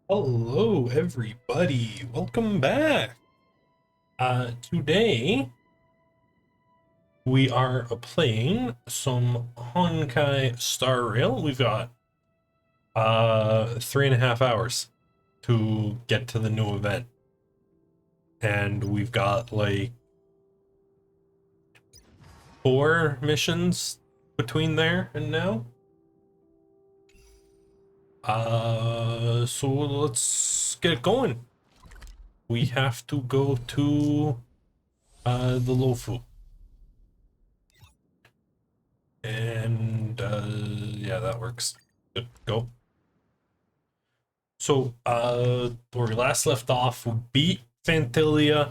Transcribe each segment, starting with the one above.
Hello everybody, welcome back. Today we are playing some Honkai Star Rail. We've got 3.5 hours to get to the new event. And we've got like 4 missions between there and now. So let's get it going. We have to go to the Lofi. And yeah, that works. Good, go. So where we last left off, we beat Fantilia.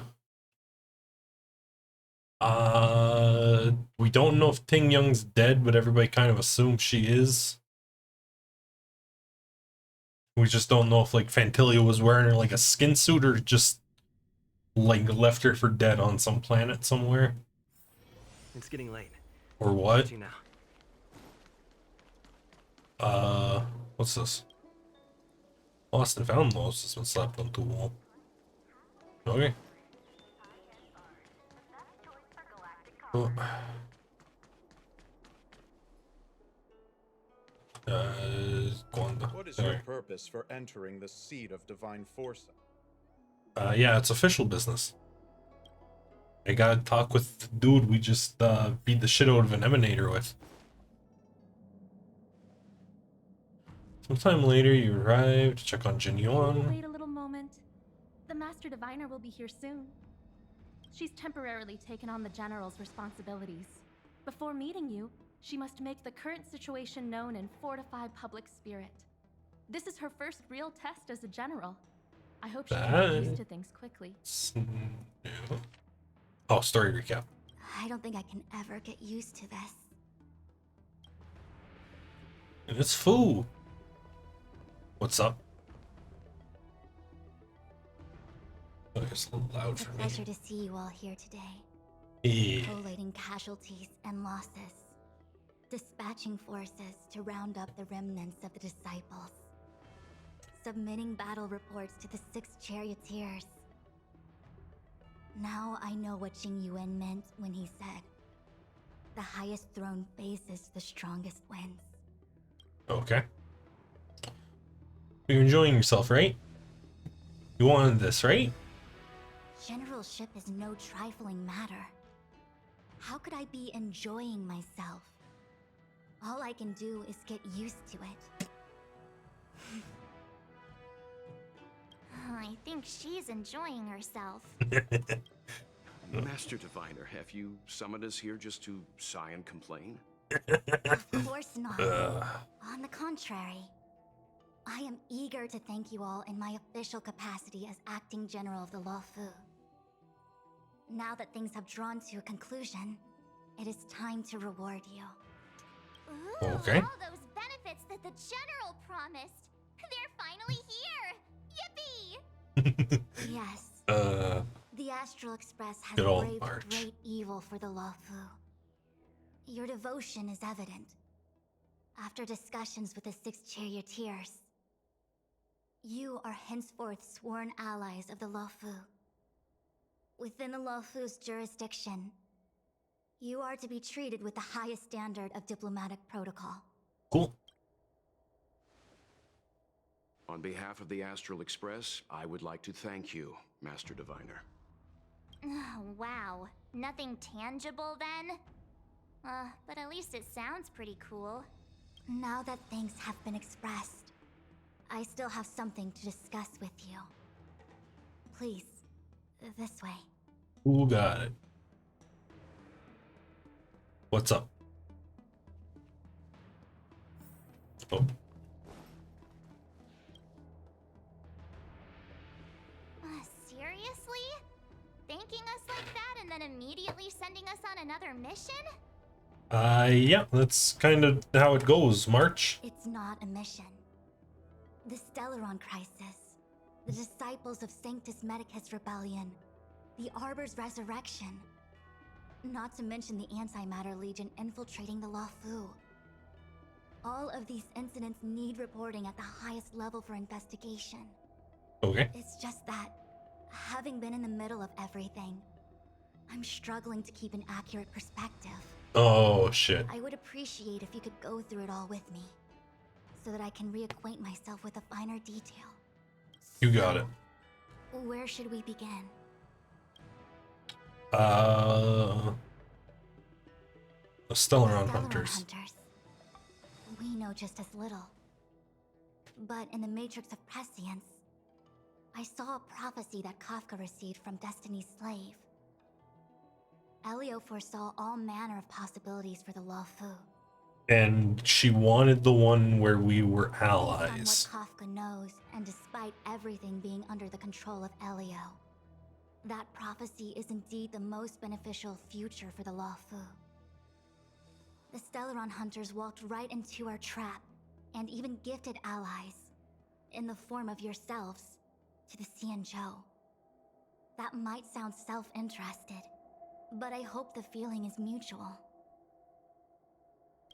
We don't know if Ting Young's dead, but everybody kind of assumes she is. We just don't know if like Fantilia was wearing her like a skin suit or just like left her for dead on some planet somewhere. It's getting late. Or what? Now. What's this? Lost and found most has been slapped onto a wall. Okay. Oh. What is your purpose for entering the seat of divine foresight? Yeah, it's official business. I gotta talk with the dude we just beat the shit out of an emanator with. Sometime later, you arrive to check on Jin Yuan. Wait a little moment. The Master Diviner will be here soon. She's temporarily taken on the General's responsibilities. Before meeting you, she must make the current situation known and fortify public spirit. This is her first real test as a General. I hope she can get used to things quickly. Oh, story recap. I don't think I can ever get used to this. And it's Fu. What's up? Oh, it's a little loud It's a for me. pleasure to see you all here today. Yeah. Collating casualties and losses. Dispatching forces to round up the remnants of the disciples. Submitting battle reports to the 6 charioteers. Now I know what Jing Yuan meant when he said, "The highest throne faces the strongest wins." Okay. You're enjoying yourself, right? You wanted this, right? Generalship is no trifling matter. How could I be enjoying myself? All I can do is get used to it. I think she's enjoying herself. Master Diviner, have you summoned us here just to sigh and complain? Of course not. On the contrary, I am eager to thank you all in my official capacity as acting general of the Lofi. Now that things have drawn to a conclusion, it is time to reward you. Ooh, Okay. all those benefits that the General promised. They're finally here. Yippee! Yes, Uh, the Astral Express has Good old braved March. great evil for the Lofi. Your devotion is evident. After discussions with the 6 charioteers, you are henceforth sworn allies of the Lofi. Within the Lofi's jurisdiction, you are to be treated with the highest standard of diplomatic protocol. cool. On behalf of the Astral Express, I would like to thank you, Master Diviner. Oh, wow. Nothing tangible then? But at least it sounds pretty cool. Now that things have been expressed, I still have something to discuss with you. Please, this way. Who got it? What's up? Oh, Seriously? Thanking us like that and then immediately sending us on another mission? yeah, that's kind of how it goes, March. It's not a mission. The Stellaron Crisis, the Disciples of Sanctus Medicus Rebellion, the Arbor's Resurrection. Not to mention the Antimatter Legion infiltrating the Lofi. All of these incidents need reporting at the highest level for investigation. Okay. It's just that, having been in the middle of everything, I'm struggling to keep an accurate perspective. Oh, shit. I would appreciate if you could go through it all with me, so that I can reacquaint myself with a finer detail. You got it. Where should we begin? The Stellaron Stellaron Hunters. We know just as little. But in the Matrix of Prescience, I saw a prophecy that Kafka received from Destiny's slave. Elio foresaw all manner of possibilities for the Lofi. And she wanted the one where we were allies. Based on what Kafka knows, and despite everything being under the control of Elio, that prophecy is indeed the most beneficial future for the Lofi. The Stellaron Hunters walked right into our trap, and even gifted allies, in the form of yourselves, to the Xianzhou. That might sound self-interested, but I hope the feeling is mutual.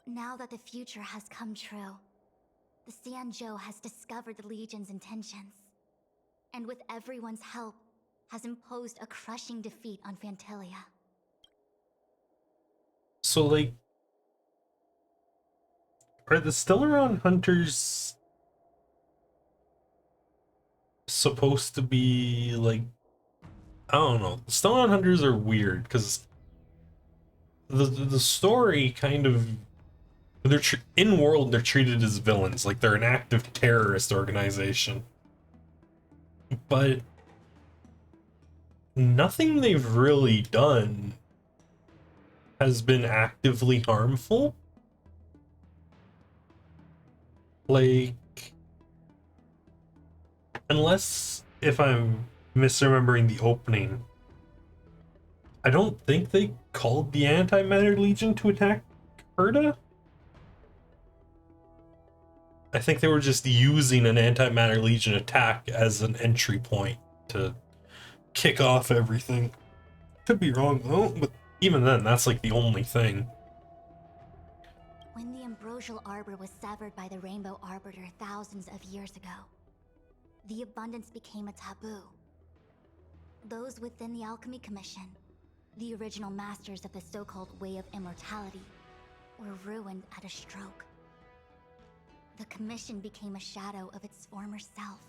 Now that the future has come true, the Xianzhou has discovered the Legion's intentions, and with everyone's help, has imposed a crushing defeat on Phantalia. So, like, are the Stellaron Hunters supposed to be, like, I don't know. The Stellaron Hunters are weird, because the story kind of, they're in-world, they're treated as villains, like they're an active terrorist organization. But nothing they've really done has been actively harmful. Like, unless if I'm misremembering the opening, I don't think they called the Antimatter Legion to attack Herda. I think they were just using an Antimatter Legion attack as an entry point to kick off everything. Could be wrong though, but even then, that's like the only thing. When the Ambrosial Arbor was severed by the Rainbow Arbiter thousands of years ago, the abundance became a taboo. Those within the Alchemy Commission, the original masters of the so-called Way of Immortality, were ruined at a stroke. The Commission became a shadow of its former self.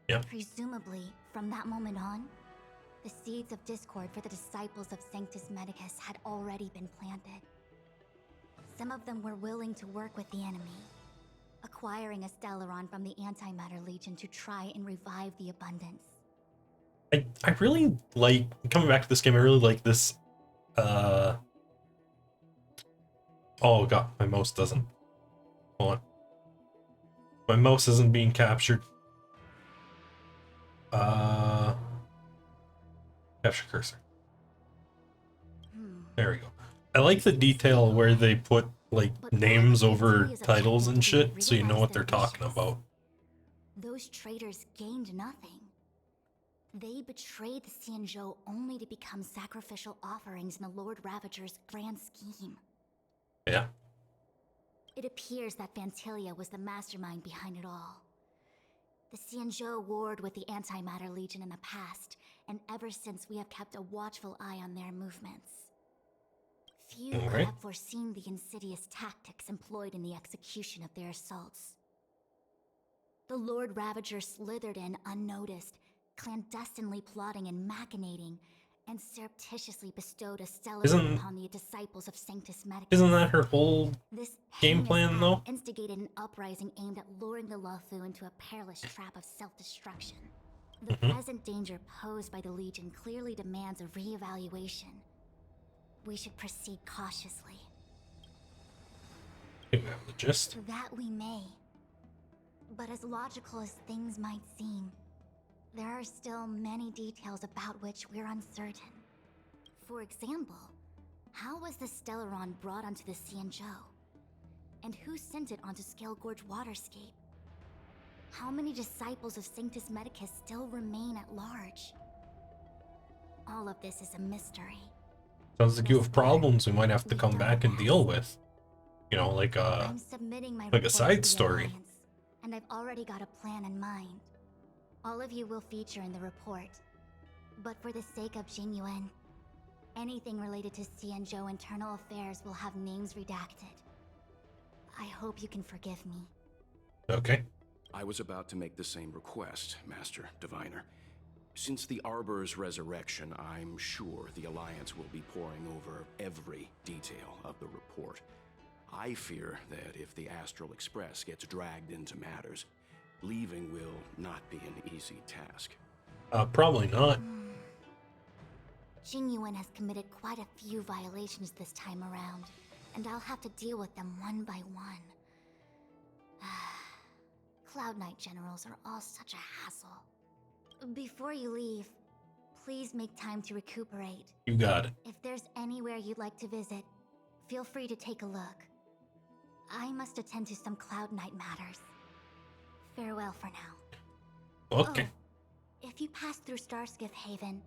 Yep. Presumably, from that moment on, the seeds of discord for the disciples of Sanctus Medicus had already been planted. Some of them were willing to work with the enemy, acquiring a Stellaron from the Antimatter Legion to try and revive the abundance. I really like, coming back to this game, I really like this, oh god, my mouse doesn't, hold on. My mouse isn't being captured. Capture cursor. There we go. I like the detail where they put, like, names over titles and shit, so you know what they're talking about. Those traitors gained nothing. They betrayed the Xianzhou only to become sacrificial offerings in the Lord Ravager's grand scheme. Yeah. It appears that Phantalia was the mastermind behind it all. The Xianzhou warred with the Antimatter Legion in the past, and ever since we have kept a watchful eye on their movements. Few could have foreseen the insidious tactics employed in the execution of their assaults. The Lord Ravager slithered in unnoticed, clandestinely plotting and machinating, and surreptitiously bestowed a Stellaron upon the disciples of Sanctus Medicus. Isn't that her whole This game plan, though? Instigated an uprising aimed at luring the Lofi into a perilous trap of self-destruction. The present danger posed by the Legion clearly demands a re-evaluation. We should proceed cautiously. You have the gist. That we may. But as logical as things might seem, there are still many details about which we're uncertain. For example, how was the Stellaron brought onto the Xianzhou? And who sent it onto Scale Gorge Waterscape? How many disciples of Sanctus Medicus still remain at large? All of this is a mystery. Sounds like you have problems we might have to come back and deal with. You know, like I'm submitting my like a report side to the story. Alliance, and I've already got a plan in mind. All of you will feature in the report. But for the sake of Jingyuan, anything related to Xianzhou internal affairs will have names redacted. I hope you can forgive me. Okay. I was about to make the same request, Master Diviner. Since the Arbor's resurrection, I'm sure the Alliance will be poring over every detail of the report. I fear that if the Astral Express gets dragged into matters, leaving will not be an easy task. Probably not. Jingyuan has committed quite a few violations this time around, and I'll have to deal with them one by one. Cloud Knight generals are all such a hassle. Before you leave, please make time to recuperate. You got it. If there's anywhere you'd like to visit, feel free to take a look. I must attend to some Cloud Knight matters. Farewell for now. Okay. Oh, if you pass through Starskiff Haven,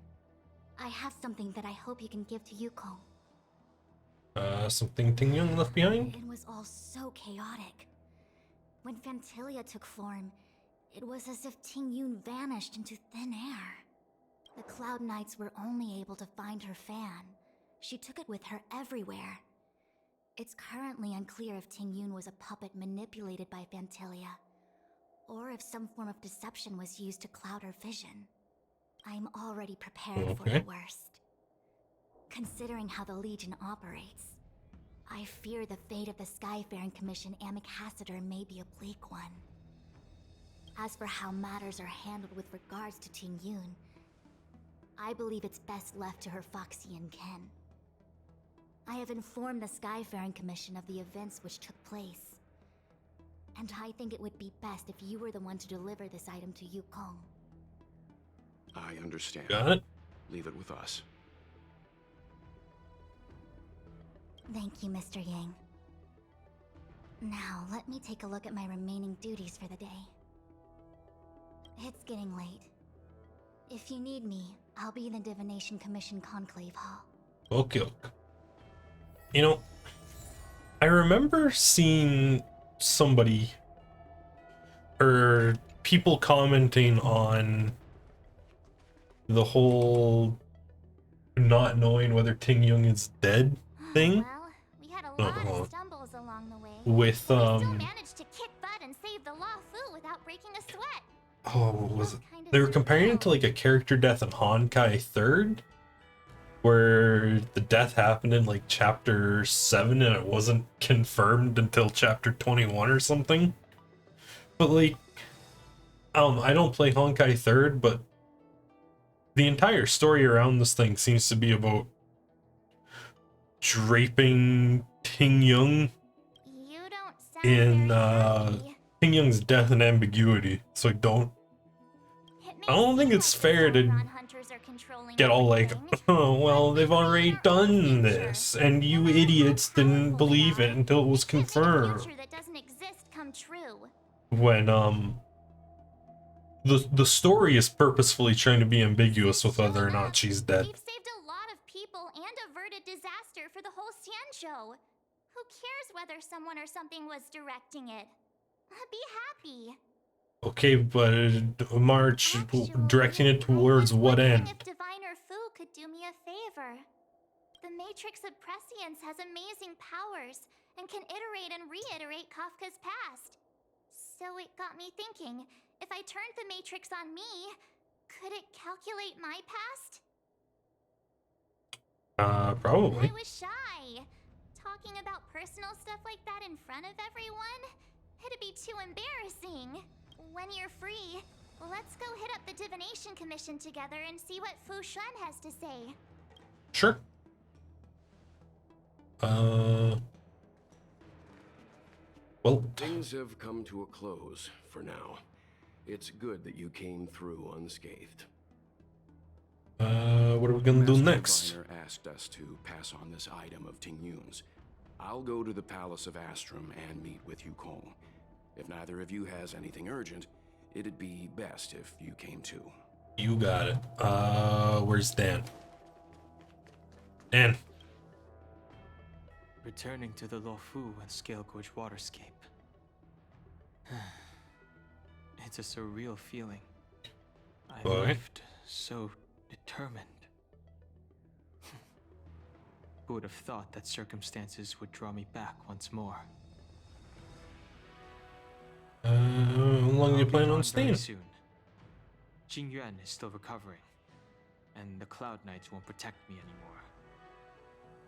I have something that I hope you can give to Yukong. Something Ting Young left behind? It was all so chaotic. When Phantilia took form, it was as if Ting Yun vanished into thin air. The Cloud Knights were only able to find her fan. She took it with her everywhere. It's currently unclear if Ting Yun was a puppet manipulated by Phantilia, or if some form of deception was used to cloud her vision. I'm already prepared for the worst. Considering how the Legion operates, I fear the fate of the Skyfaring Commission Ambassador may be a bleak one. As for how matters are handled with regards to Ting Yun, I believe it's best left to her Foxian kin. I have informed the Skyfaring Commission of the events which took place, and I think it would be best if you were the one to deliver this item to Yukong. I understand. Got it? Leave it with us. Thank you, Mr. Yang. Now, let me take a look at my remaining duties for the day. It's getting late. If you need me, I'll be in the Divination Commission Conclave Hall. Okay. You know, I remember seeing somebody or people commenting on the whole not knowing whether Ting Young is dead thing. Well, we had a lot of stumbles along the way. With But we still managed to kick butt and save the Lofi without breaking a sweat. oh, what was it? Kind of They were comparing it to like a character death in Honkai 3rd, where the death happened in like chapter 7 and it wasn't confirmed until chapter 21 or something. But like, I don't play Honkai 3rd, but the entire story around this thing seems to be about draping Ting Young You don't sound in very happy. Ting Young's death and ambiguity. So I don't think it's fair to get all like, oh, well, they've already done this, and you idiots didn't believe it until it was confirmed. That doesn't exist come true. When the story is purposefully trying to be ambiguous with whether or not she's dead. We've saved a lot of people and averted disaster for the whole Xianzhou. Who cares whether someone or something was directing it? Be happy. Okay, but March directing it towards what end? If Diviner Fu could do me a favor. The Matrix of Prescience has amazing powers and can iterate and reiterate Kafka's past. So it got me thinking, if I turned the Matrix on me, could it calculate my past? Probably. I was shy. Talking about personal stuff like that in front of everyone? It'd be too embarrassing. When you're free, let's go hit up the Divination Commission together and see what Fu Shen has to say. Sure. Well, Things have come to a close for now. It's good that you came through unscathed. what are we gonna do Master next? Diviner asked us to pass on this item of Ting Yun's. I'll go to the Palace of Astrum and meet with Yukong. If neither of you has anything urgent, it'd be best if you came too. You got it. Where's Dan? Dan. Returning to the Lofu and Scale Gorge waterscape. It's a surreal feeling. I Boy. left so determined. Who would have thought that circumstances would draw me back once more? How long do you I'll be plan on gone staying? very soon. Jing Yuan is still recovering, and the Cloud Knights won't protect me anymore.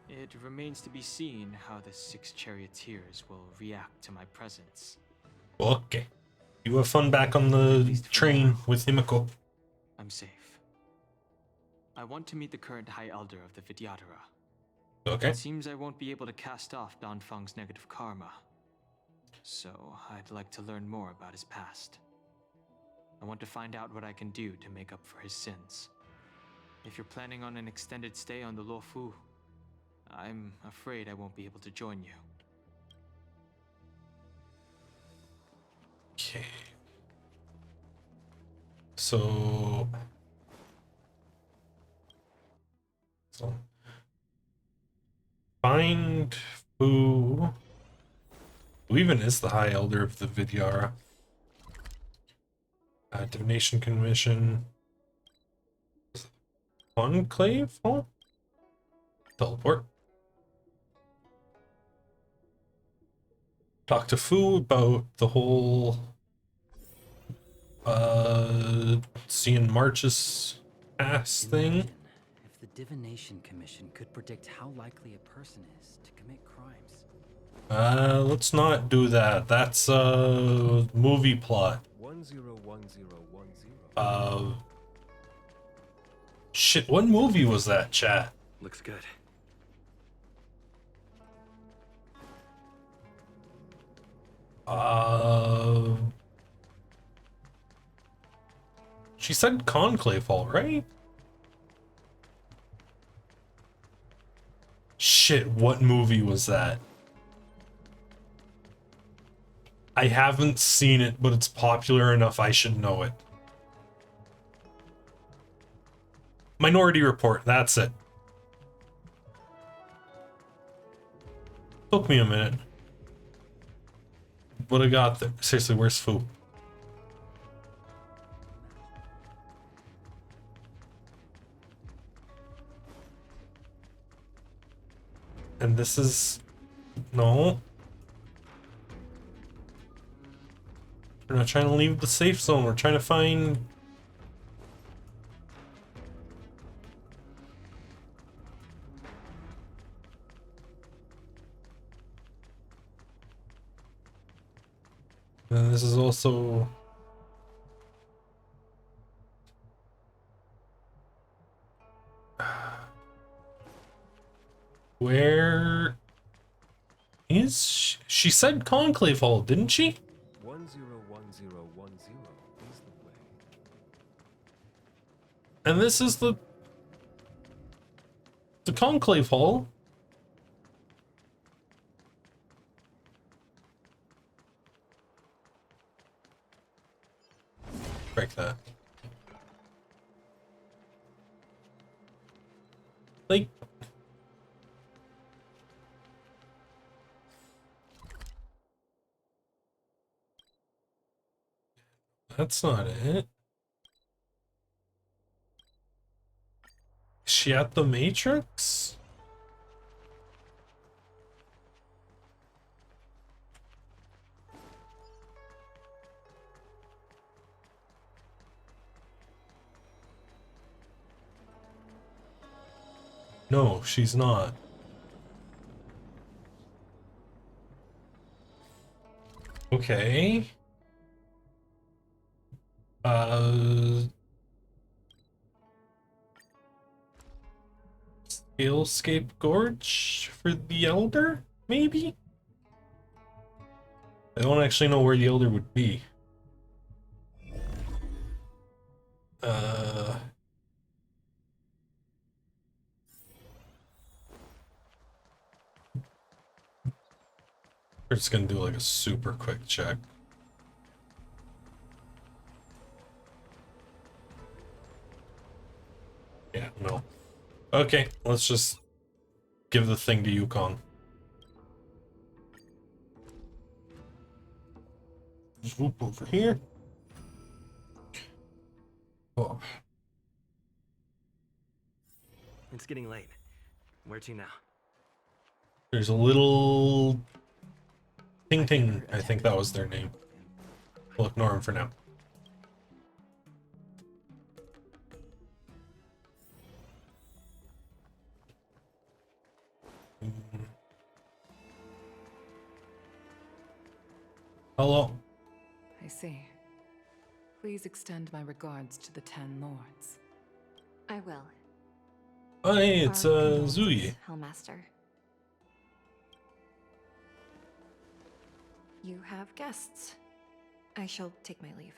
It remains to be seen how the 6 charioteers will react to my presence. Okay. You have fun back on the train with Himiko. I'm safe. I want to meet the current High Elder of the Vidyadhara. Okay. It seems I won't be able to cast off Danfeng's negative karma. So, I'd like to learn more about his past. I want to find out what I can do to make up for his sins. If you're planning on an extended stay on the Lofu, I'm afraid I won't be able to join you. Okay. So find who even is the High Elder of the Vidyara. Divination Commission. Enclave? Oh. Teleport. Talk to Fu about the whole seeing March's ass thing. Imagine if the Divination Commission could predict how likely a person is to commit crimes. Let's not do that. That's a movie plot. 101010. Shit, what movie was that, chat? Looks good. She said Conclave Hall, right? Shit, what movie was that? I haven't seen it, but it's popular enough I should know it. Minority Report, that's it. Took me a minute. But I got there. Seriously, where's Fu? And this is... No. We're not trying to leave the safe zone. We're trying to find... And this is also... Where is she? She said Conclave Hall, didn't she? 101010 is the way. And this is the Conclave Hall. Break that. Like, that's not it. Is she at the Matrix? No, she's not. Okay. Scalescape Gorge for the Elder, maybe? I don't actually know where the Elder would be. We're just gonna do like a super quick check. Yeah, no. Okay, let's just give the thing to Yukon. Swoop over here. Oh, It's getting late. Where to now? there's a little Ting I've Ting. never I think attended that was their name. We'll ignore him for now. Hello. I see. Please extend my regards to the 10 lords. I will. Oh, hey, it's Our condolences, Zuyi. Hellmaster. You have guests. I shall take my leave.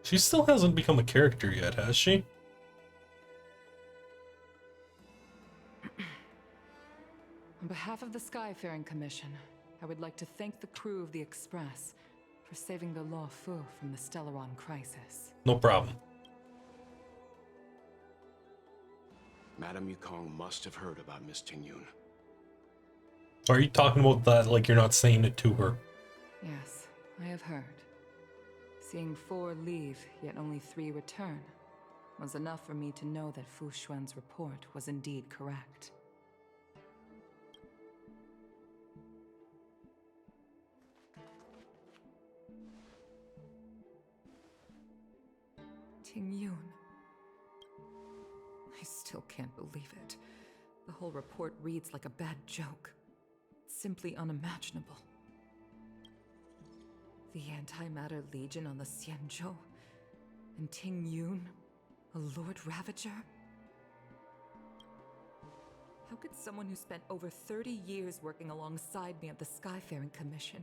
She still hasn't become a character yet, has she? On behalf of the Skyfaring Commission, I would like to thank the crew of the Express for saving the Lofi from the Stellaron crisis. No problem. Madame Yukong must have heard about Miss Tingyun. Are you talking about that like you're not saying it to her? Yes, I have heard. Seeing 4 leave, yet only 3 return, was enough for me to know that Fu Xuan's report was indeed correct. Tingyun. I still can't believe it. The whole report reads like a bad joke. It's simply unimaginable. The Antimatter Legion on the Xianzhou, and Tingyun, a Lord Ravager? How could someone who spent over 30 years working alongside me at the Skyfaring Commission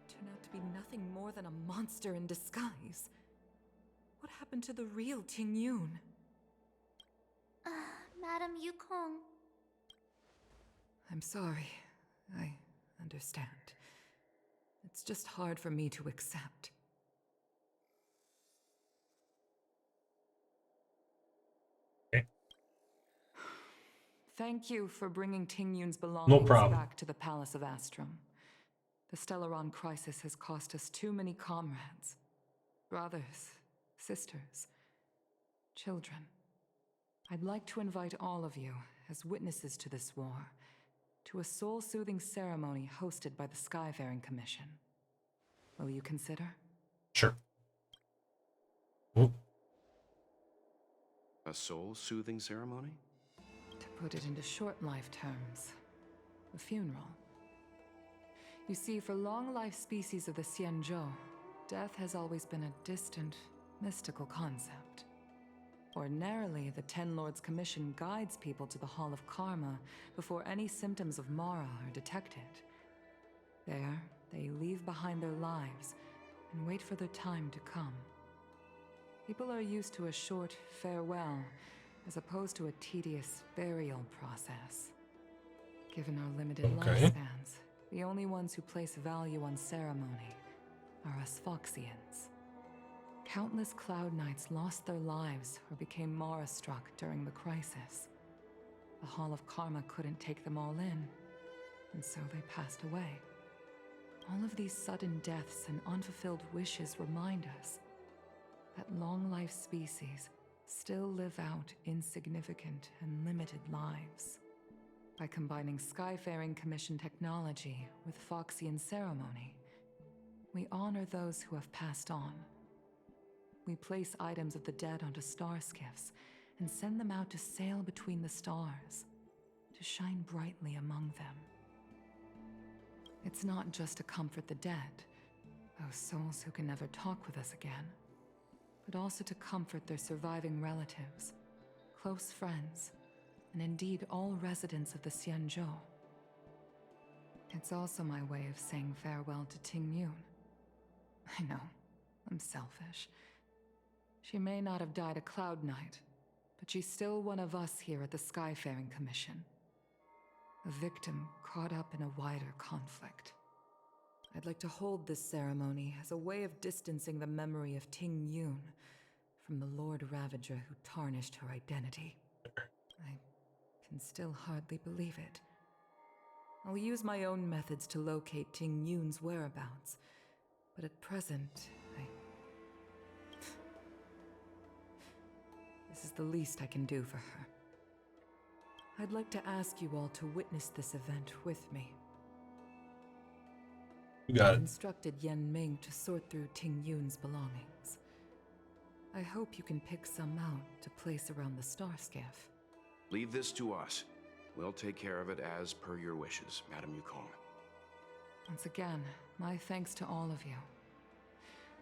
turn out to be nothing more than a monster in disguise? What happened to the real Tingyun? Madam Yukong. I'm sorry. I understand. It's just hard for me to accept. Okay. Thank you for bringing Tingyun's No belongings problem. back to the Palace of Astrum. The Stellaron crisis has cost us too many comrades. Brothers, sisters, children. I'd like to invite all of you, as witnesses to this war, to a soul-soothing ceremony hosted by the Skyfaring Commission. Will you consider? Sure. Ooh. A soul-soothing ceremony? To put it into short life terms, a funeral. You see, for long-life species of the Xianzhou, death has always been a distant, mystical concept. Ordinarily, the Ten Lords Commission guides people to the Hall of Karma before any symptoms of Mara are detected. There, they leave behind their lives and wait for their time to come. People are used to a short farewell as opposed to a tedious burial process. Given our limited lifespans, the only ones who place value on ceremony are us Foxians. Countless Cloud Knights lost their lives or became Mara-struck during the crisis. The Hall of Karma couldn't take them all in, and so they passed away. All of these sudden deaths and unfulfilled wishes remind us that long-life species still live out insignificant and limited lives. By combining Skyfaring Commission technology with Foxian ceremony, we honor those who have passed on. We place items of the dead onto star skiffs and send them out to sail between the stars, to shine brightly among them. It's not just to comfort the dead, those souls who can never talk with us again, but also to comfort their surviving relatives, close friends, and indeed all residents of the Xianzhou. It's also my way of saying farewell to Tingyun. I know, I'm selfish. She may not have died a Cloud Knight, but she's still one of us here at the Skyfaring Commission. A victim caught up in a wider conflict. I'd like to hold this ceremony as a way of distancing the memory of Tingyun from the Lord Ravager who tarnished her identity. I can still hardly believe it. I'll use my own methods to locate Tingyun's whereabouts, but at present, the least I can do for her. I'd like to ask you all to witness this event with me. You got I've it. instructed Yen Ming to sort through Ting Yun's belongings. I hope you can pick some out to place around the star skiff. Leave this to us. We'll take care of it as per your wishes, Madam Yukong. Once again, my thanks to all of you.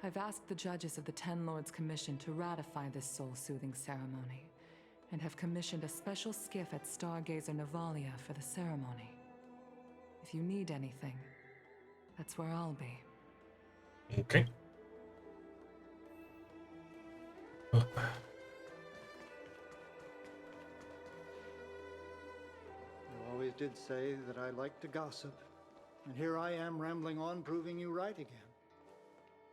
I've asked the judges of the Ten Lords Commission to ratify this soul-soothing ceremony, and have commissioned a special skiff at Stargazer Navalia for the ceremony. If you need anything, that's where I'll be. Okay. You always did say that I like to gossip, and here I am rambling on, proving you right again.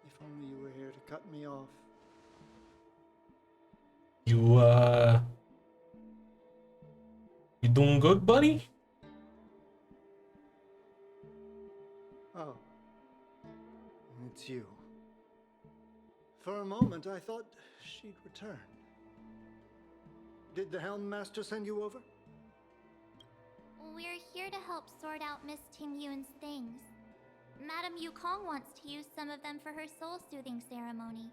If only you were here to cut me off. You doing good, buddy? Oh. It's you. For a moment, I thought she'd returned. Did the Helm Master send you over? We're here to help sort out Miss Ting Yun's things. Madam Yukong wants to use some of them for her soul-soothing ceremony.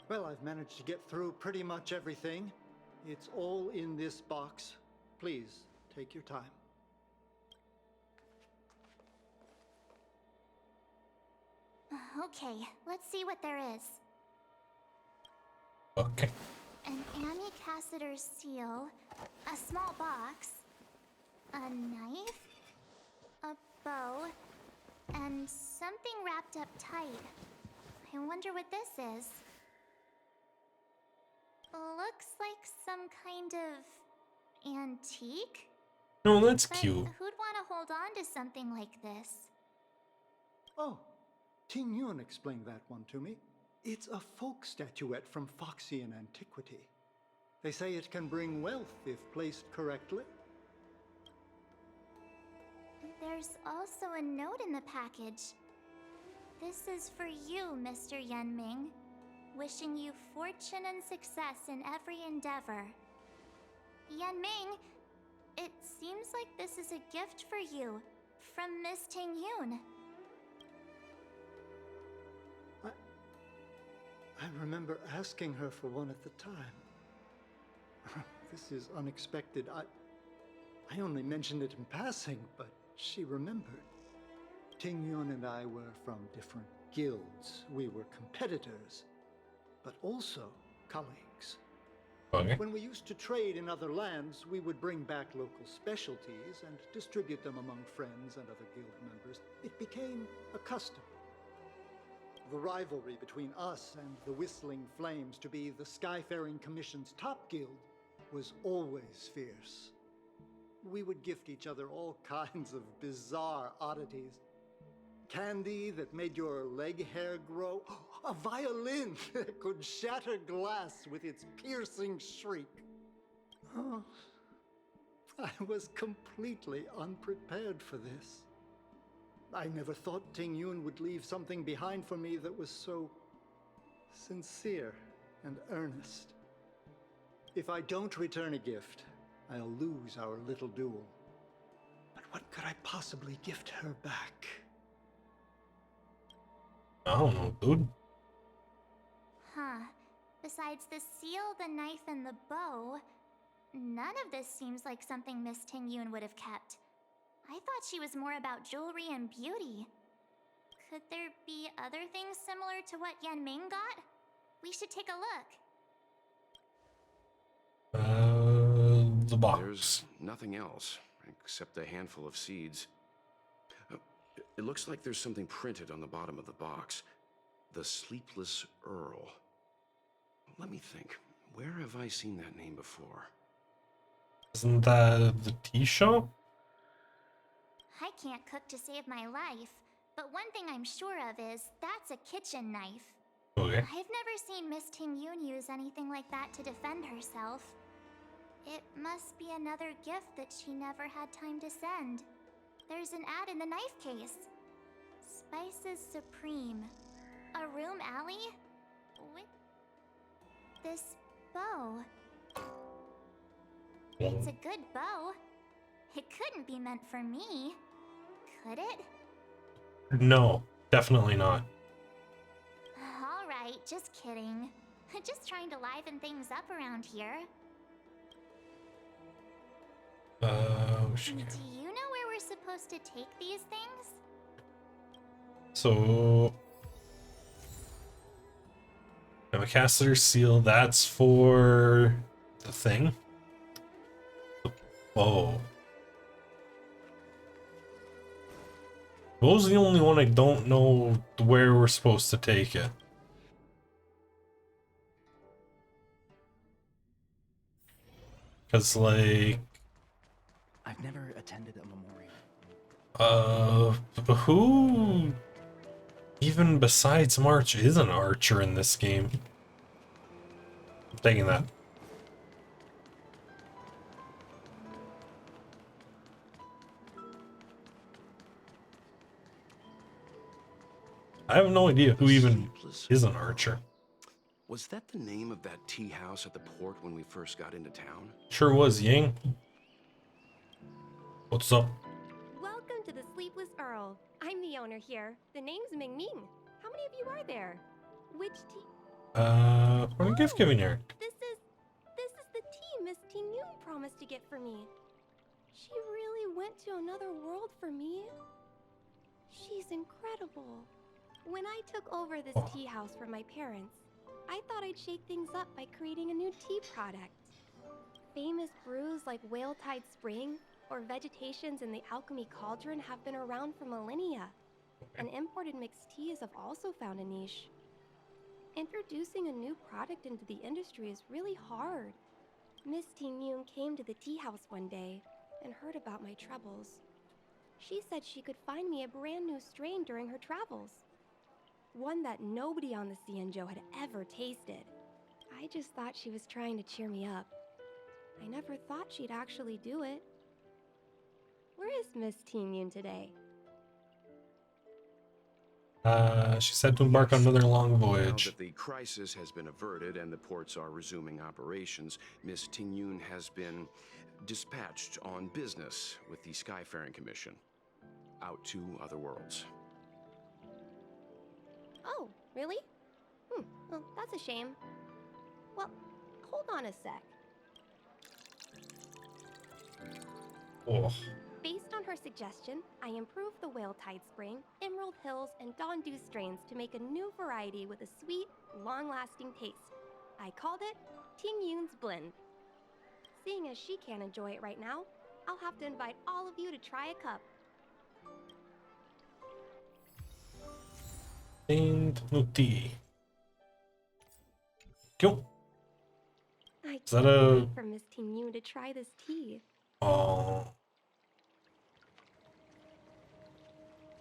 Well, I've managed to get through pretty much everything. It's all in this box. Please, take your time. Okay, let's see what there is. Okay. An Cassider's seal, a small box, a knife, a bow, and something wrapped up tight. I wonder what this is. Looks like some kind of antique? No, that's But cute. who'd want to hold on to something like this? Oh, Ting Yun explained that one to me. It's a folk statuette from Foxian antiquity. They say it can bring wealth if placed correctly. There's also a note in the package. This is for you, Mr. Yen Ming. Wishing you fortune and success in every endeavor. Yen Ming, it seems like this is a gift for you from Miss Ting Yun. I remember asking her for one at the time. This is unexpected. I only mentioned it in passing, but she remembered. Ting Yun and I were from different guilds. We were competitors, but also colleagues. Okay. When we used to trade in other lands, we would bring back local specialties and distribute them among friends and other guild members. It became a custom. The rivalry between us and the Whistling Flames to be the Skyfaring Commission's top guild was always fierce. We would gift each other all kinds of bizarre oddities. Candy that made your leg hair grow. A violin that could shatter glass with its piercing shriek. Oh, I was completely unprepared for this. I never thought Ting Yun would leave something behind for me that was so sincere and earnest. If I don't return a gift, I'll lose our little duel. But what could I possibly gift her back? I don't know, dude. Huh. Besides the seal, the knife, and the bow, none of this seems like something Miss Ting Yun would have kept. I thought she was more about jewelry and beauty. Could there be other things similar to what Yen Ming got? We should take a look. The box. There's nothing else, except a handful of seeds. It looks like there's something printed on the bottom of the box. The Sleepless Earl. Let me think. Where have I seen that name before? Isn't that the tea shop? I can't cook to save my life, but one thing I'm sure of is that's a kitchen knife. Okay. I've never seen Miss Ting Yun use anything like that to defend herself. It must be another gift that she never had time to send. There's an ad in the knife case. Spices Supreme. A room alley? With this bow. It's a good bow. It couldn't be meant for me, could it? No, definitely not. Alright, just kidding. Just trying to liven things up around here. We Do should get... you know where we're supposed to take these things? So... Now a caster seal, that's for the thing. Oh. What was the only one I don't know where we're supposed to take it? Because, like... I've never attended a memorial. Who... even besides March is an archer in this game? I'm taking that. I have no idea who even is an archer. Was that the name of that tea house at the port when we first got into town? Sure was, Ying. What's up? Welcome to the Sleepless Earl. I'm the owner here. The name's Ming Ming. How many of you are there? Which tea? What a gift giving here. This is the tea Miss Ting Yun promised to get for me. She really went to another world for me. She's incredible. When I took over this tea house from my parents, I thought I'd shake things up by creating a new tea product. Famous brews like Whale Tide Spring or Vegetations in the Alchemy Cauldron have been around for millennia, and imported mixed teas have also found a niche. Introducing a new product into the industry is really hard. Miss Ting Yun came to the tea house one day and heard about my troubles. She said she could find me a brand new strain during her travels. One that nobody on the Xianzhou had ever tasted. I just thought she was trying to cheer me up. I never thought she'd actually do it. Where is Miss Ting Yun today? She said to embark on another long voyage. Now that the crisis has been averted and the ports are resuming operations, Miss Ting Yun has been dispatched on business with the Skyfaring Commission out to other worlds. Oh, really? Well, that's a shame. Well, hold on a sec. Oh. Based on her suggestion, I improved the Whale Tide Spring, Emerald Hills, and Dawn Dew strains to make a new variety with a sweet, long-lasting taste. I called it Ting Yun's Blend. Seeing as she can't enjoy it right now, I'll have to invite all of you to try a cup. And no tea. Cool. I Is that can't a... wait for Miss Ting Yun to try this tea. Oh.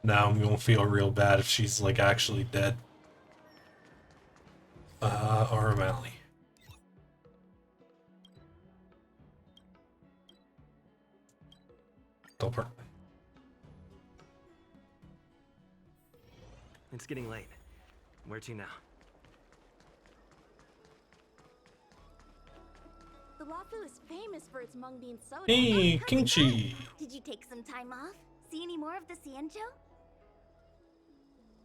Now I'm gonna feel real bad if she's like actually dead. Aramali. Doper. It's getting late. Where to now? The Lofi is famous for its mung bean soda. Hey, How's it Kimchi. going? Did you take some time off? See any more of the Xianzhou?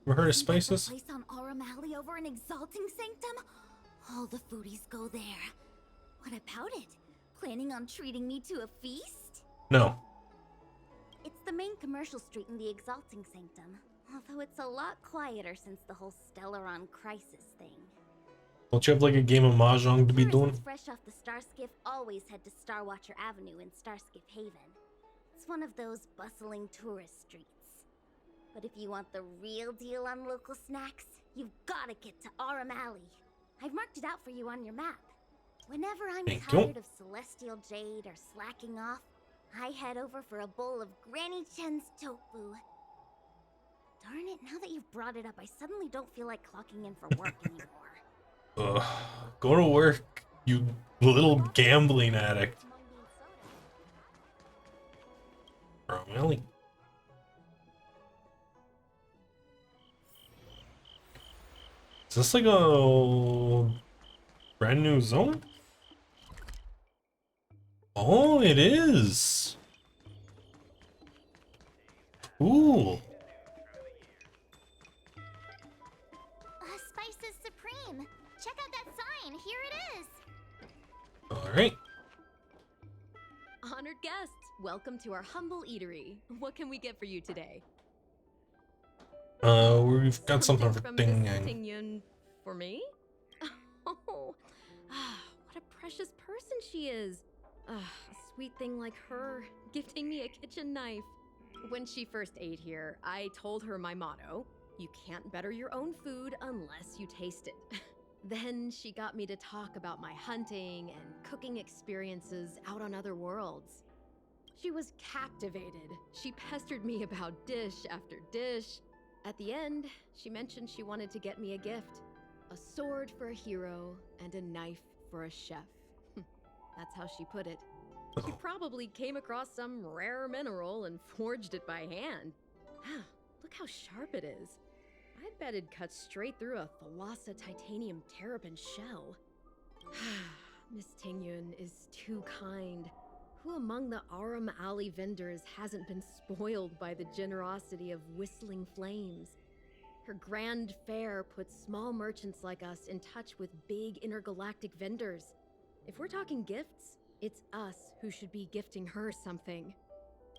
Ever heard of See that spices? place on Aurum Alley over in Exalting Sanctum? All the foodies go there. What about it? Planning on treating me to a feast? No. It's the main commercial street in the Exalting Sanctum. Although it's a lot quieter since the whole Stellaron crisis thing. Don't you have like a game of Mahjong to be doing? Tourists fresh off the Starskiff always head to Starwatcher Avenue in Starskiff Haven. It's one of those bustling tourist streets. But if you want the real deal on local snacks, you've gotta get to Aurum Alley. I've marked it out for you on your map. Whenever I'm Thank you. tired of Celestial Jade or slacking off, I head over for a bowl of Granny Chen's tofu. Darn it, now that you've brought it up, I suddenly don't feel like clocking in for work anymore. Go to work, you little gambling addict. Bro, really? Is this like a brand new zone? Oh, it is. Cool. Spice is supreme. Check out that sign. Here it is. All right. Honored guests, welcome to our humble eatery. What can we get for you today? We've got something for from Ding Miss Yang. Tingyun for me? Oh, what a precious person she is. A sweet thing like her, gifting me a kitchen knife. When she first ate here, I told her my motto: you can't better your own food unless you taste it. Then she got me to talk about my hunting and cooking experiences out on other worlds. She was captivated. She pestered me about dish after dish. At the end, she mentioned she wanted to get me a gift. A sword for a hero and a knife for a chef. That's how she put it. She probably came across some rare mineral and forged it by hand. Look how sharp it is. I bet it cuts straight through a Thalassa titanium terrapin shell. Miss Tingyun is too kind. Who among the Aram Alley vendors hasn't been spoiled by the generosity of Whistling Flames? Her grand fare puts small merchants like us in touch with big intergalactic vendors. If we're talking gifts, it's us who should be gifting her something.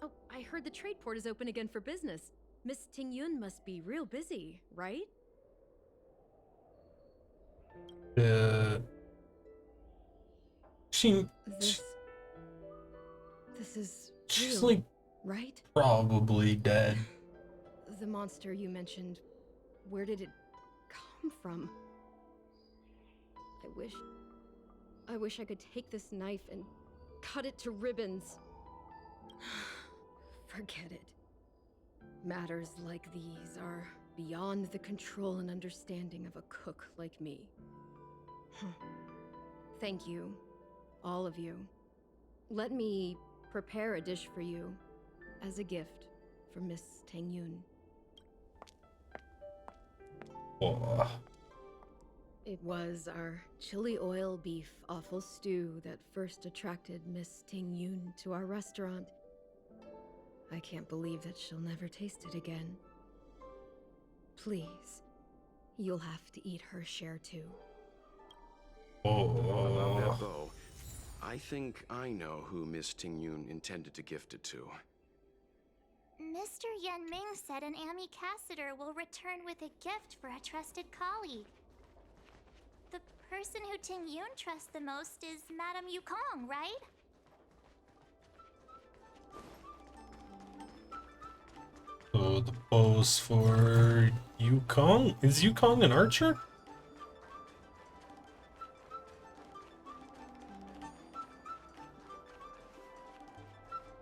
Oh, I heard the trade port is open again for business. Miss Tingyun must be real busy, right? This is She's real, like right? probably dead. The monster you mentioned, where did it come from? I wish I could take this knife and cut it to ribbons. Forget it. Matters like these are beyond the control and understanding of a cook like me. Thank you, all of you. Let me prepare a dish for you as a gift from Miss Tingyun. Oh. It was our chili oil beef offal stew that first attracted Miss Tingyun to our restaurant. I can't believe that she'll never taste it again. Please, you'll have to eat her share too. About that bow, I think I know who Miss Tingyun intended to gift it to. Mr. Yan Ming said an ambassador will return with a gift for a trusted colleague. The person who Tingyun trusts the most is Madame Yukong, right? So the bow's for Yukong? Is Yukong an archer?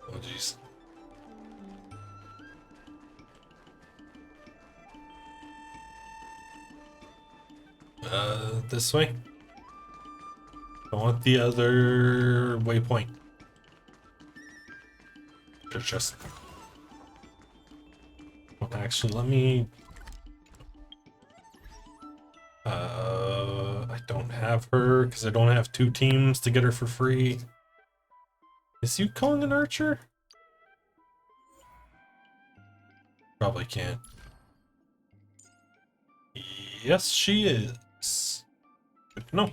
Oh jeez. This way? I want the other waypoint. Just actually, let me... I don't have her, because I don't have 2 teams to get her for free. Is Yukong an archer? Probably can't. Yes, she is. Good to know.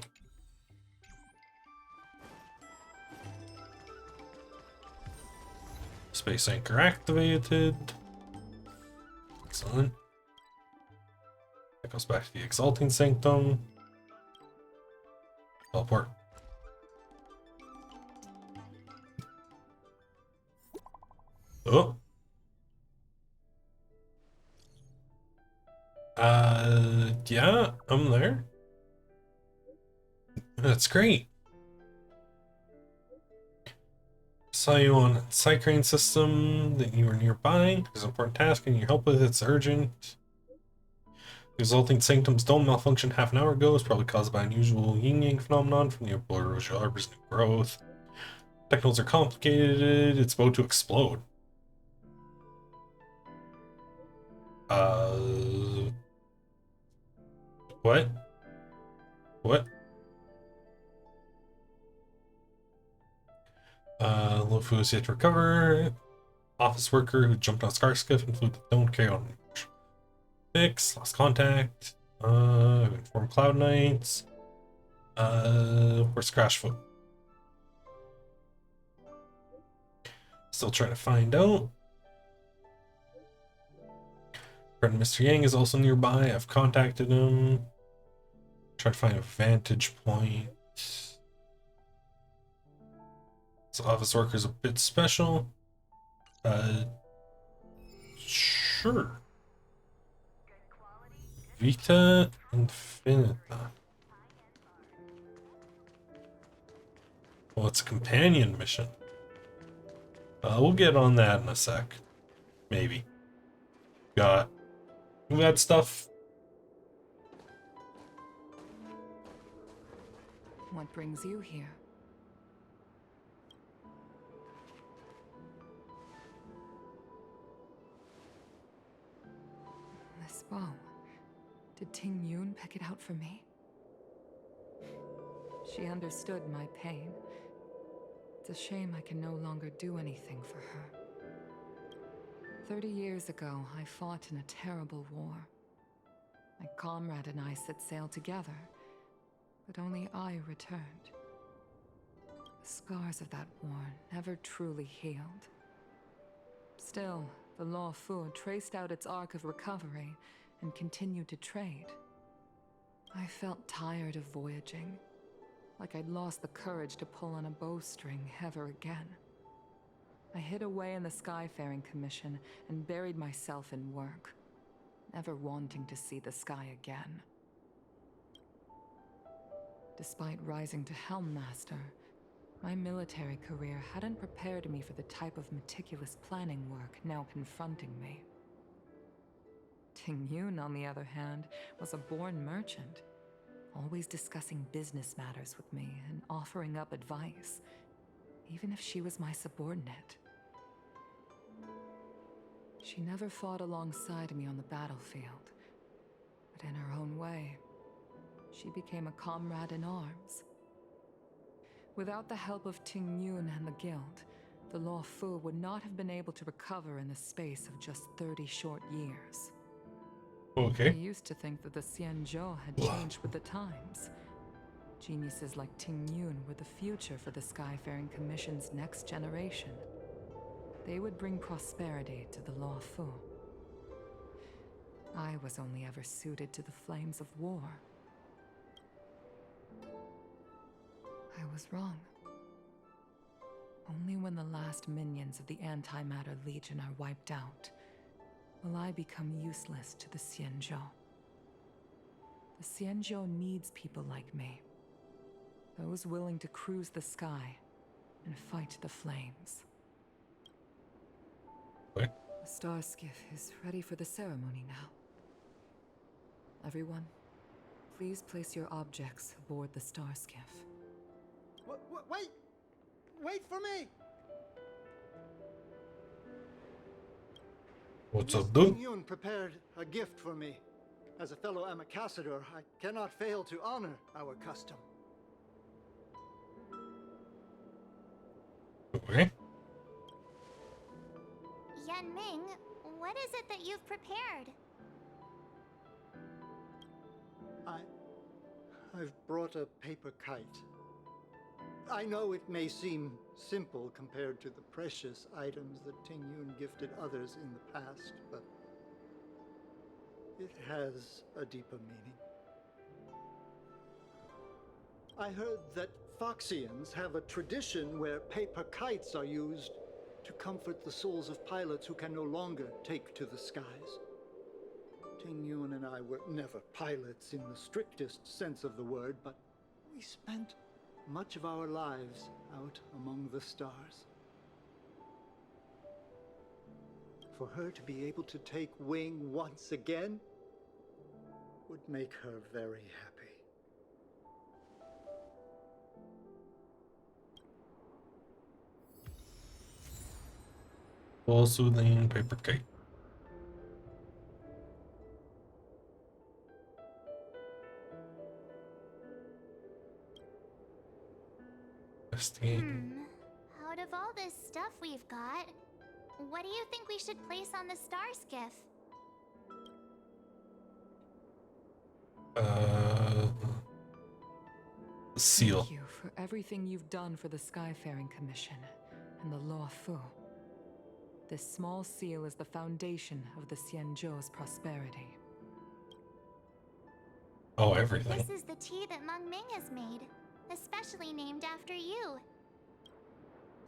Space anchor activated. Excellent. That goes back to the Exalting Sanctum. Teleport. Oh. Yeah, I'm there. That's great. Saw you on Cycrane system that you were nearby. There's an important task and your help with it's urgent. The Exalting Sanctum's dome malfunction half an hour ago was probably caused by unusual yin-yang phenomenon from the Arboreal Arbor's new growth. Technicals are complicated. It's about to explode. What? What? Lofi is yet to recover. Office worker who jumped on Scarskiff and flew the don't carry on. Fix, lost contact. Informed Cloud Knights. Where's Crashfoot? Still trying to find out. Friend Mr. Yang is also nearby. I've contacted him. Try to find a vantage point. This office worker is a bit special. Sure. Vita Infinita. Well, it's a companion mission. We'll get on that in a sec. Maybe. We got stuff. What brings you here? This bow. Did Ting Yun pick it out for me? She understood my pain. It's a shame I can no longer do anything for her. 30 years ago, I fought in a terrible war. My comrade and I set sail together, but only I returned. The scars of that war never truly healed. Still, the Lofi traced out its arc of recovery and continued to trade. I felt tired of voyaging, like I'd lost the courage to pull on a bowstring ever again. I hid away in the Skyfaring Commission and buried myself in work, never wanting to see the sky again. Despite rising to Helm Master, my military career hadn't prepared me for the type of meticulous planning work now confronting me. Ting Yun, on the other hand, was a born merchant, always discussing business matters with me and offering up advice, even if she was my subordinate. She never fought alongside me on the battlefield, but in her own way, she became a comrade in arms. Without the help of Ting Yun and the Guild, the Lofi would not have been able to recover in the space of just 30 short years. Okay. I used to think that the Xianzhou had changed with the times. Geniuses like Ting Yun were the future for the Skyfaring Commission's next generation. They would bring prosperity to the Lofi. I was only ever suited to the flames of war. I was wrong. Only when the last minions of the Antimatter Legion are wiped out will I become useless to the Xianzhou. The Xianzhou needs people like me. Those willing to cruise the sky and fight the flames. What? The star skiff is ready for the ceremony now. Everyone, please place your objects aboard the star skiff. Wait! Wait for me! What's Miss up, dude? Ting Yun prepared a gift for me. As a fellow ambassador, I cannot fail to honor our custom. Okay. Yan Ming, what is it that you've prepared? I've brought a paper kite. I know it may seem simple compared to the precious items that Ting Yun gifted others in the past, but it has a deeper meaning. I heard that Foxians have a tradition where paper kites are used to comfort the souls of pilots who can no longer take to the skies. Ting Yun and I were never pilots in the strictest sense of the word, but we spent much of our lives out among the stars. For her to be able to take wing once again would make her very happy. Full soothing paper kite. How do of all this stuff we've got, what do you think we should place on the star skiff? Seal. Thank you for everything you've done for the Skyfaring Commission and the Lofi. This small seal is the foundation of the Xianzhou's prosperity. Oh, everything. This is the tea that Meng Ming has made, especially named after you.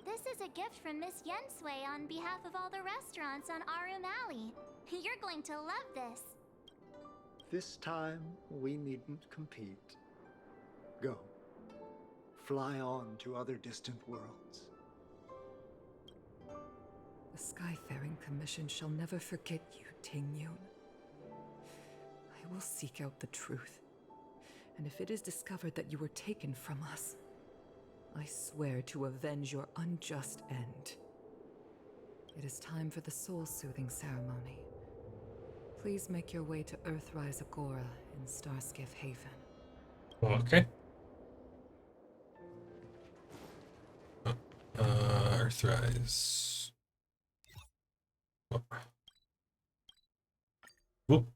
This is a gift from Miss Yensui on behalf of all the restaurants on Arum Alley. You're going to love this. This time, we needn't compete. Go. Fly on to other distant worlds. The Skyfaring Commission shall never forget you, Ting Yun. I will seek out the truth. And if it is discovered that you were taken from us, I swear to avenge your unjust end. It is time for the soul-soothing ceremony. Please make your way to Earthrise Agora in Starskiff Haven. Okay. Earthrise. Oh. Whoop.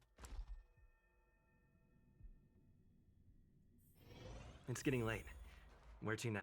It's getting late. Where to now?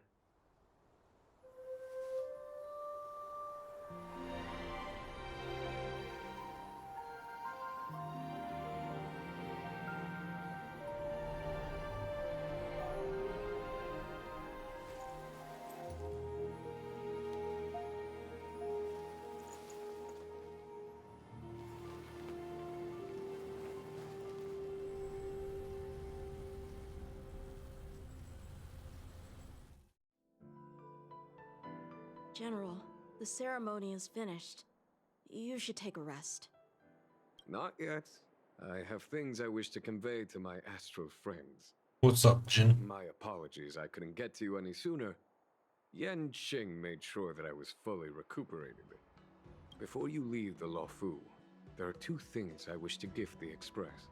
General, the ceremony is finished. You should take a rest. Not yet. I have things I wish to convey to my astral friends. What's up, Jin? My apologies I couldn't get to you any sooner. Yan Qing made sure that I was fully recuperated. Before you leave the Lofi, there are two things I wish to gift the Express.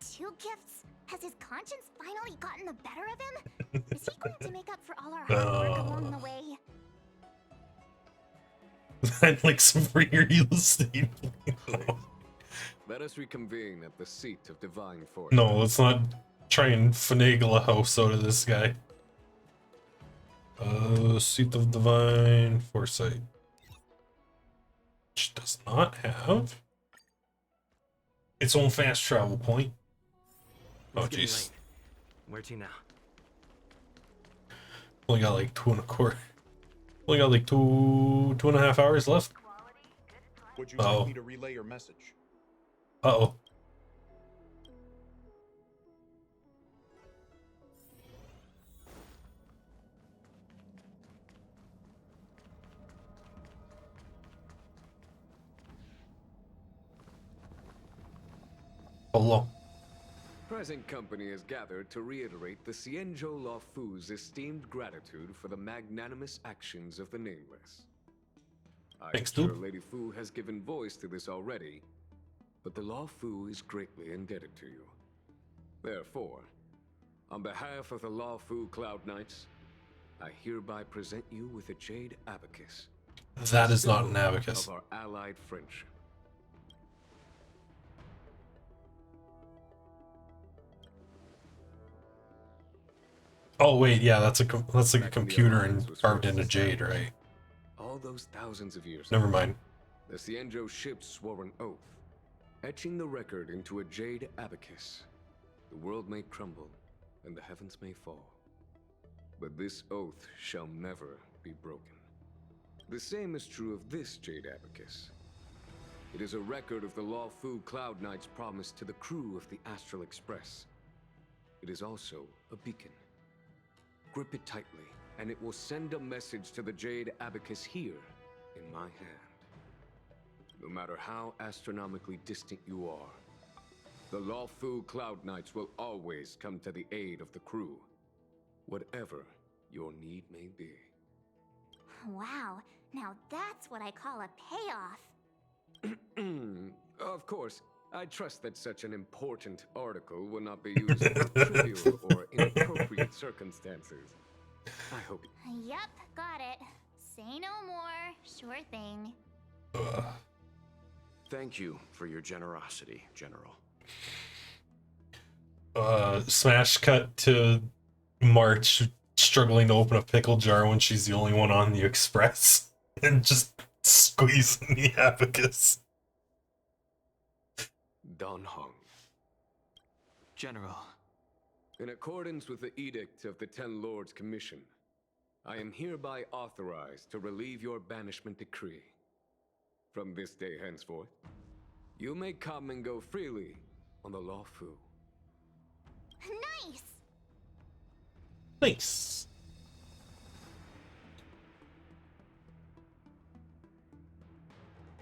Two gifts? Has his conscience finally gotten the better of him? Is he going to make up for all our hard work along the way? I'd like some free real estate. Let us reconvene at the seat of divine force. No, let's not try and finagle a house out of this guy. Seat of divine foresight. Which does not have its own fast travel point. Oh, jeez. Where to now? Only got like 2.25. Only got like 2.5 hours left. Would you like me to relay your message? Uh-oh. Hello. Present company is gathered to reiterate the Xianzhou Lofi's esteemed gratitude for the magnanimous actions of the Nameless. I'm sure Lady Fu has given voice to this already, but the Lofi is greatly indebted to you. Therefore, on behalf of the Lofi Cloud Knights, I hereby present you with a jade abacus. That is not an abacus. Of our allied friendship. Oh wait, yeah, that's like a computer and carved into jade, right? All those thousands of years. Never mind. The Xianzhou ships swore an oath, etching the record into a jade abacus. The world may crumble, and the heavens may fall, but this oath shall never be broken. The same is true of this jade abacus. It is a record of the Lofi Cloud Knight's promise to the crew of the Astral Express. It is also a beacon. Grip it tightly, and it will send a message to the jade abacus here, in my hand. No matter how astronomically distant you are, the Lofi Cloud Knights will always come to the aid of the crew, whatever your need may be. Wow, now that's what I call a payoff. Of course, I trust that such an important article will not be used for trivial or inappropriate circumstances. I hope. Yep, got it. Say no more. Sure thing. Thank you for your generosity, General. Smash cut to March struggling to open a pickle jar when she's the only one on the express and just squeezing the abacus. Dan Heng. General. In accordance with the Edict of the Ten Lords Commission, I am hereby authorized to relieve your banishment decree. From this day henceforth, you may come and go freely on the Lofi. Nice! Nice.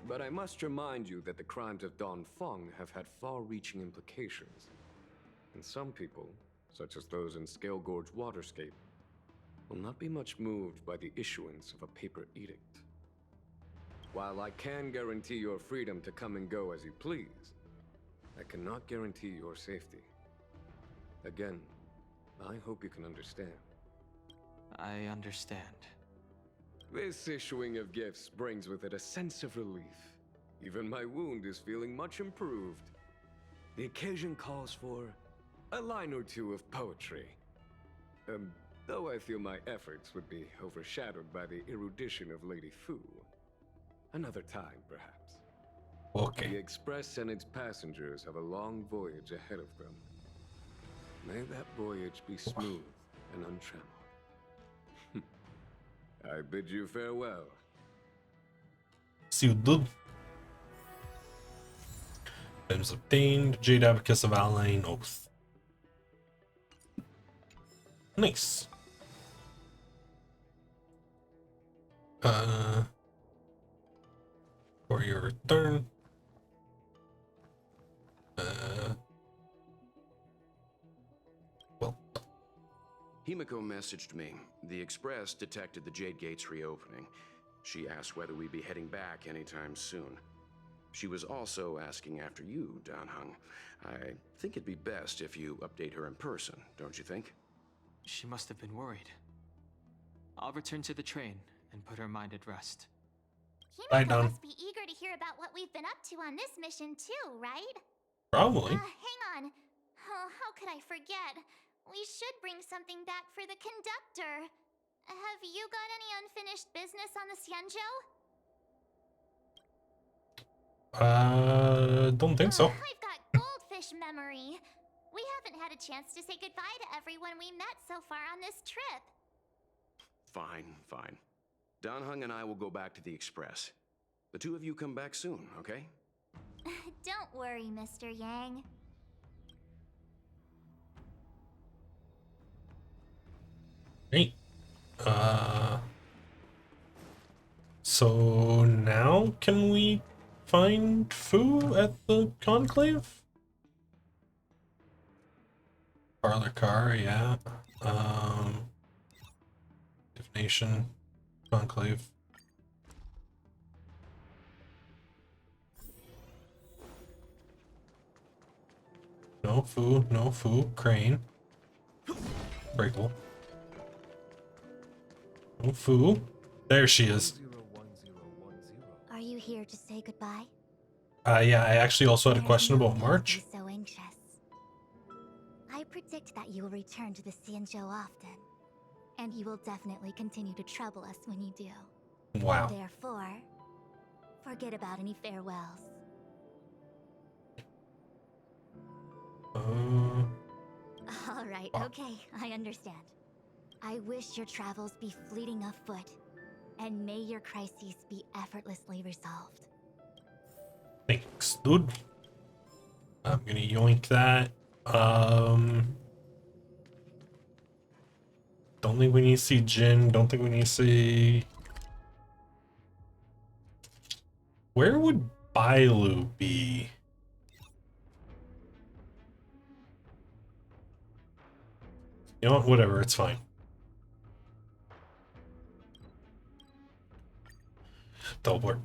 But I must remind you that the crimes of Dan Feng have had far-reaching implications. And some people, such as those in Scale Gorge Waterscape, will not be much moved by the issuance of a paper edict. While I can guarantee your freedom to come and go as you please, I cannot guarantee your safety. Again, I hope you can understand. I understand. This issuing of gifts brings with it a sense of relief. Even my wound is feeling much improved. The occasion calls for a line or two of poetry. Though I feel my efforts would be overshadowed by the erudition of Lady Fu. Another time, perhaps. Okay. The Express and its passengers have a long voyage ahead of them. May that voyage be smooth and untrammeled. I bid you farewell. See you, dude. Items obtained. Jade Abacus of Allaying Oath. Nice. For your return. Well. Himiko messaged me. The Express detected the Jade Gate's reopening. She asked whether we'd be heading back anytime soon. She was also asking after you, Dan Heng. I think it'd be best if you update her in person, don't you think? She must have been worried. I'll return to the train and put her mind at rest. Himiko must be eager to hear about what we've been up to on this mission too, right? Probably. Hang on. Oh, how could I forget? We should bring something back for the conductor. Have you got any unfinished business on the Xianzhou? Don't think so. I've got goldfish memory. We haven't had a chance to say goodbye to everyone we met so far on this trip. Fine, fine. Dan Heng and I will go back to the Express. The two of you come back soon, okay? Don't worry, Mr. Yang. Great. So now can we find Fu at the Conclave? Parlor car, yeah. Divination, Conclave. No Fu, no Fu, Crane. Breakable. No Fu. There she is. Are you here to say goodbye? Yeah, I actually also had a question about March. So anxious. I predict that you will return to the Xianzhou often, and you will definitely continue to trouble us when you do. Wow. Therefore, forget about any farewells. All right, okay, I understand. I wish your travels be fleeting of foot, and may your crises be effortlessly resolved. Thanks, dude. I'm gonna yoink that. Don't think we need to see Jin. Don't think we need to see... Where would Bailu be? You know what? Whatever, it's fine. Teleport.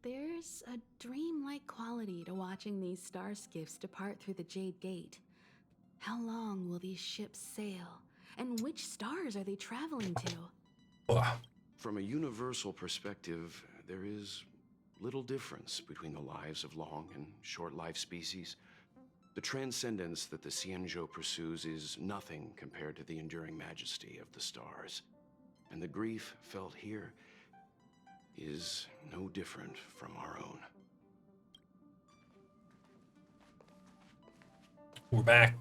There's a dreamlike quality to watching these star skiffs depart through the Jade Gate. How long will these ships sail And which stars are they traveling to? From a universal perspective, there is little difference between the lives of long and short-lived species. The transcendence that the Xianzhou pursues is nothing compared to the enduring majesty of the stars. And the grief felt here is no different from our own. We're back.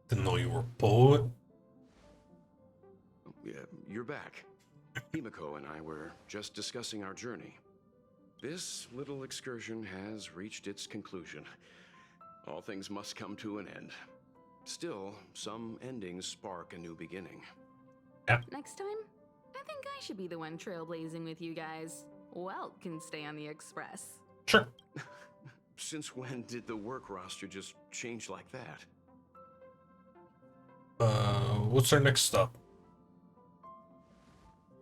Didn't know you were a poet. Yeah, you're back. Himiko and I were just discussing our journey. This little excursion has reached its conclusion. All things must come to an end. Still, some endings spark a new beginning. Next time, I think I should be the one trailblazing with you guys. Welt can stay on the Express. Sure. Since when did the work roster just change like that? What's our next stop?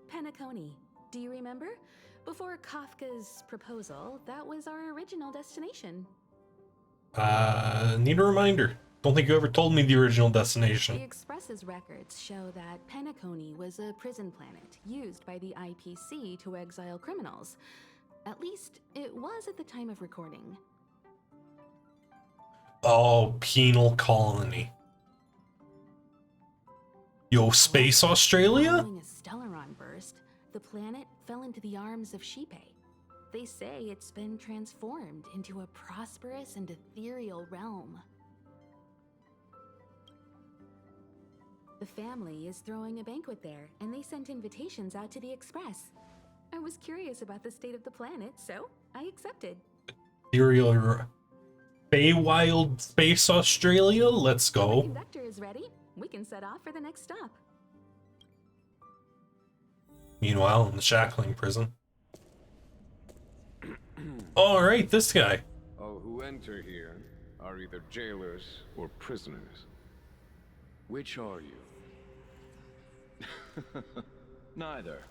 Penacony. Do you remember? Before Kafka's proposal, that was our original destination. Need a reminder. Don't think you ever told me the original The destination. Express's records show that Penacony was a prison planet used by the IPC to exile criminals. At least, it was at the time of recording. Oh, penal colony. Yo, Space Australia? Following a Stellaron burst, the planet fell into the arms of Shipe. They say it's been transformed into a prosperous and ethereal realm. The family is throwing a banquet there, and they sent invitations out to the Express. I was curious about the state of the planet, so I accepted. Ethereal Feywild Space Australia? Let's The go. conductor is ready. We can set off for the next stop. Meanwhile, in the shackling prison. Alright, this guy. All who enter here are either jailers or prisoners. Which are you? Neither.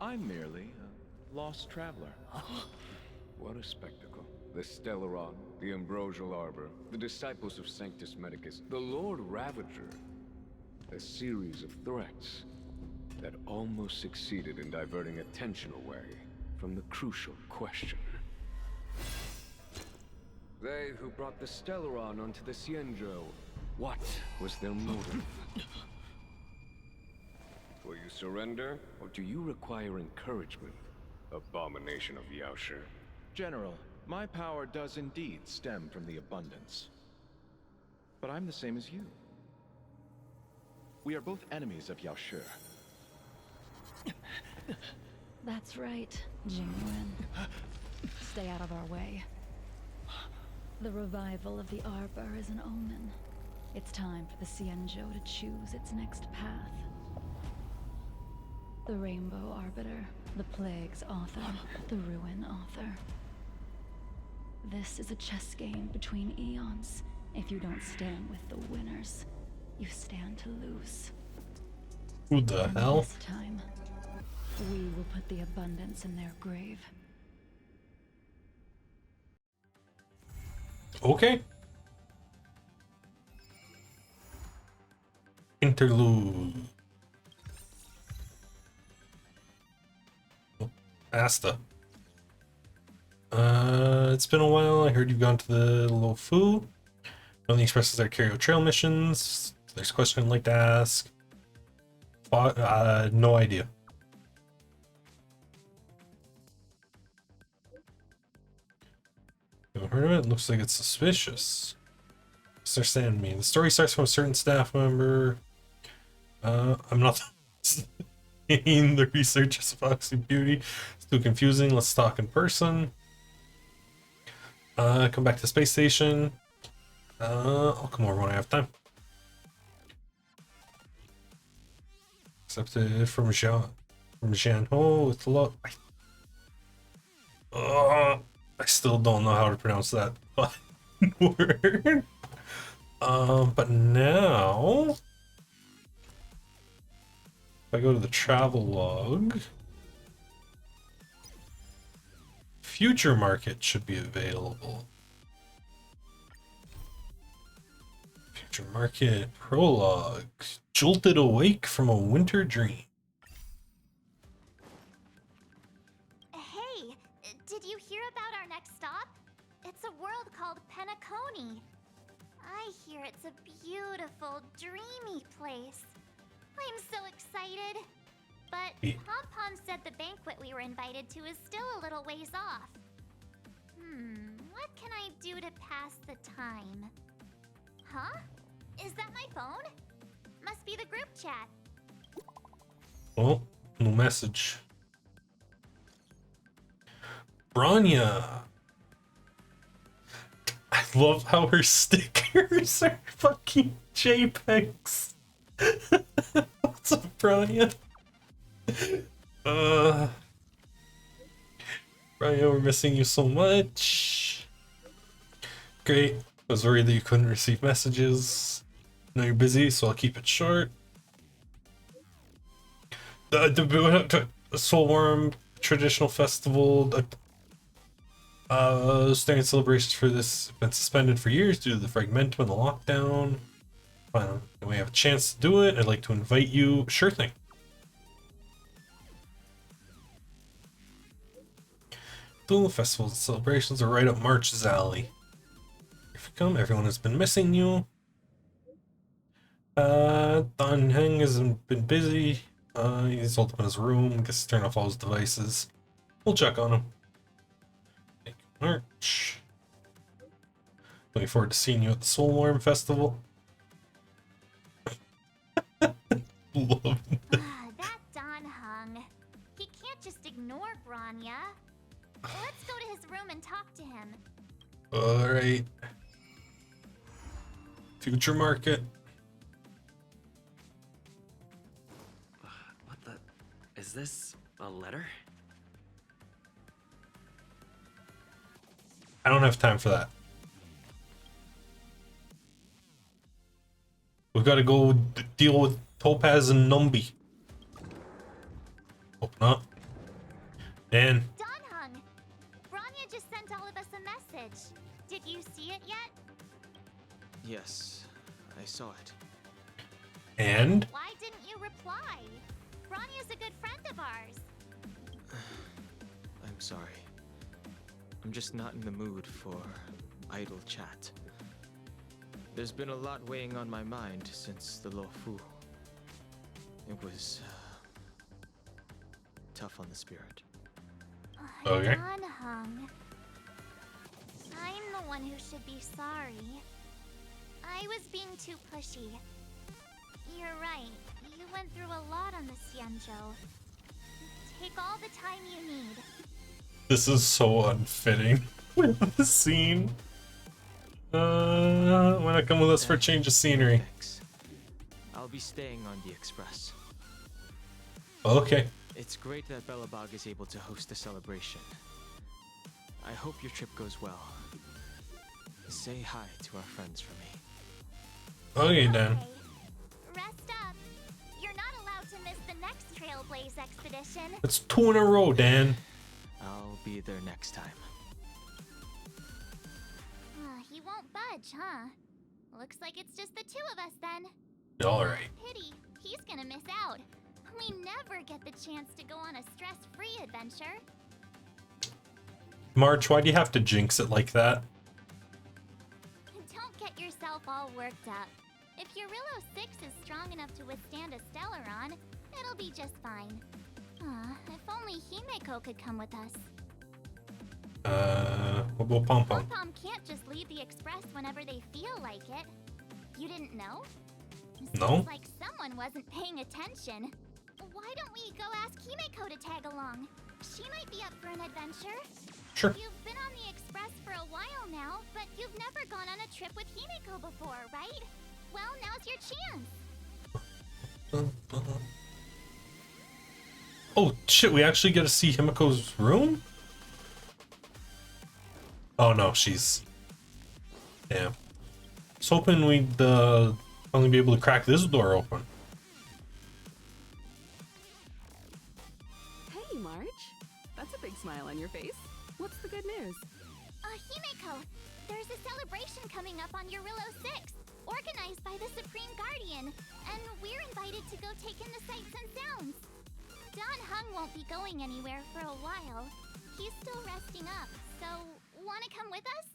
I'm merely a lost traveler. What a spectacle. The Stellaron, the Ambrosial Arbor, the disciples of Sanctus Medicus, the Lord Ravager. A series of threats that almost succeeded in diverting attention away from the crucial question. They who brought the Stellaron onto the Xianzhou, what was their motive? Will you surrender, or do you require encouragement? Abomination of Yaoshi. General, my power does indeed stem from the abundance. But I'm the same as you. We are both enemies of Yaoshi. That's right, Jingwen. Stay out of our way. The revival of the Arbor is an omen. It's time for the Xianzhou to choose its next path. The Rainbow Arbiter, the Plague's author, the Ruin author. This is a chess game between eons. If you don't stand with the winners, you stand to lose. Who the And hell? this time, we will put the abundance in their grave. Okay. Interlude. Oh, Asta. It's been a while. I heard you've gone to the Lofi. Only expresses their carry trail missions. There's a question I'd like to ask. No idea. Haven't heard of it? Looks like it's suspicious. What's their stand mean? The story starts from a certain staff member. I'm not saying the research is Foxy Beauty. It's too confusing. Let's talk in person. Come back to the space station. I'll come over when I have time. Accepted from Jean Ho with a lot. I still don't know how to pronounce that word. But now, if I go to the travel log, future market should be available. Future Market Prologue. Jolted awake from a winter dream. Hey, did you hear about our next stop? It's a world called Penacony. I hear it's a beautiful, dreamy place. I'm so excited. But Pom Pom said the banquet we were invited to is still a little ways off. What can I do to pass the time? Huh? Is that my phone? Must be the group chat. Oh, no message. Branya. I love how her stickers are fucking JPEGs. What's up, Branya? Branya, we're missing you so much. Great. I was worried that you couldn't receive messages. Now you're busy, so I'll keep it short. The Soulworm traditional festival. Starting celebrations for this have been suspended for years due to the fragmentum and the lockdown. Finally, we have a chance to do it. I'd like to invite you. Sure thing. The festivals and celebrations are right up March's alley. If you come, everyone has been missing you. Don Heng hasn't been busy. He's holed up in his room. Guess he's turned off all his devices. We'll check on him. Thank you, March. Looking forward to seeing you at the Soulworm Festival. Love it. That Don Hung. He can't just ignore Branya. Let's go to his room and talk to him. Alright. Future Market. What the? Is this a letter? I don't have time for that. We've got to go deal with Topaz and Numby. Open up. Dan. Don Hung. Branya just sent all of us a message. Did you see it yet? Yes, I saw it. And? Why didn't you reply? Bronya's a good friend of ours. I'm sorry. I'm just not in the mood for idle chat. There's been a lot weighing on my mind since the Lofi. It was tough on the spirit. Okay. Don Hung. I'm the one who should be sorry. I was being too pushy. You're right. You went through a lot on the Xianzhou. Take all the time you need. This is so unfitting with the scene. Why not come with us for a change of scenery? Thanks. I'll be staying on the Express. Okay. It's great that Belobog is able to host a celebration. I hope your trip goes well. Say hi to our friends for me. Okay, Dan. Rest up. You're not allowed to miss the next Trailblaze expedition. It's 2 in a row, Dan. I'll be there next time. He won't budge, huh? Looks like it's just the two of us then. Alright. Pity. He's gonna miss out. We never get the chance to go on a stress-free adventure. March, why do you have to jinx it like that? Don't get yourself all worked up. If your Rillo 6 is strong enough to withstand a Stellaron, it'll be just fine. If only Himeko could come with us. What about Pom Pom? Pom can't just leave the Express whenever they feel like it. You didn't know? No. Seems like someone wasn't paying attention. Why don't we go ask Himeko to tag along? She might be up for an adventure. Sure. You've been on the Express for a while now, but you've never gone on a trip with Himeko before, right? Well, now's your chance. Oh shit, we actually get to see Himiko's room? Oh no, she's... Damn. I was hoping we'd only be able to crack this door open. Hey, March. That's a big smile on your face. What's the good news? Himeko, there's a celebration coming up on your Rillo 6. organized by the Supreme Guardian, and we're invited to go take in the sights and sounds. Don Hung won't be going anywhere for a while. He's still resting up, so wanna come with us?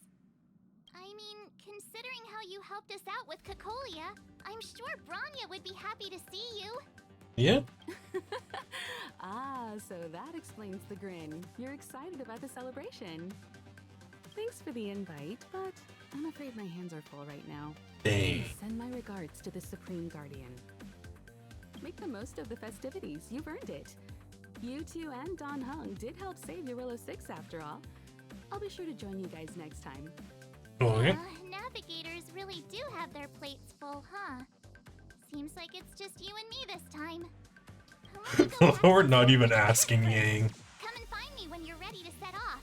I mean, considering how you helped us out with Cocolia, I'm sure Branya would be happy to see you. Yeah? Ah, so that explains the grin. You're excited about the celebration. Thanks for the invite, but I'm afraid my hands are full right now. Dang. Send my regards to the Supreme Guardian. Make the most of the festivities. You've earned it. You two and Don Hung did help save Eurilo 6 after all. I'll be sure to join you guys next time. Okay. Navigators really do have their plates full, huh? Seems like it's just you and me this time. We're not even asking Yang. Come and find me when you're ready to set off.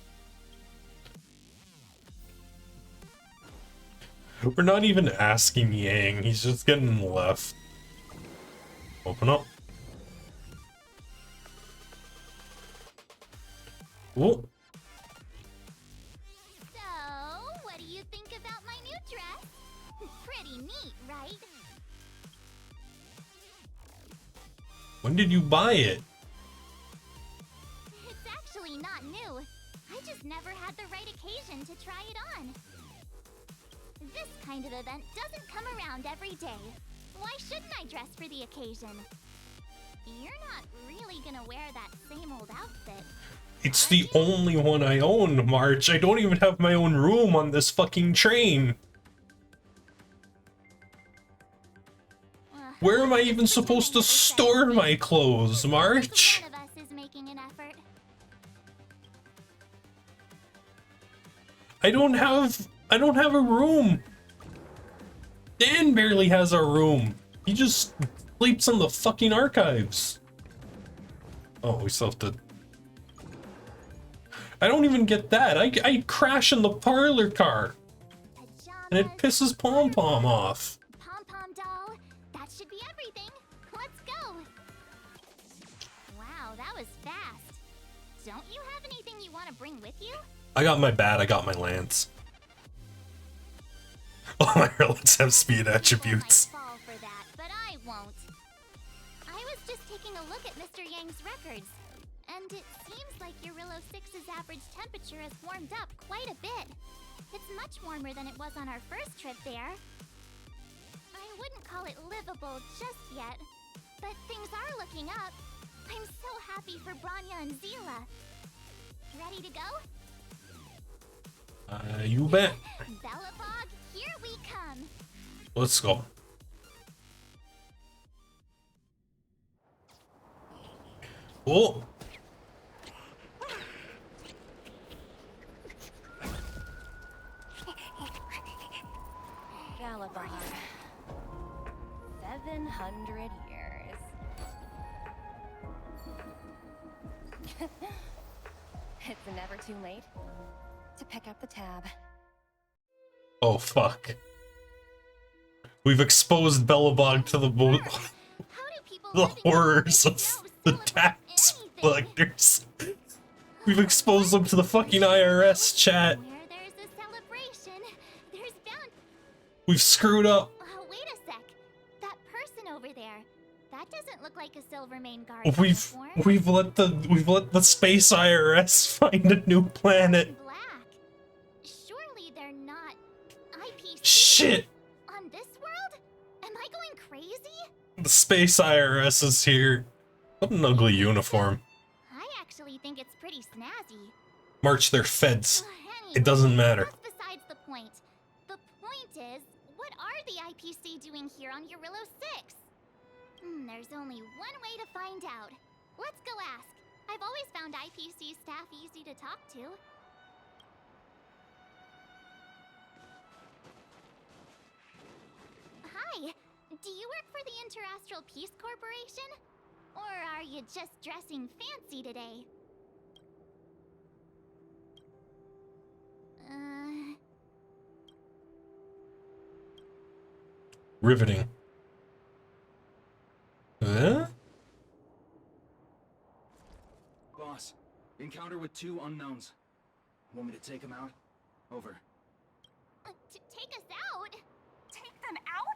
We're not even asking Yang. He's just getting left. Open up. Whoa. So, what do you think about my new dress? Pretty neat, right? When did you buy it? It's actually not new. I just never had the right occasion to try it on. This kind of event doesn't come around every day. Why shouldn't I dress for the occasion? You're not really gonna wear that same old outfit. It's the only one I own, March. I don't even have my own room on this fucking train. Where am I even supposed to store my clothes, March? One of us is making an effort. I don't have a room. Dan barely has a room. He just sleeps in the fucking archives. Oh, we still have to... I don't even get that. I crash in the parlor car. And it pisses Pom Pom off. Pom Pom doll, that should be everything. Let's go. Wow, that was fast. Don't you have anything you want to bring with you? I got my bat, I got my lance. All my relics have speed attributes. Fall for that, but I won't. I was just taking a look at Mr. Yang's records, and it seems like Eurilo 6's average temperature has warmed up quite a bit. It's much warmer than it was on our first trip there. I wouldn't call it livable just yet, but things are looking up. I'm so happy for Branya and Zila. Ready to go? You bet. Belobog, here we come. Let's go. Oh. Belobog. 700 years. It's never too late to pick up the tab. Oh fuck. We've exposed Belobog to the horrors of the tax collectors. We've exposed them to the fucking IRS, chat. We've screwed up. Oh, wait a sec. That person over there. That doesn't look like a Silvermane guard. We've let the space IRS find a new planet. Black. Surely they're not IPC. Shit. On this world? Am I going crazy? The space IRS is here. What an ugly uniform. I actually think it's pretty snazzy. March, they're feds. It doesn't matter. That's besides the point. The point is, what are the IPC doing here on Eurilo 6? There's only one way to find out. Let's go ask. I've always found IPC staff easy to talk to. Hi, do you work for the Interastral Peace Corporation? Or are you just dressing fancy today? Riveting. Huh? Boss, encounter with 2 unknowns. Want me to take them out? Over. Take us out? Take them out?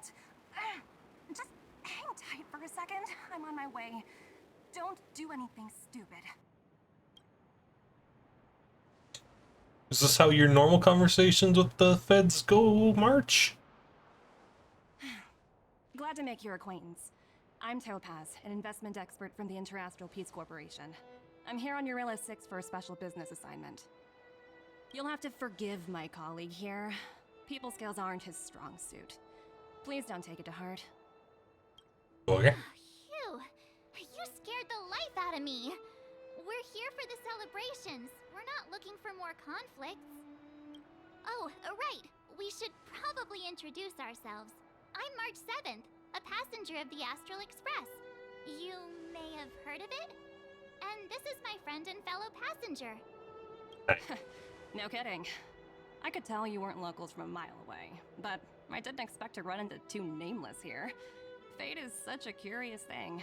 a second? I'm on my way. Don't do anything stupid. Is this how your normal conversations with the feds go, March? Glad to make your acquaintance. I'm Topaz, an investment expert from the Interastral Peace Corporation. I'm here on Eurilla 6 for a special business assignment. You'll have to forgive my colleague here. People skills aren't his strong suit. Please don't take it to heart. Okay. Phew! You scared the life out of me! We're here for the celebrations. We're not looking for more conflicts. Oh, right. We should probably introduce ourselves. I'm March 7th, a passenger of the Astral Express. You may have heard of it? And this is my friend and fellow passenger. No kidding. I could tell you weren't locals from a mile away, but I didn't expect to run into two nameless here. Fate is such a curious thing.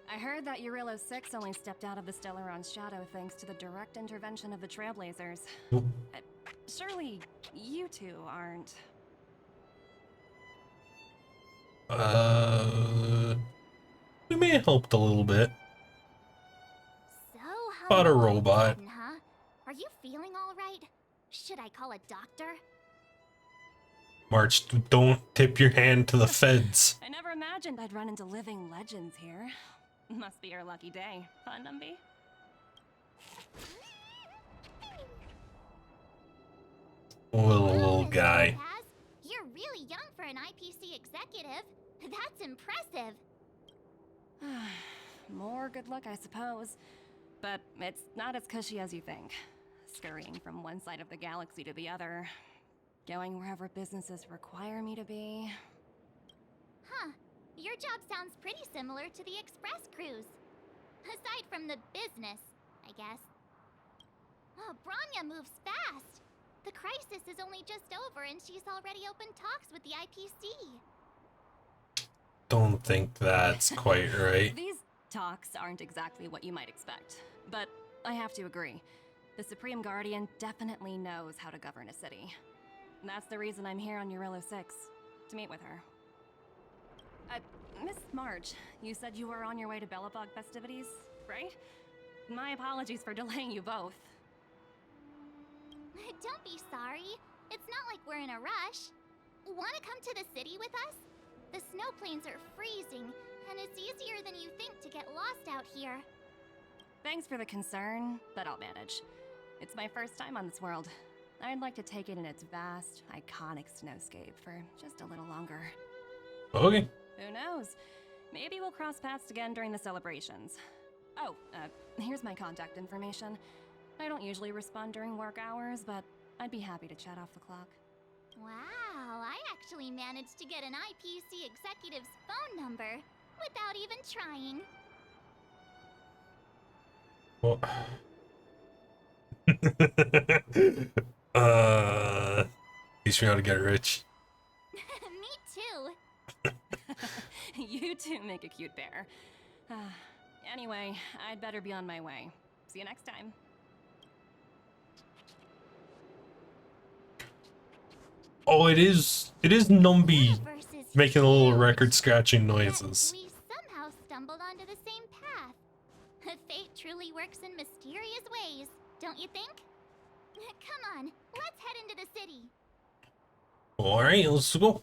I heard that Eurilla 6 only stepped out of the Stellaron's shadow thanks to the direct intervention of the Trailblazers. Surely you two aren't... We may have helped a little bit. So, how About a all of robot. sudden, huh? Are you feeling all right? Should I call a doctor? March, don't tip your hand to the feds. I never imagined I'd run into living legends here. Must be your lucky day, huh, Numby? Little guy. Topaz, you're really young for an IPC executive. That's impressive. More good luck, I suppose. But it's not as cushy as you think. Scurrying from one side of the galaxy to the other. Going wherever businesses require me to be. Huh. Your job sounds pretty similar to the Express cruise. Aside from the business, I guess. Oh, Branya moves fast. The crisis is only just over and she's already opened talks with the IPC. Don't think that's quite right. These talks aren't exactly what you might expect. But I have to agree. The Supreme Guardian definitely knows how to govern a city. And that's the reason I'm here on Eurilla 6, to meet with her. Miss March, you said you were on your way to Belobog festivities, right? My apologies for delaying you both. Don't be sorry. It's not like we're in a rush. Wanna come to the city with us? The snow plains are freezing, and it's easier than you think to get lost out here. Thanks for the concern, but I'll manage. It's my first time on this world. I'd like to take it in its vast, iconic snowscape for just a little longer. Okay. Who knows? Maybe we'll cross paths again during the celebrations. Oh, here's my contact information. I don't usually respond during work hours, but I'd be happy to chat off the clock. Wow, I actually managed to get an IPC executive's phone number without even trying. Well. Teach me how to get rich. Me too. You two make a cute pair. Anyway, I'd better be on my way. See you next time. Oh, it is Numby making a little record scratching noises. We somehow stumbled onto the same path. Fate truly works in mysterious ways, don't you think? Come on, let's head into the city. Alright, let's go.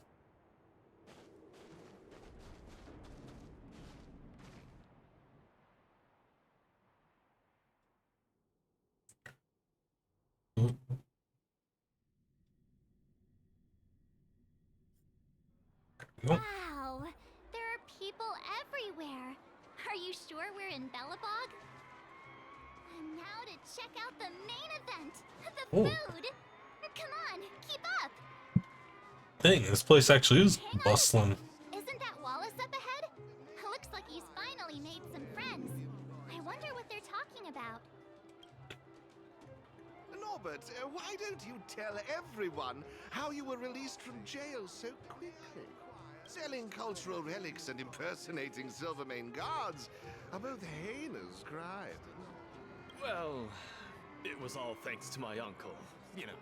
Wow, there are people everywhere. Are you sure we're in Belobog? And now to check out the main event, the food. Come on, keep up. Dang, this place actually is bustling. Isn't that Wallace up ahead? Looks like he's finally made some friends. I wonder what they're talking about. Norbert, why don't you tell everyone how you were released from jail so quickly? Selling cultural relics and impersonating Silvermane guards are both heinous crimes. Well, it was all thanks to my uncle, you know.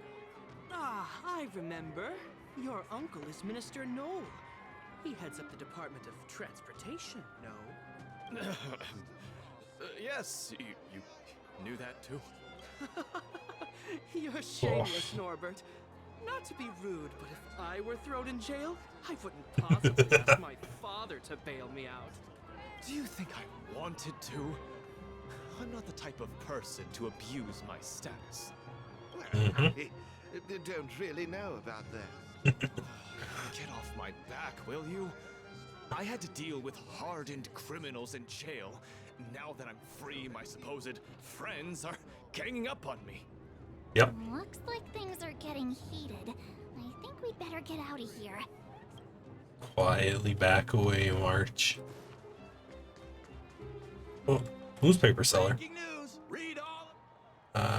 Ah, I remember. Your uncle is Minister Knoll. He heads up the Department of Transportation, no? Yes, you knew that too? You're shameless, Norbert. Not to be rude, but if I were thrown in jail, I wouldn't possibly ask my father to bail me out. Do you think I wanted to? I'm not the type of person to abuse my status. Well, I don't really know about that. Get off my back, will you? I had to deal with hardened criminals in jail. Now that I'm free, my supposed friends are ganging up on me. Yep. Looks like things are getting heated. I think we'd better get out of here. Quietly back away, March. Oh, newspaper seller. News. Read all.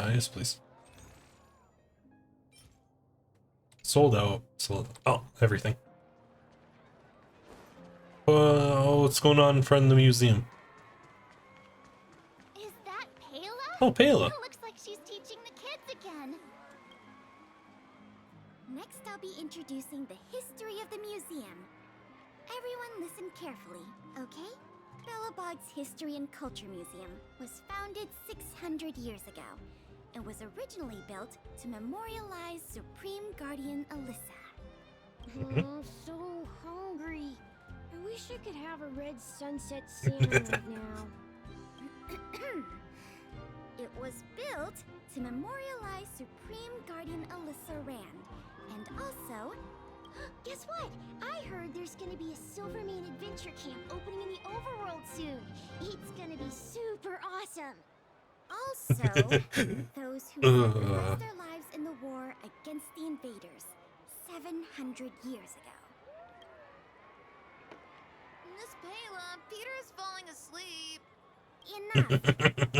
Yes, please. Sold out. Sold. Oh, everything. What's going on in front of the museum? Is that Pela? Oh, Pela. It looks like she's teaching the kids again. Next, I'll be introducing the history of the museum. Everyone listen carefully, okay? Belobog's History and Culture Museum was founded 600 years ago and was originally built to memorialize Supreme Guardian Alyssa. I'm so hungry. I wish I could have a red sunset salmon right now. It was built to memorialize Supreme Guardian Alyssa Rand, and also... Guess what? I heard there's gonna be a Silvermane adventure camp opening in the overworld soon. It's gonna be super awesome. Also, those who lost their lives in the war against the invaders 700 years ago. Miss Pela, Peter's falling asleep. Enough!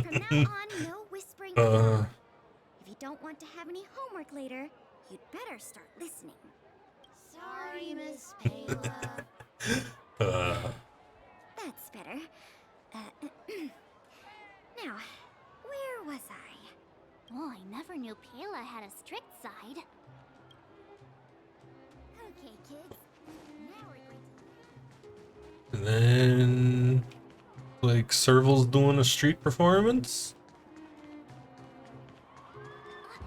From now on, no whispering allowed. If you don't want to have any homework later, you'd better start listening. Sorry, Miss Pela. That's better. Now, where was I? Oh, I never knew Pela had a strict side. Okay, kids. Now we're going to... And then, like, Serval's doing a street performance.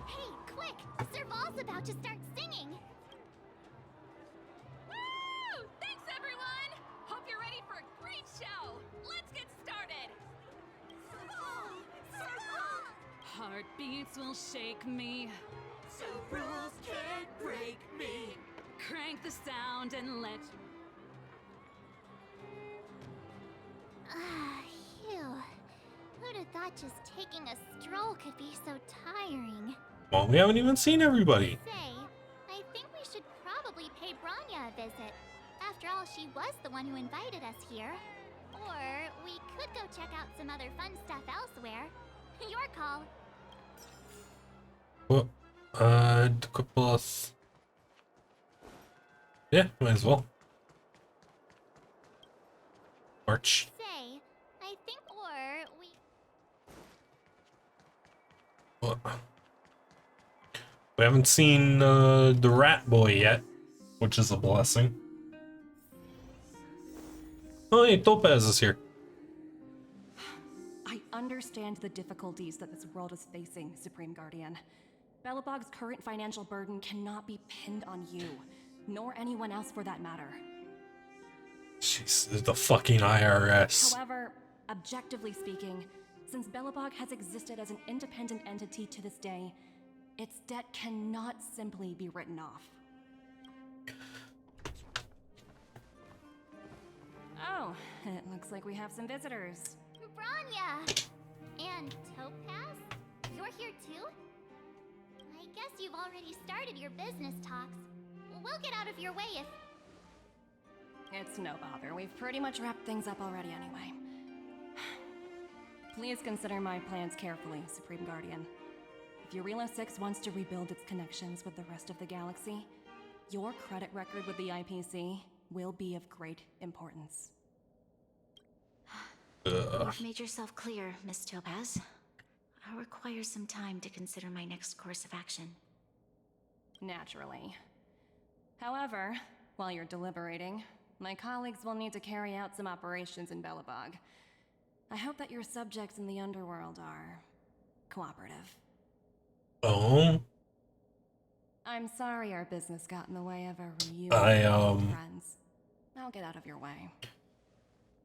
Hey, quick! Serval's about to start singing! Woo! Thanks, everyone! Hope you're ready for a great show! Let's get started! Heartbeats will shake me. So rules can't break me. Crank the sound and let... Phew. Who'd have thought just taking a stroll could be so tiring? Well, we haven't even seen everybody. Say, I think we should probably pay Branya a visit. After all, she was the one who invited us here. Or we could go check out some other fun stuff elsewhere. Your call. Well, a couple of... Yeah, might as well. March. Say, I think, or we... Well, we haven't seen the rat boy yet, which is a blessing. Oh, hey, Topaz is here. I understand the difficulties that this world is facing, Supreme Guardian. Belobog's current financial burden cannot be pinned on you, nor anyone else for that matter. Jeez, the fucking IRS. However, objectively speaking, since Belobog has existed as an independent entity to this day, its debt cannot simply be written off. Oh, it looks like we have some visitors. Branya! And Topaz? You're here too? I guess you've already started your business talks. We'll get out of your way if... It's no bother. We've pretty much wrapped things up already anyway. Please consider my plans carefully, Supreme Guardian. If Eurela 6 wants to rebuild its connections with the rest of the galaxy, your credit record with the IPC will be of great importance. You've made yourself clear, Miss Topaz. I'll require some time to consider my next course of action. Naturally. However, while you're deliberating, my colleagues will need to carry out some operations in Belobog. I hope that your subjects in the underworld are cooperative. Oh. I'm sorry our business got in the way of our reunion with friends. I'll get out of your way.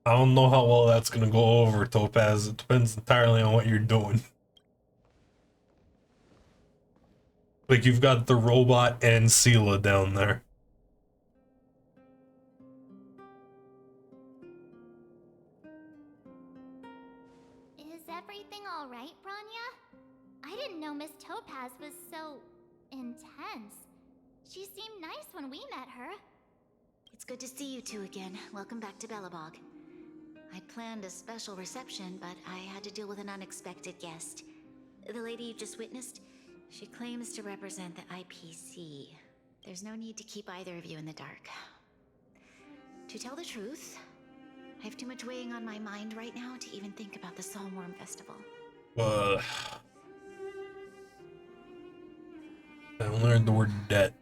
I don't know how well that's gonna go over, Topaz. It depends entirely on what you're doing. Like, you've got the robot and Sela down there. Is everything all right, Branya? I didn't know Miss Topaz was so intense. She seemed nice when we met her. It's good to see you two again. Welcome back to Belobog. I'd planned a special reception, but I had to deal with an unexpected guest. The lady you just witnessed, she claims to represent the IPC. There's no need to keep either of you in the dark. To tell the truth, I have too much weighing on my mind right now to even think about the Psalmworm Festival. I learned the word debt.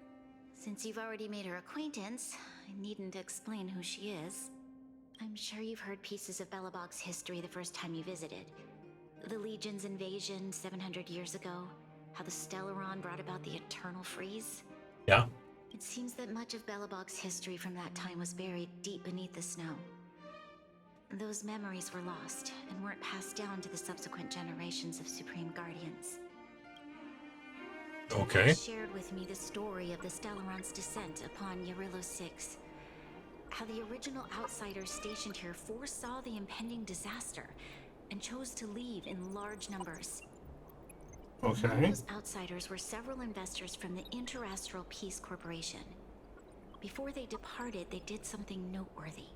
Since you've already made her acquaintance, I needn't explain who she is. I'm sure you've heard pieces of Belobog's history the first time you visited. The Legion's invasion 700 years ago, how the Stellaron brought about the Eternal Freeze. Yeah. It seems that much of Belobog's history from that time was buried deep beneath the snow. Those memories were lost and weren't passed down to the subsequent generations of Supreme Guardians. Okay. He shared with me the story of the Stellaron's descent upon Yarilo 6. How the original outsiders stationed here foresaw the impending disaster and chose to leave in large numbers. Okay. Among those outsiders were several investors from the Interastral Peace Corporation. Before they departed, they did something noteworthy.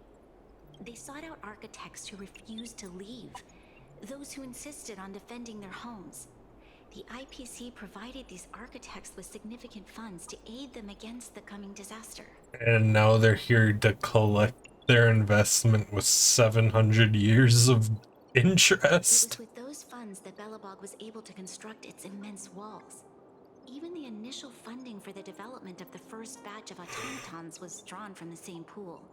They sought out architects who refused to leave, those who insisted on defending their homes. The IPC provided these architects with significant funds to aid them against the coming disaster. And now they're here to collect their investment with 700 years of interest. It was with those funds that Belobog was able to construct its immense walls. Even the initial funding for the development of the first batch of automatons was drawn from the same pool.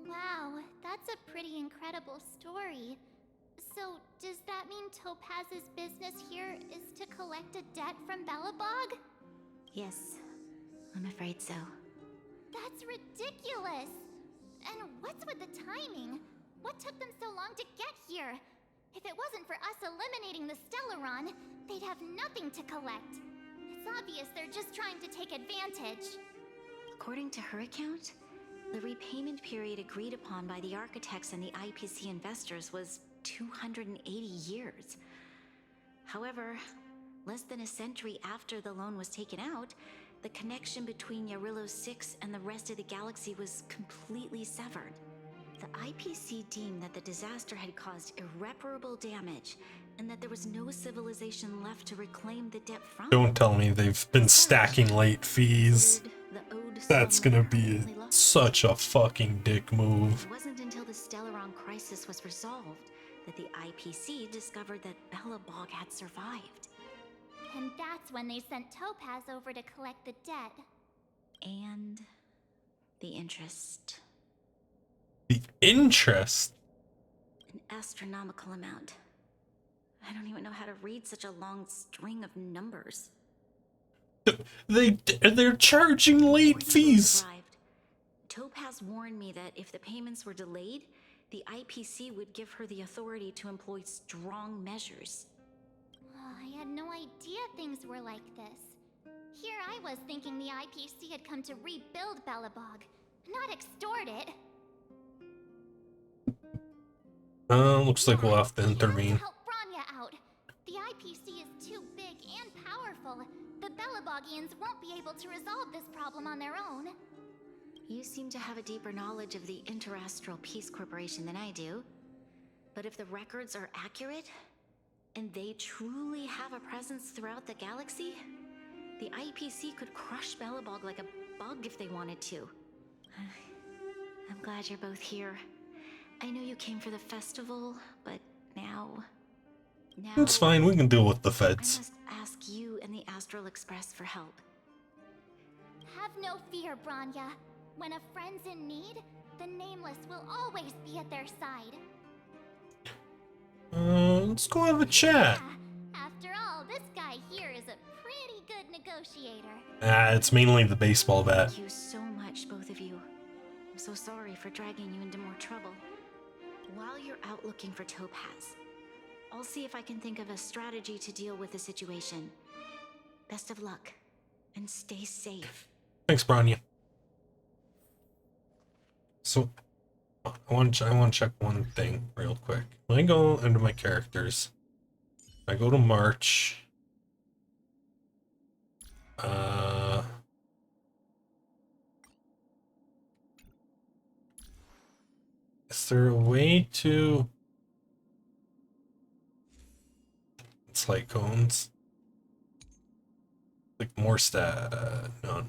Wow, that's a pretty incredible story. So, does that mean Topaz's business here is to collect a debt from Belobog? Yes, I'm afraid so. That's ridiculous! And what's with the timing? What took them so long to get here? If it wasn't for us eliminating the Stellaron, they'd have nothing to collect. It's obvious they're just trying to take advantage. According to her account, the repayment period agreed upon by the architects and the IPC investors was 280 years. However, less than a century after the loan was taken out, the connection between Yarilo 6 and the rest of the galaxy was completely severed. The IPC deemed that the disaster had caused irreparable damage and that there was no civilization left to reclaim the debt from. Don't tell me they've been stacking late fees. That's gonna be such a fucking dick move. It wasn't until the Stellaron crisis was resolved that the IPC discovered that Belobog had survived. And that's when they sent Topaz over to collect the debt. And the interest. The interest? An astronomical amount. I don't even know how to read such a long string of numbers. They're charging late fees. Topaz warned me that if the payments were delayed, the IPC would give her the authority to employ strong measures. I had no idea things were like this. Here I was thinking the IPC had come to rebuild Belobog, not extort it. Looks like we'll have to intervene. Help Branya out. The IPC is too big and powerful. The Belobogians won't be able to resolve this problem on their own. You seem to have a deeper knowledge of the Interastral Peace Corporation than I do. But if the records are accurate, and they truly have a presence throughout the galaxy, the IPC could crush Belobog like a bug if they wanted to. I'm glad you're both here. I know you came for the festival, but now... It's fine, we can deal with the I feds. must ask you and the Astral Express for help. Have no fear, Branya. When a friend's in need, the Nameless will always be at their side. Let's go have a chat. After all, this guy here is a pretty good negotiator. It's mainly the baseball bat. Thank you so much, both of you. I'm so sorry for dragging you into more trouble. While you're out looking for Topaz, I'll see if I can think of a strategy to deal with the situation. Best of luck, and stay safe. Thanks, Branya. So, I want to check one thing real quick. When I go into my characters, I go to March. Is there a way to... It's like cones. Like more stat... None.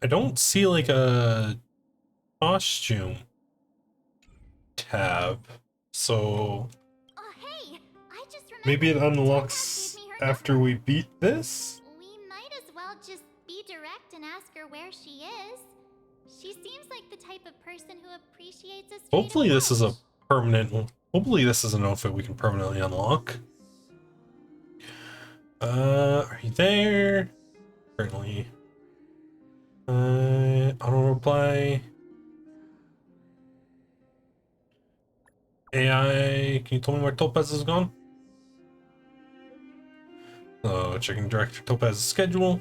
I don't see like a costume tab, so Hey, I just remembered maybe it Topaz unlocks gave me her after we beat this? We might as well just be direct and ask her where she is. She seems like the type of person who appreciates a straight Hopefully this is a approach. permanent, hopefully this is an outfit we can permanently unlock. Are you there? Currently. Auto reply. AI, can you tell me where Topaz is gone? Checking Director Topaz's schedule.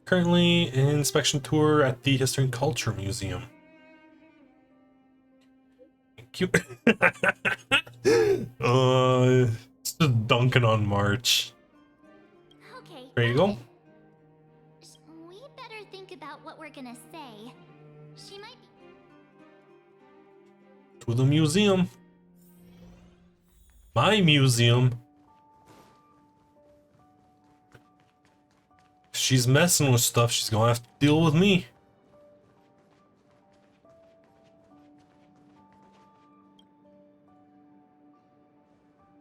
Currently an inspection tour at the History and Culture Museum. Cute. It's just dunking on March. Okay. There you go. We better think about what we're gonna say. She might be... To the museum. My museum. If she's messing with stuff, she's gonna have to deal with me.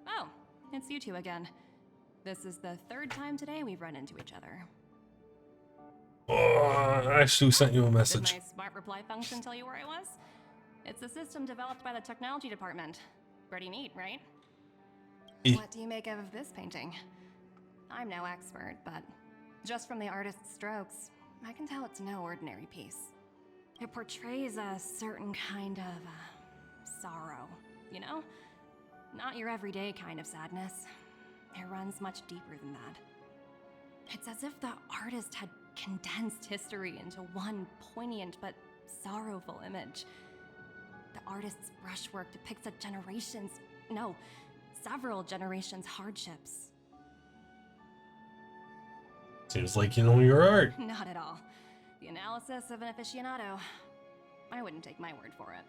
Oh, it's you two again. This is the third time today we've run into each other. Oh, I actually sent you a message. Did my smart reply function tell you where I was? It's a system developed by the technology department. Pretty neat, right? What do you make of this painting? I'm no expert, but just from the artist's strokes, I can tell it's no ordinary piece. It portrays a certain kind of sorrow, you know? Not your everyday kind of sadness. It runs much deeper than that. It's as if the artist had condensed history into one poignant but sorrowful image. The artist's brushwork depicts a several generations' hardships. Seems like you know your art. Not at all. The analysis of an aficionado. I wouldn't take my word for it.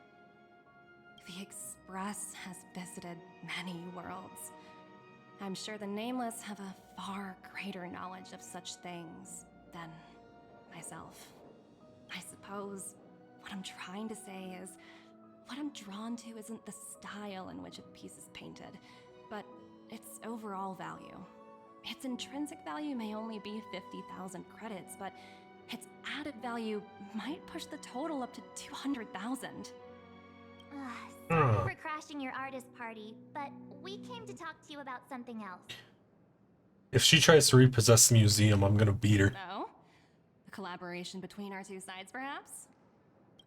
The Express has visited many worlds. I'm sure the Nameless have a far greater knowledge of such things than myself. I suppose what I'm trying to say is, what I'm drawn to isn't the style in which a piece is painted, but its overall value. Its intrinsic value may only be 50,000 credits, but its added value might push the total up to 200,000. Sorry for crashing your artist party, but we came to talk to you about something else. If she tries to repossess the museum, I'm gonna beat her. Oh? A collaboration between our two sides, perhaps?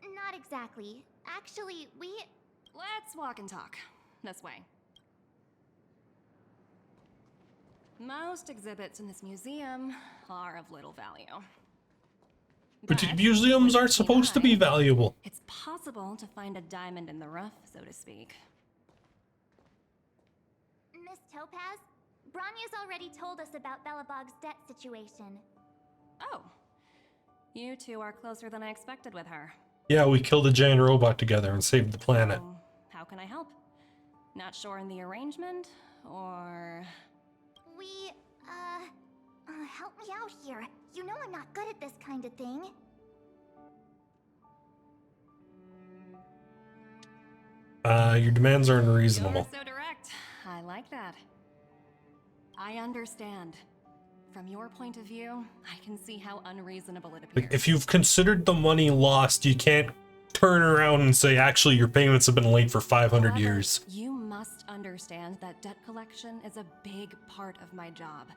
Not exactly. Actually, Let's walk and talk. This way. Most exhibits in this museum are of little value. But museums aren't supposed to be valuable. It's possible to find a diamond in the rough, so to speak. Miss Topaz, Branya's already told us about Belobog's debt situation. Oh. You two are closer than I expected with her. Yeah, we killed a giant robot together and saved the planet. How can I help? Not sure in the arrangement, or... Help me out here. You know I'm not good at this kind of thing. Your demands are unreasonable. You're so direct. I like that. I understand. From your point of view, I can see how unreasonable it appears. Like, if you've considered the money lost, you can't turn around and say, actually, your payments have been late for 500 However, years. You must understand that debt collection is a big part of my job.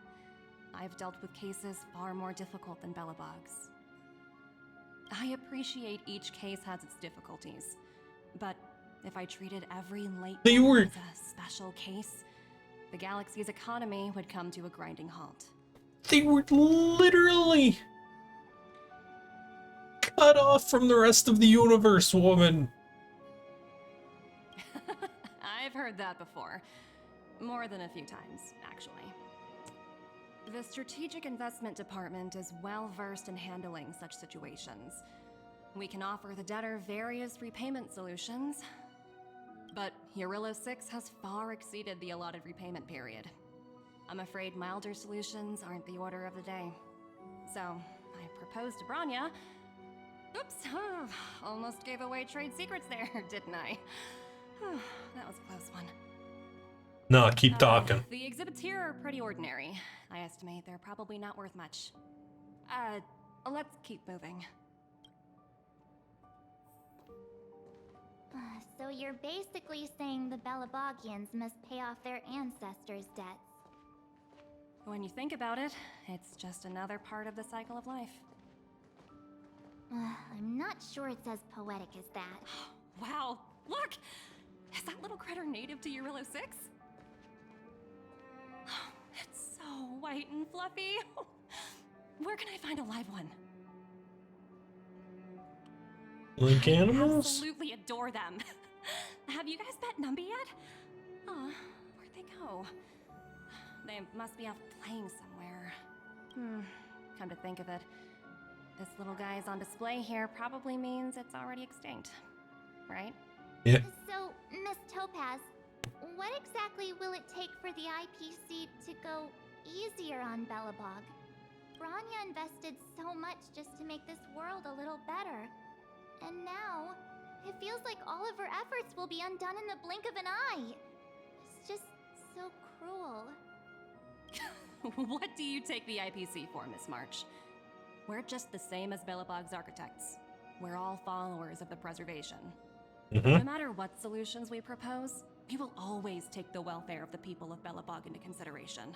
I've dealt with cases far more difficult than Belobog's. I appreciate each case has its difficulties, but if I treated every late payment as a special case, the galaxy's economy would come to a grinding halt. They were literally cut off from the rest of the universe, woman. I've heard that before. More than a few times, actually. The Strategic Investment Department is well versed in handling such situations. We can offer the debtor various repayment solutions, but Eurillo 6 has far exceeded the allotted repayment period. I'm afraid milder solutions aren't the order of the day. So, I proposed to Branya. Oops, almost gave away trade secrets there, didn't I? That was a close one. No, keep talking. The exhibits here are pretty ordinary. I estimate they're probably not worth much. Let's keep moving. So you're basically saying the Belobogians must pay off their ancestors' debts. When you think about it, it's just another part of the cycle of life. I'm not sure it's as poetic as that. Wow, look! Is that little critter native to Eurillo 6? It's so white and fluffy. Where can I find a live one? Like animals? I absolutely adore them. Have you guys met Numby yet? Where'd they go? They must be off playing somewhere. Come to think of it, this little guy is on display here probably means it's already extinct, right? Yeah. So, Miss Topaz, what exactly will it take for the IPC to go easier on Belobog? Branya invested so much just to make this world a little better. And now, it feels like all of her efforts will be undone in the blink of an eye. It's just so cruel. What do you take the IPC for, Miss March? We're just the same as Belobog's architects. We're all followers of the preservation. No matter what solutions we propose, we will always take the welfare of the people of Belobog into consideration.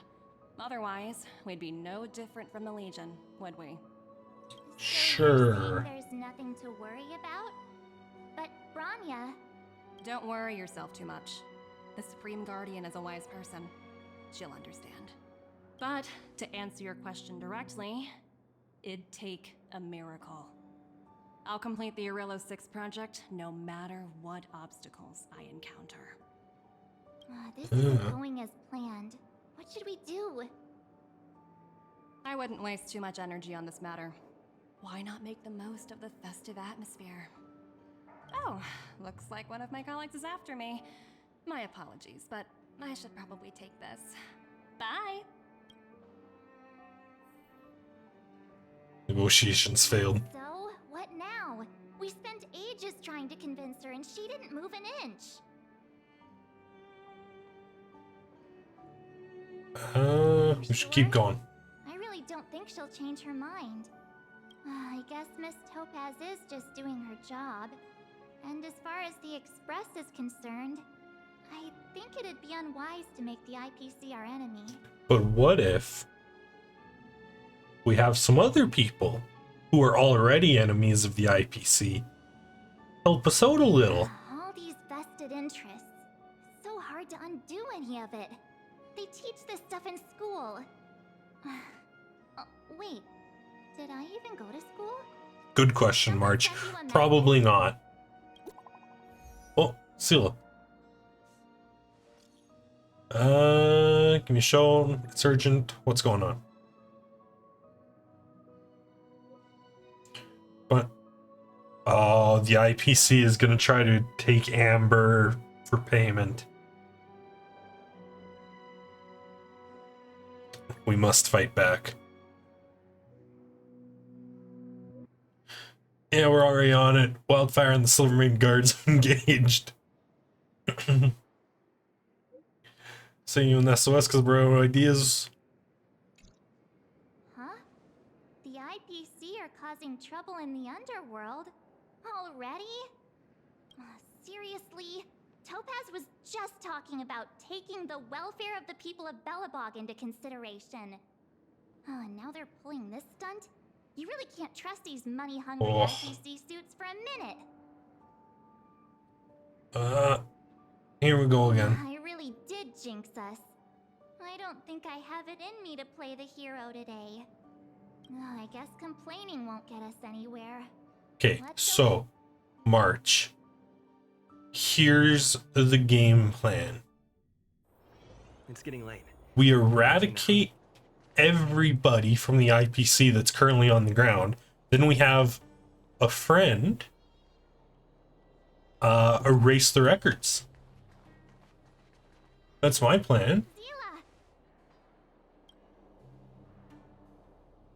Otherwise, we'd be no different from the Legion, would we? Sure. There's nothing to worry about? But Branya... Don't worry yourself too much. The Supreme Guardian is a wise person. She'll understand. But, to answer your question directly, it'd take a miracle. I'll complete the Eurillo 6 project no matter what obstacles I encounter. This isn't going as planned. What should we do? I wouldn't waste too much energy on this matter. Why not make the most of the festive atmosphere? Oh, looks like one of my colleagues is after me. My apologies, but I should probably take this. Bye! Negotiations failed. So, what now? We spent ages trying to convince her and she didn't move an inch. We should keep going. I really don't think she'll change her mind. I guess Miss Topaz is just doing her job. And as far as the Express is concerned, I think it'd be unwise to make the IPC our enemy. But what if we have some other people who are already enemies of the IPC help us out a little? All these vested interests. So hard to undo any of it. They teach this stuff in school. Wait, did I even go to school? Good question, March. Probably not. Oh, Scylla. Give me a show. It's urgent. What's going on? But oh, the IPC is gonna try to take Amber for payment. We must fight back. Yeah, we're already on it. Wildfire and the Silvermane Guards engaged. Sending you an SOS because we're out of ideas. Huh? The IPC are causing trouble in the underworld? Already? Seriously? Topaz was just talking about taking the welfare of the people of Belobog into consideration. And now they're pulling this stunt? You really can't trust these money-hungry IPC suits for a minute. Here we go again. I really did jinx us. I don't think I have it in me to play the hero today. I guess complaining won't get us anywhere. Okay, so March. Here's the game plan. It's getting late. We eradicate everybody from the IPC that's currently on the ground. Then we have a friend erase the records. That's my plan.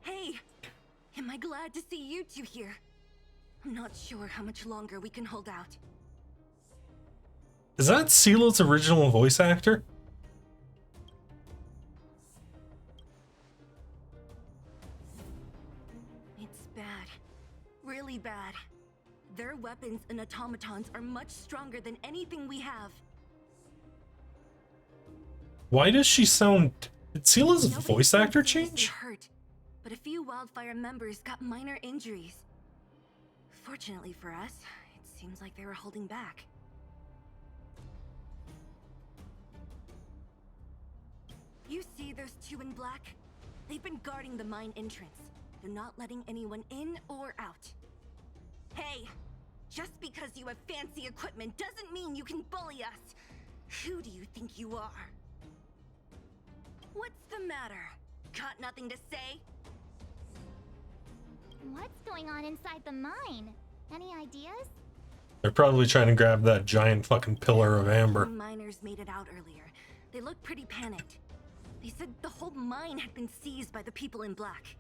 Hey, am I glad to see you two here? I'm not sure how much longer we can hold out. Is that Sila's original voice actor? It's bad. Really bad. Their weapons and automatons are much stronger than anything we have. Why does she sound... Did Sila's Nobody voice seems actor seriously change? hurt, but a few Wildfire members got minor injuries. Fortunately for us, it seems like they were holding back. You see those two in black? They've been guarding the mine entrance. They're not letting anyone in or out. Hey, just because you have fancy equipment doesn't mean you can bully us. Who do you think you are? What's the matter? Got nothing to say? What's going on inside the mine? Any ideas? They're probably trying to grab that giant fucking pillar of amber. Miners made it out earlier. They looked pretty panicked. They said the whole mine had been seized by the people in black.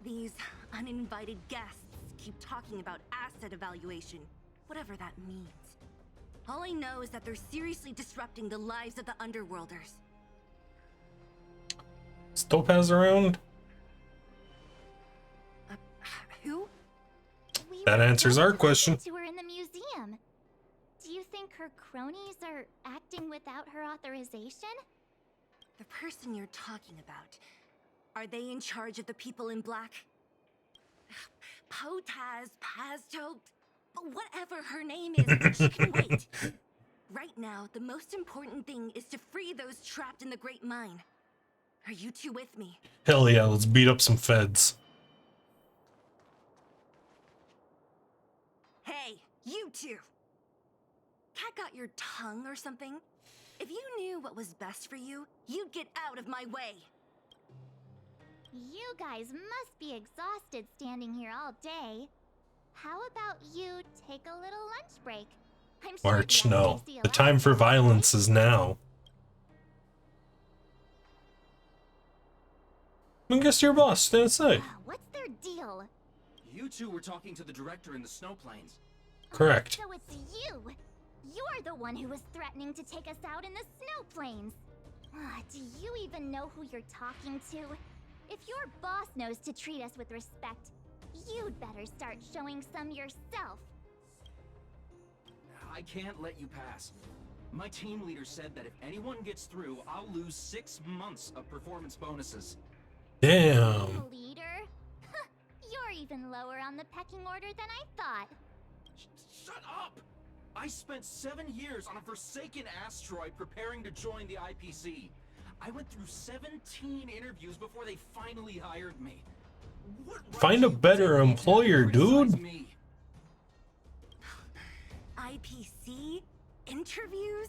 These uninvited guests keep talking about asset evaluation, whatever that means. All I know is that they're seriously disrupting the lives of the Underworlders. Is Topaz around? Who? That answers our question. To her in the museum. Do you think her cronies are acting without her authorization? The person you're talking about, are they in charge of the people in black? Potaz, Pazto, whatever her name is, she can wait. Right now, the most important thing is to free those trapped in the Great Mine. Are you two with me? Hell yeah, let's beat up some feds. Hey, you two! Cat got your tongue or something? If you knew what was best for you, you'd get out of my way. You guys must be exhausted standing here all day. How about you take a little lunch break? I'm sure March, the no. FTC The time for violence is now. I guess your boss, stay inside. What's their deal? You two were talking to the director in the snow plains. Correct. So it's you. You're the one who was threatening to take us out in the snow plains. Do you even know who you're talking to? If your boss knows to treat us with respect, you'd better start showing some yourself. I can't let you pass. My team leader said that if anyone gets through, I'll lose 6 months of performance bonuses. Damn. Leader? You're even lower on the pecking order than I thought. Shut up! I spent 7 years on a forsaken asteroid preparing to join the IPC. I went through 17 interviews before they finally hired me. Find a better employer, dude. IPC? Interviews?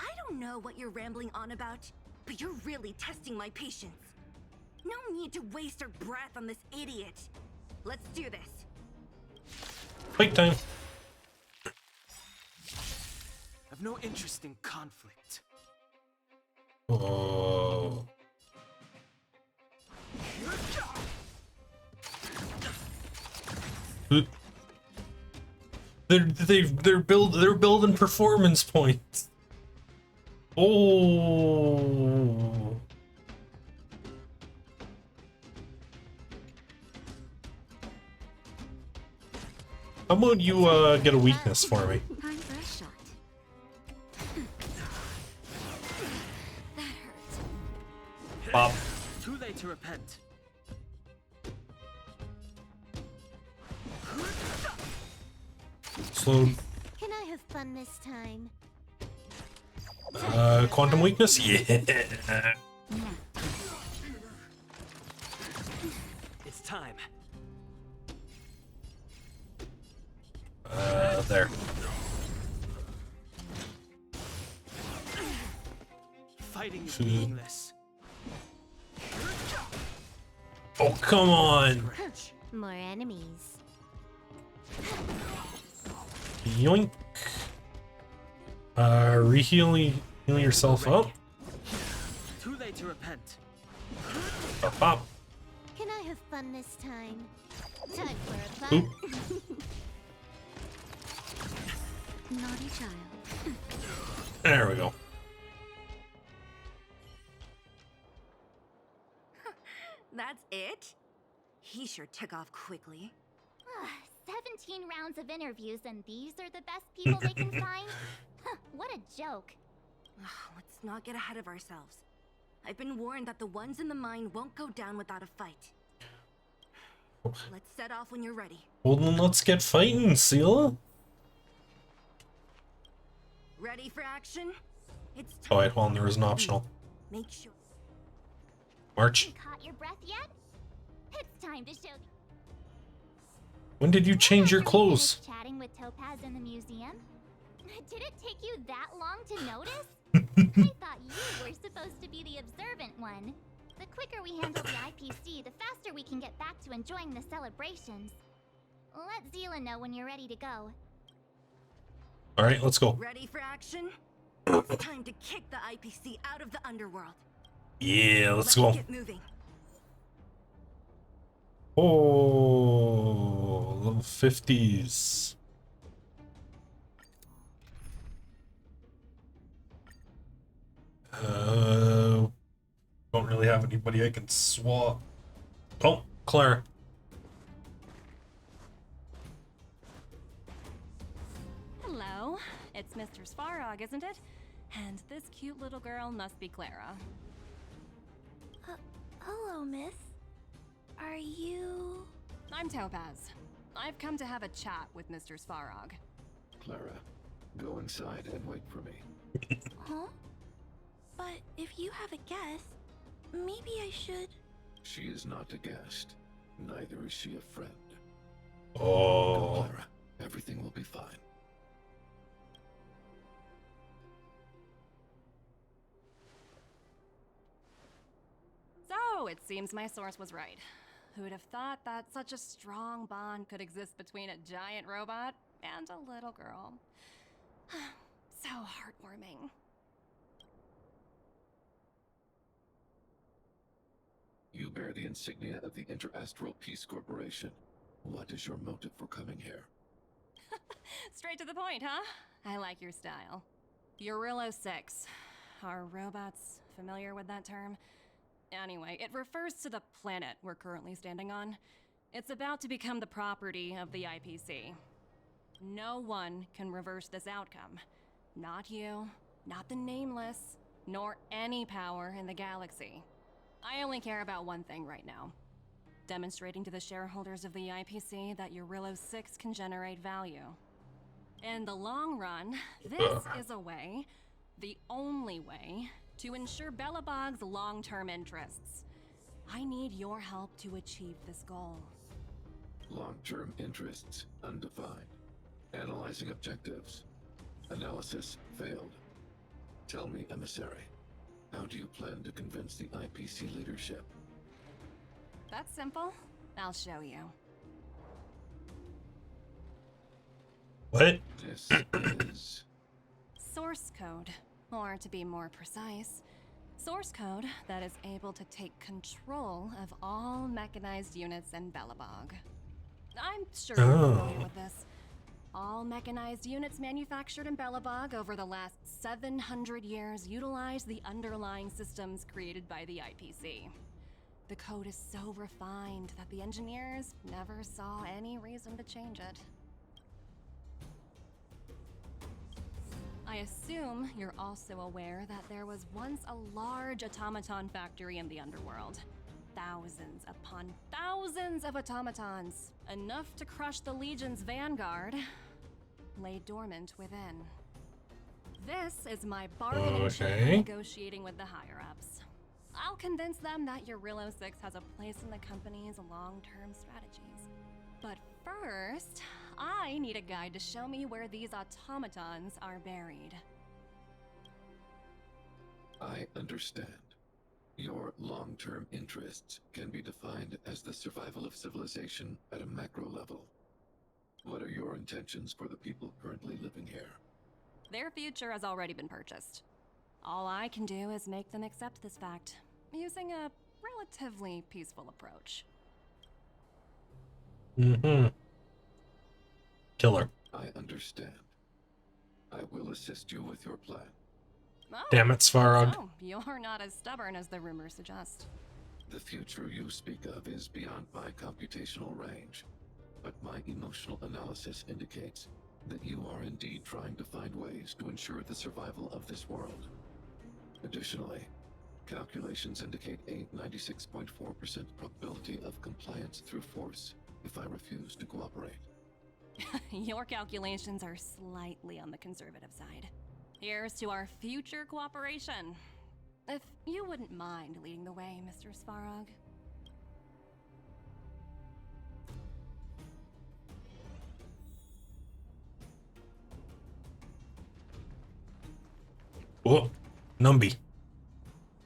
I don't know what you're rambling on about, but you're really testing my patience. No need to waste our breath on this idiot. Let's do this. Fight time. I've no interest in conflict. Oh. They're building performance points. Oh. How about you get a weakness for me? Time for a shot. That hurt. Pop. Too late to repent. Slow. Can I have fun this time? Quantum weakness? Yeah. It's time. There. Fighting is meaningless. Oh, come on. More enemies. Yoink. Heal yourself up. Too late to repent. Pop, pop. Can I have fun this time? Time for a fun. Oop. Naughty child. There we go. That's it? He sure took off quickly. 17 rounds of interviews, and these are the best people they can find? What a joke. Let's not get ahead of ourselves. I've been warned that the ones in the mine won't go down without a fight. Let's set off when you're ready. Well, then let's get fighting, Seela. Ready for action? It's Oh, wait, hold on, there is an optional. Make sure. March. Caught your breath yet? It's time to show. When did you change your clothes? Chatting with Topaz in the museum? Did it take you that long to notice? I thought you were supposed to be the observant one. The quicker we handle the IPC, the faster we can get back to enjoying the celebrations. Let Zila know when you're ready to go. Alright, let's go. Ready for action? It's time to kick the IPC out of the underworld. Yeah, let's go. go. Get moving. Oh, level 50s. Don't really have anybody I can swap. Oh, Clara. Hello, it's Mr. Svarog, isn't it? And this cute little girl must be Clara. Hello, miss. Are you... I'm Topaz. I've come to have a chat with Mr. Svarog. Clara, go inside and wait for me. Huh? But if you have a guest, maybe I should... She is not a guest. Neither is she a friend. Oh. Go, Clara. Everything will be fine. So, it seems my source was right. Who would have thought that such a strong bond could exist between a giant robot and a little girl? So heartwarming. You bear the insignia of the Interastral Peace Corporation. What is your motive for coming here? Straight to the point, huh? I like your style. Eurillo 6. Are robots familiar with that term? Anyway, it refers to the planet we're currently standing on. It's about to become the property of the IPC. No one can reverse this outcome. Not you, not the Nameless, nor any power in the galaxy. I only care about one thing right now. Demonstrating to the shareholders of the IPC that Eurillo 6 can generate value. In the long run, this is a way, the only way, to ensure Belobog's long-term interests. I need your help to achieve this goal. Long-term interests undefined. Analyzing objectives. Analysis failed. Tell me, emissary, how do you plan to convince the IPC leadership? That's simple. I'll show you. What? This is... Source code. Or to be more precise, source code that is able to take control of all mechanized units in Belobog. I'm sure you're familiar with this. All mechanized units manufactured in Belobog over the last 700 years utilize the underlying systems created by the IPC. The code is so refined that the engineers never saw any reason to change it. I assume you're also aware that there was once a large automaton factory in the underworld. Thousands upon thousands of automatons, enough to crush the Legion's vanguard, lay dormant within. This is my bargaining chip for negotiating with the higher-ups. I'll convince them that Eurilo 6 has a place in the company's long-term strategies. But first, I need a guide to show me where these automatons are buried. I understand. Your long-term interests can be defined as the survival of civilization at a macro level. What are your intentions for the people currently living here? Their future has already been purchased. All I can do is make them accept this fact, using a relatively peaceful approach. Mm-hmm. Killer. I understand. I will assist you with your plan. Oh, Damn it, Svarog. So, you're not as stubborn as the rumors suggest. The future you speak of is beyond my computational range, but my emotional analysis indicates that you are indeed trying to find ways to ensure the survival of this world. Additionally, calculations indicate a 96.4% probability of compliance through force if I refuse to cooperate. Your calculations are slightly on the conservative side. Here's to our future cooperation. If you wouldn't mind leading the way, Mr. Svarog. Whoa, Numby.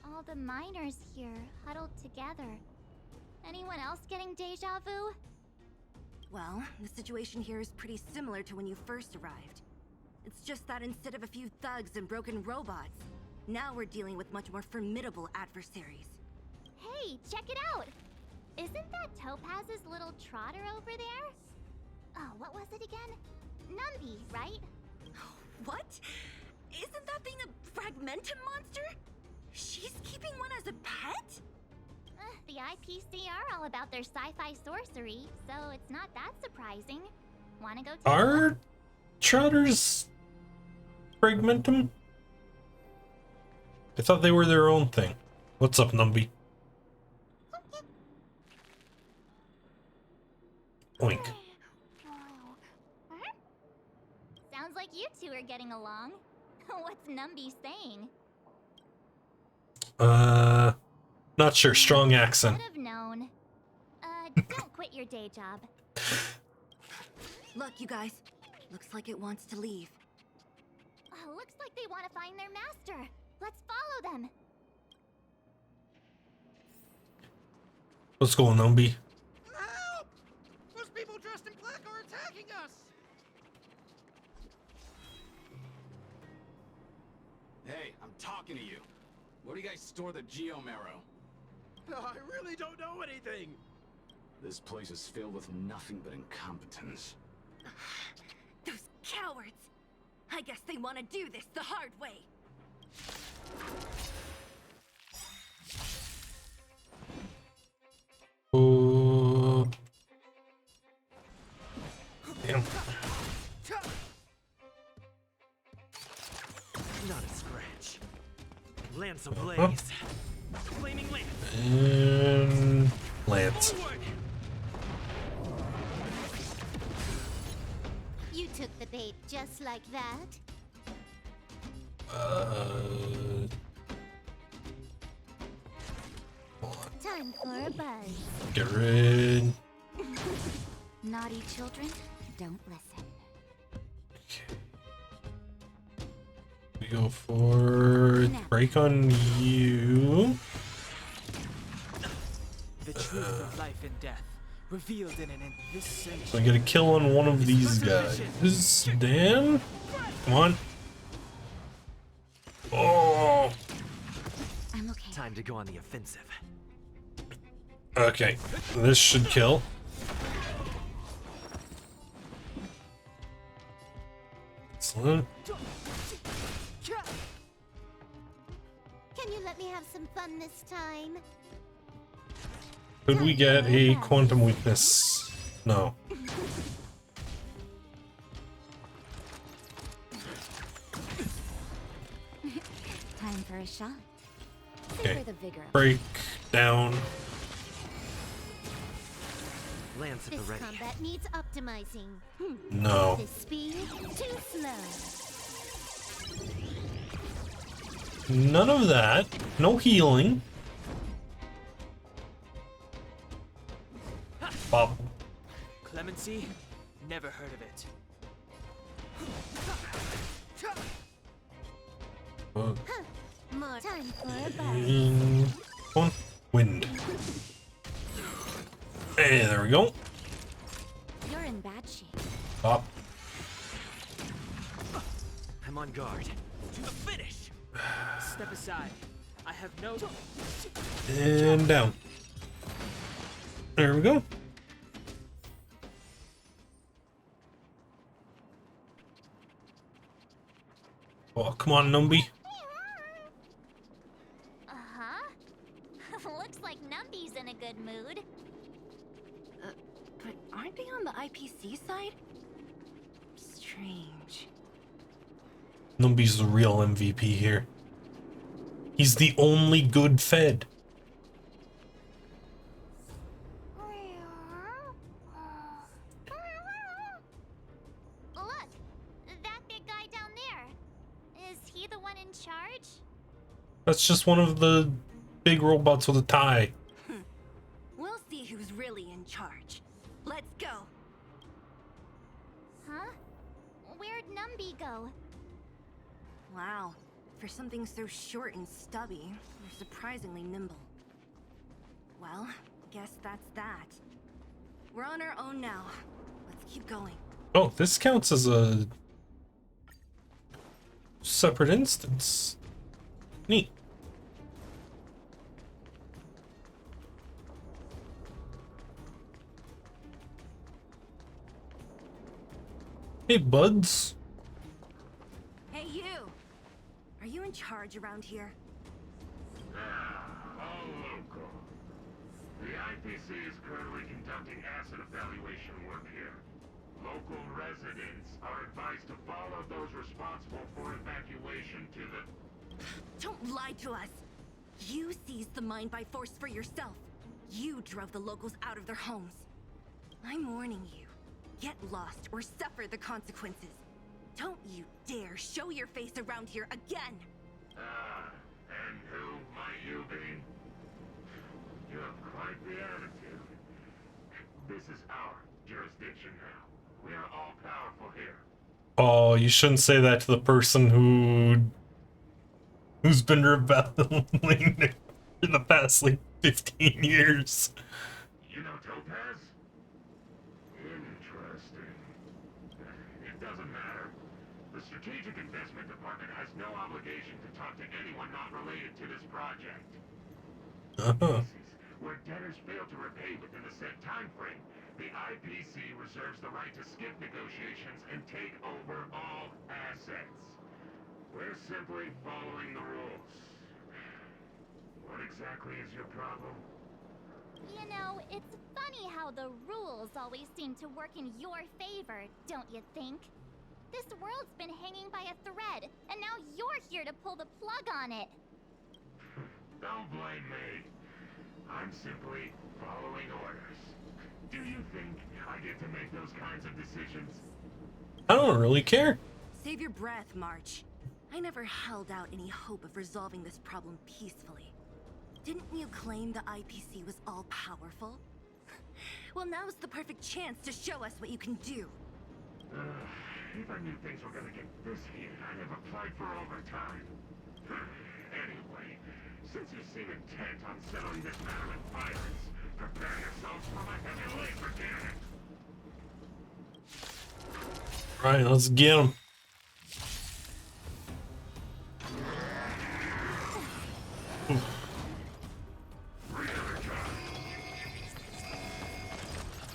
All the miners here huddled together. Anyone else getting deja vu? Well, the situation here is pretty similar to when you first arrived. It's just that instead of a few thugs and broken robots, now we're dealing with much more formidable adversaries. Hey, check it out! Isn't that Topaz's little trotter over there? Oh, what was it again? Numby, right? What? Isn't that thing a fragmentum monster? She's keeping one as a pet? The IPC are all about their sci-fi sorcery, so it's not that surprising. Wanna go take a Are look? Trotters Fragmentum? I thought they were their own thing. What's up, Numby? Oink. Sounds like you two are getting along. What's Numby saying? Not sure. Strong accent. Would have known. Don't quit your day job. Look, you guys. Looks like it wants to leave. Looks like they want to find their master. Let's follow them. Let's go, Numby. Help! Those people dressed in black are attacking us! Hey, I'm talking to you. Where do you guys store the Geomarrow? I really don't know anything. This place is filled with nothing but incompetence. Those cowards! I guess they want to do this the hard way. Damn. Not a scratch. Lance ablaze. Flaming lance. And Lance. You took the bait just like that? Time for a buzz. Get rid. Naughty children, don't listen. We go for break on you. The truth of life and death, revealed in an indistinct. So I get a kill on one of these guys. Dan? Come on. Oh! I'm okay. Time to go on the offensive. Okay, this should kill. Well, Can you let me have some fun this time? could we get a quantum weakness? No. Time for a shot. Okay. Savor the vigor. Break down. Lance at the This ready. combat needs optimizing. No. This speed too slow. None of that. No healing. Bob. Clemency? Never heard of it. More time for a bite. Come on. Wind. Hey, there we go. You're in bad shape. Pop. I'm on guard. To the finish! Step aside. I have no... And down. There we go. Oh, come on, Numby. Uh-huh. Looks like Numby's in a good mood. But aren't they on the IPC side? Strange. Numby's the real MVP here. He's the only good Fed. Look, that big guy down there. Is he the one in charge? That's just one of the big robots with a tie. We'll see who's really in charge. Let's go. Huh? Where'd Numby go? Wow. For something so short and stubby, you're surprisingly nimble. Well, guess that's that. We're on our own now. Let's keep going. Oh, this counts as a separate instance. Neat. Hey, buds. Hey, you! Are you in charge around here? All local. The IPC is currently conducting asset evaluation work here. Local residents are advised to follow those responsible for evacuation to the... Don't lie to us! You seized the mine by force for yourself. You drove the locals out of their homes. I'm warning you. Get lost or suffer the consequences. Don't you dare show your face around here again! And who might you be? You have quite the attitude. This is our jurisdiction now. We are all powerful here. Oh, you shouldn't say that to the person who's been rebelling in the past like 15 years. You know Topaz? Interesting. It doesn't matter. The Strategic Investment Department has no obligation to talk to anyone not related to this project. Where debtors fail to repay within the set time frame, the IPC reserves the right to skip negotiations and take over all assets. We're simply following the rules. What exactly is your problem? You know, it's funny how the rules always seem to work in your favor, don't you think? This world's been hanging by a thread, and now you're here to pull the plug on it. Don't blame me. I'm simply following orders. Do you think I get to make those kinds of decisions? I don't really care. Save your breath, March. I never held out any hope of resolving this problem peacefully. Didn't you claim the IPC was all-powerful? Well, now's the perfect chance to show us what you can do. If I knew things were gonna get this heated, I'd have applied for overtime. Anyway, since you seem intent on settling this matter with violence, prepare yourselves for my heavy laser cannon. Right, let's get him.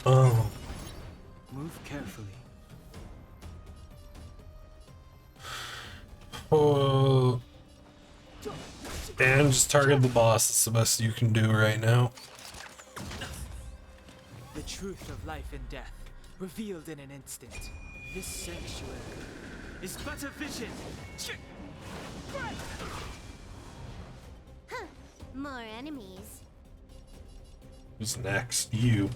Oh. Move carefully. And just target the boss. That's the best you can do right now. The truth of life and death, revealed in an instant. This sanctuary is but a vision. Huh. More enemies. Who's next? You.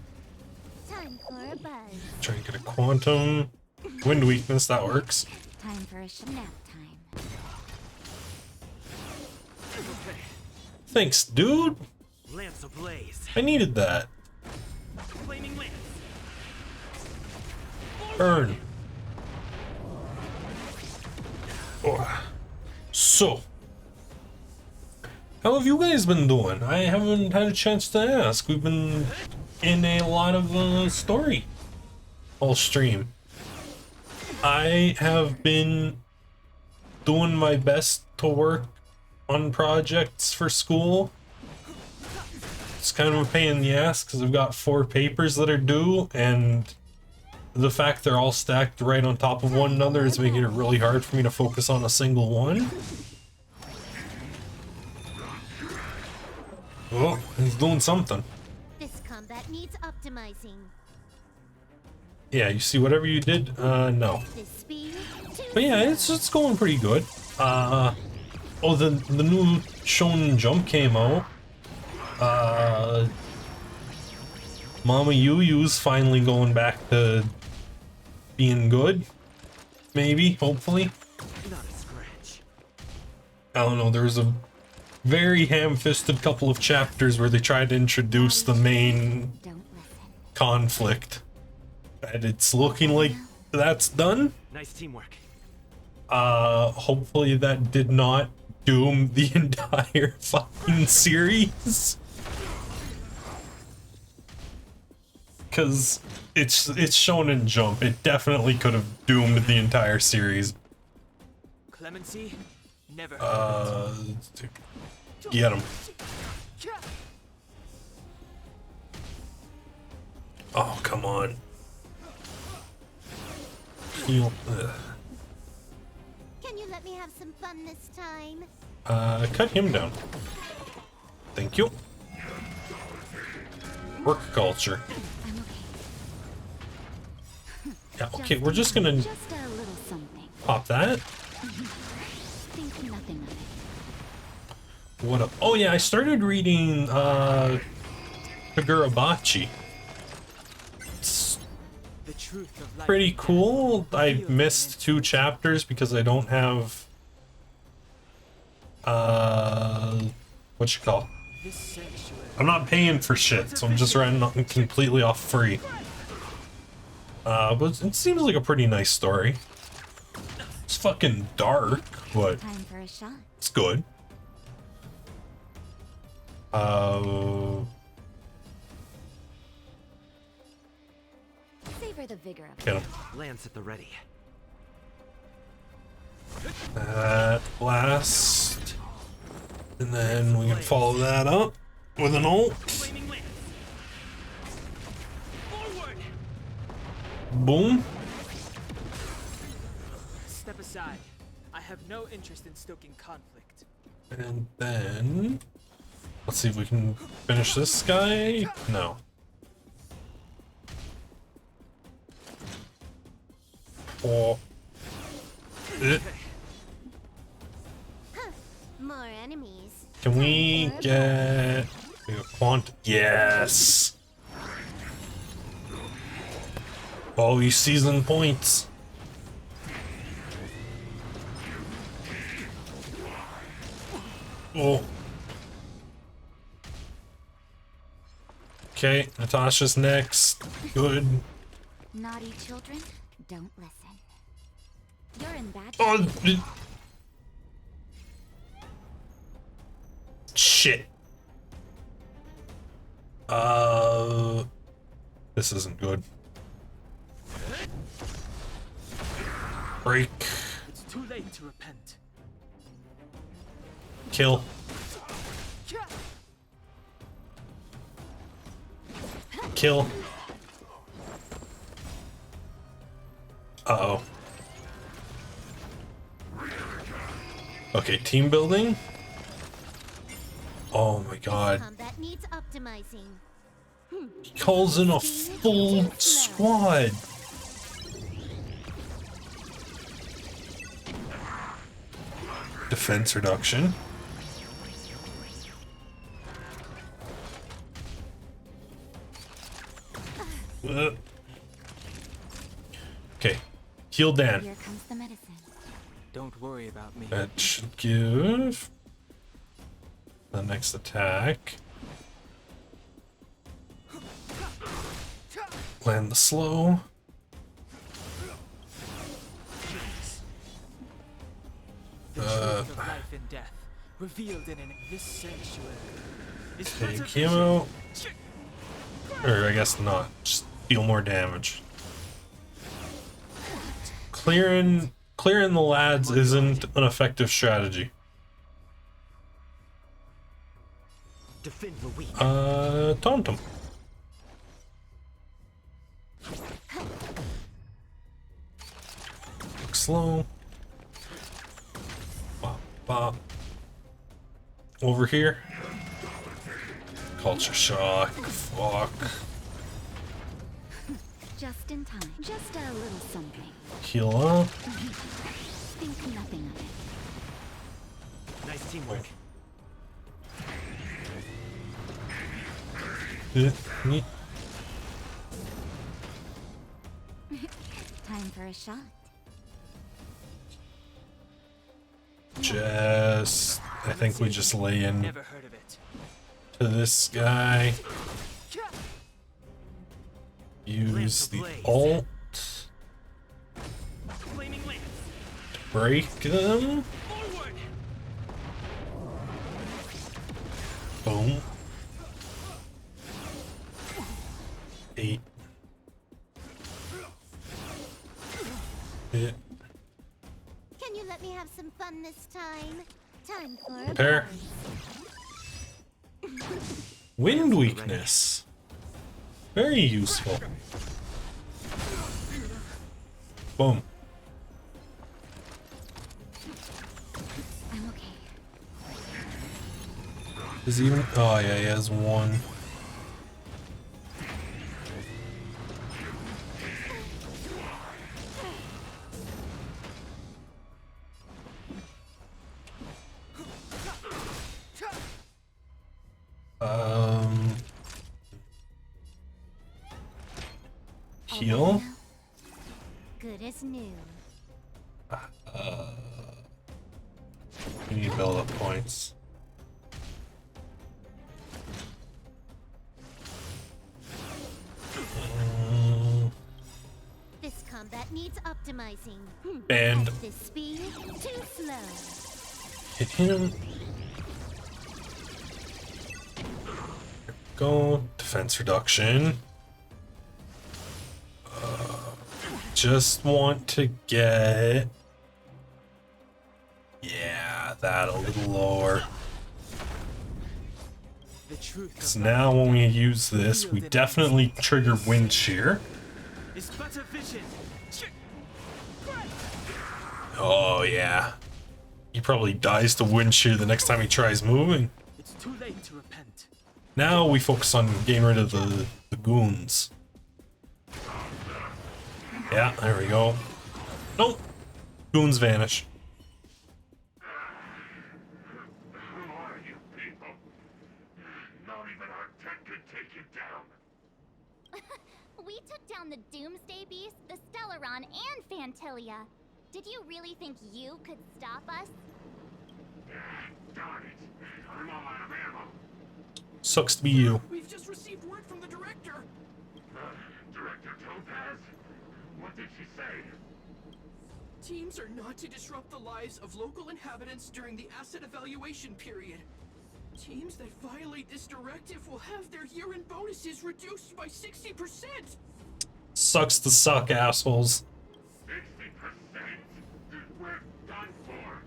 Time for a buzz. Try and get a quantum. Wind weakness, that works. Time for a nap time. Thanks, dude. Lance ablaze. I needed that. Flaming lance. Burn. Oh. So, how have you guys been doing? I haven't had a chance to ask. We've been in a lot of story all stream. I have been doing my best to work on projects for school. It's kind of a pain in the ass because I've got 4 papers that are due, and the fact they're all stacked right on top of one another is making it really hard for me to focus on a single one. Oh, he's doing something. This combat needs optimizing. Yeah, you see whatever you did? No. This speed. But yeah, it's going pretty good. Oh, the new Shonen Jump came out. Mama Yu Yu's finally going back to being good. Maybe, hopefully. Not a scratch. I don't know, there was a very ham-fisted couple of chapters where they tried to introduce the main conflict. And it's looking like that's done. Nice teamwork. Hopefully that did not doom the entire fucking series. Cause it's shown in Jump. It definitely could have doomed the entire series. Clemency never get him. Oh, come on. Heal. Can you let me have some fun this time? Cut him down. Thank you. Work culture. Yeah, okay, we're just gonna Just a little something. pop that. Think nothing of it. What up? Oh yeah, I started reading Kagurabachi. It's pretty cool. I missed 2 chapters because I don't have what you call? I'm not paying for shit, so I'm just running completely off free. But it seems like a pretty nice story. It's fucking dark, but Time for a shot. it's good. Savor the vigor of Get him. Lance at the ready. That blast. And then we can follow that up with an ult. Boom. Step aside. I have no interest in stoking conflict. And then let's see if we can finish this guy. No. Oh. More enemies. Can we get a quant? Yes. All these season points. Oh. Okay, Natasha's next. Good. Naughty children, don't listen. You're in bad Oh, shit. This isn't good. Break. It's too late to repent. Kill. Kill. Uh-oh. Okay, team building. Oh my god. Combat needs optimizing. He calls in a full squad. Defense reduction. Okay. Heal Dan. Here comes the medicine. Don't worry about me. That should give the next attack. Land the slow. The truth of life and death, revealed in this sanctuary. Is Take him out. Or I guess not. Just deal more damage. Clearing the lads isn't an effective strategy. Defend the weak. Taunt him. Slow. Bop, bop. Over here. Culture shock. Fuck. Just in time. Just a little something. Heal up. Think nothing of it. Nice teamwork. Time for a shot. I think we just lay in Never heard of it. to this guy. Use the ult to break them. Boom. 8. Hit. Can you let me have some fun this time? Time for a Pair. pause. Wind weakness. Very useful. Boom. I'm okay. Is he even? Oh yeah, he has one. Heal. Good as new. We need build up points. This combat needs optimizing. And At this speed, too slow. hit him. Go. Defense reduction. Just want to get... Yeah, that a little lower. So now when we use this, we definitely trigger wind shear. Oh yeah. He probably dies to wind shear the next time he tries moving. It's too late to repent. Now we focus on getting rid of the goons. Yeah, there we go. Nope. Goons vanish. Who are you people? Not even our tech could take you down. We took down the Doomsday Beast, the Stellaron, and Fantilia. Did you really think you could stop us? Darn it. I'm all out of ammo. Sucks to be you. We've just received word from the director. Director Topaz? What did she say? Teams are not to disrupt the lives of local inhabitants during the asset evaluation period. Teams that violate this directive will have their year-end bonuses reduced by 60%. Sucks to suck, assholes. 60%? We're done for.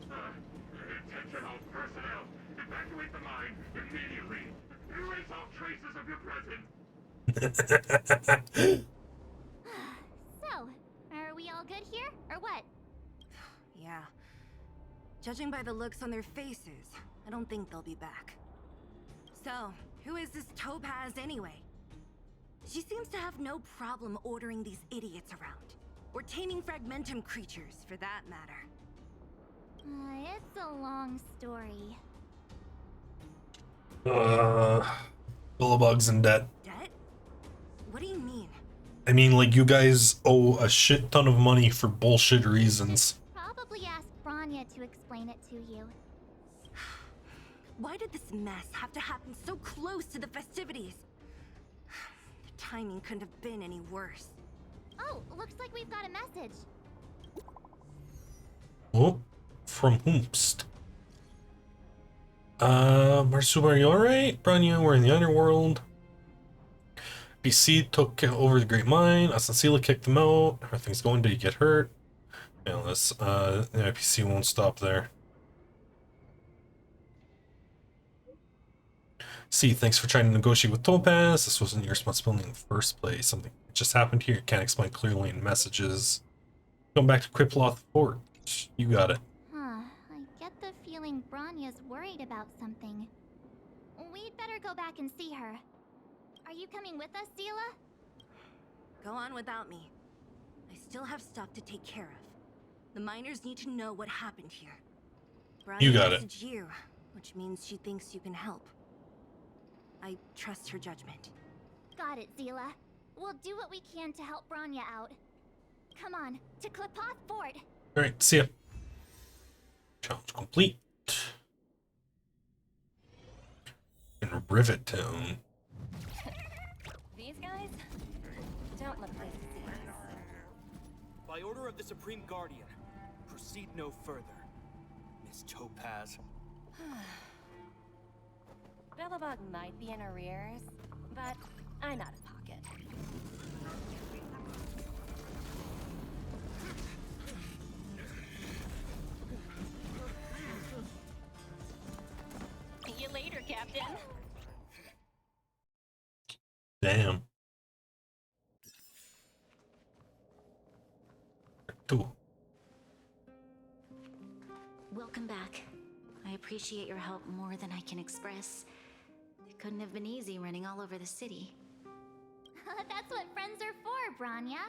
Attention all personnel. Evacuate the mine immediately. Erase all traces of your presence. So, are we all good here, or what? Yeah. Judging by the looks on their faces, I don't think they'll be back. So, who is this Topaz anyway? She seems to have no problem ordering these idiots around. Or taming fragmentum creatures, for that matter. It's a long story. Belobog's in debt. Debt? What do you mean? I mean, like, you guys owe a shit ton of money for bullshit reasons. Probably ask Branya to explain it to you. Why did this mess have to happen so close to the festivities? The timing couldn't have been any worse. Oh, looks like we've got a message. Oh, from whomst? Marsuba, are you alright? Branya, we're in the underworld. BC took over the Great Mine. Asansila kicked them out. Everything's going to get hurt. Yeah, this, the IPC won't stop there. See, thanks for trying to negotiate with Topaz. This wasn't your responsibility in the first place. Something just happened here. Can't explain clearly in messages. Going back to Kriploth Fort. You got it. Huh, I get the feeling Branya's worried about something. We'd better go back and see her. Are you coming with us, Zila? Go on without me. I still have stuff to take care of. The miners need to know what happened here. You got it. Messaged you, which means she thinks you can help. I trust her judgment. Got it, Zila. We'll do what we can to help Branya out. Come on, to Klipoth Fort. Alright, see ya. Challenge complete. In Rivet Town. These guys don't look like thieves. By order of the Supreme Guardian, proceed no further, Miss Topaz. Belobog might be in arrears, but I'm out of pocket. See you later, Captain. Damn. Two. Welcome back. I appreciate your help more than I can express. It couldn't have been easy running all over the city. That's what friends are for, Branya.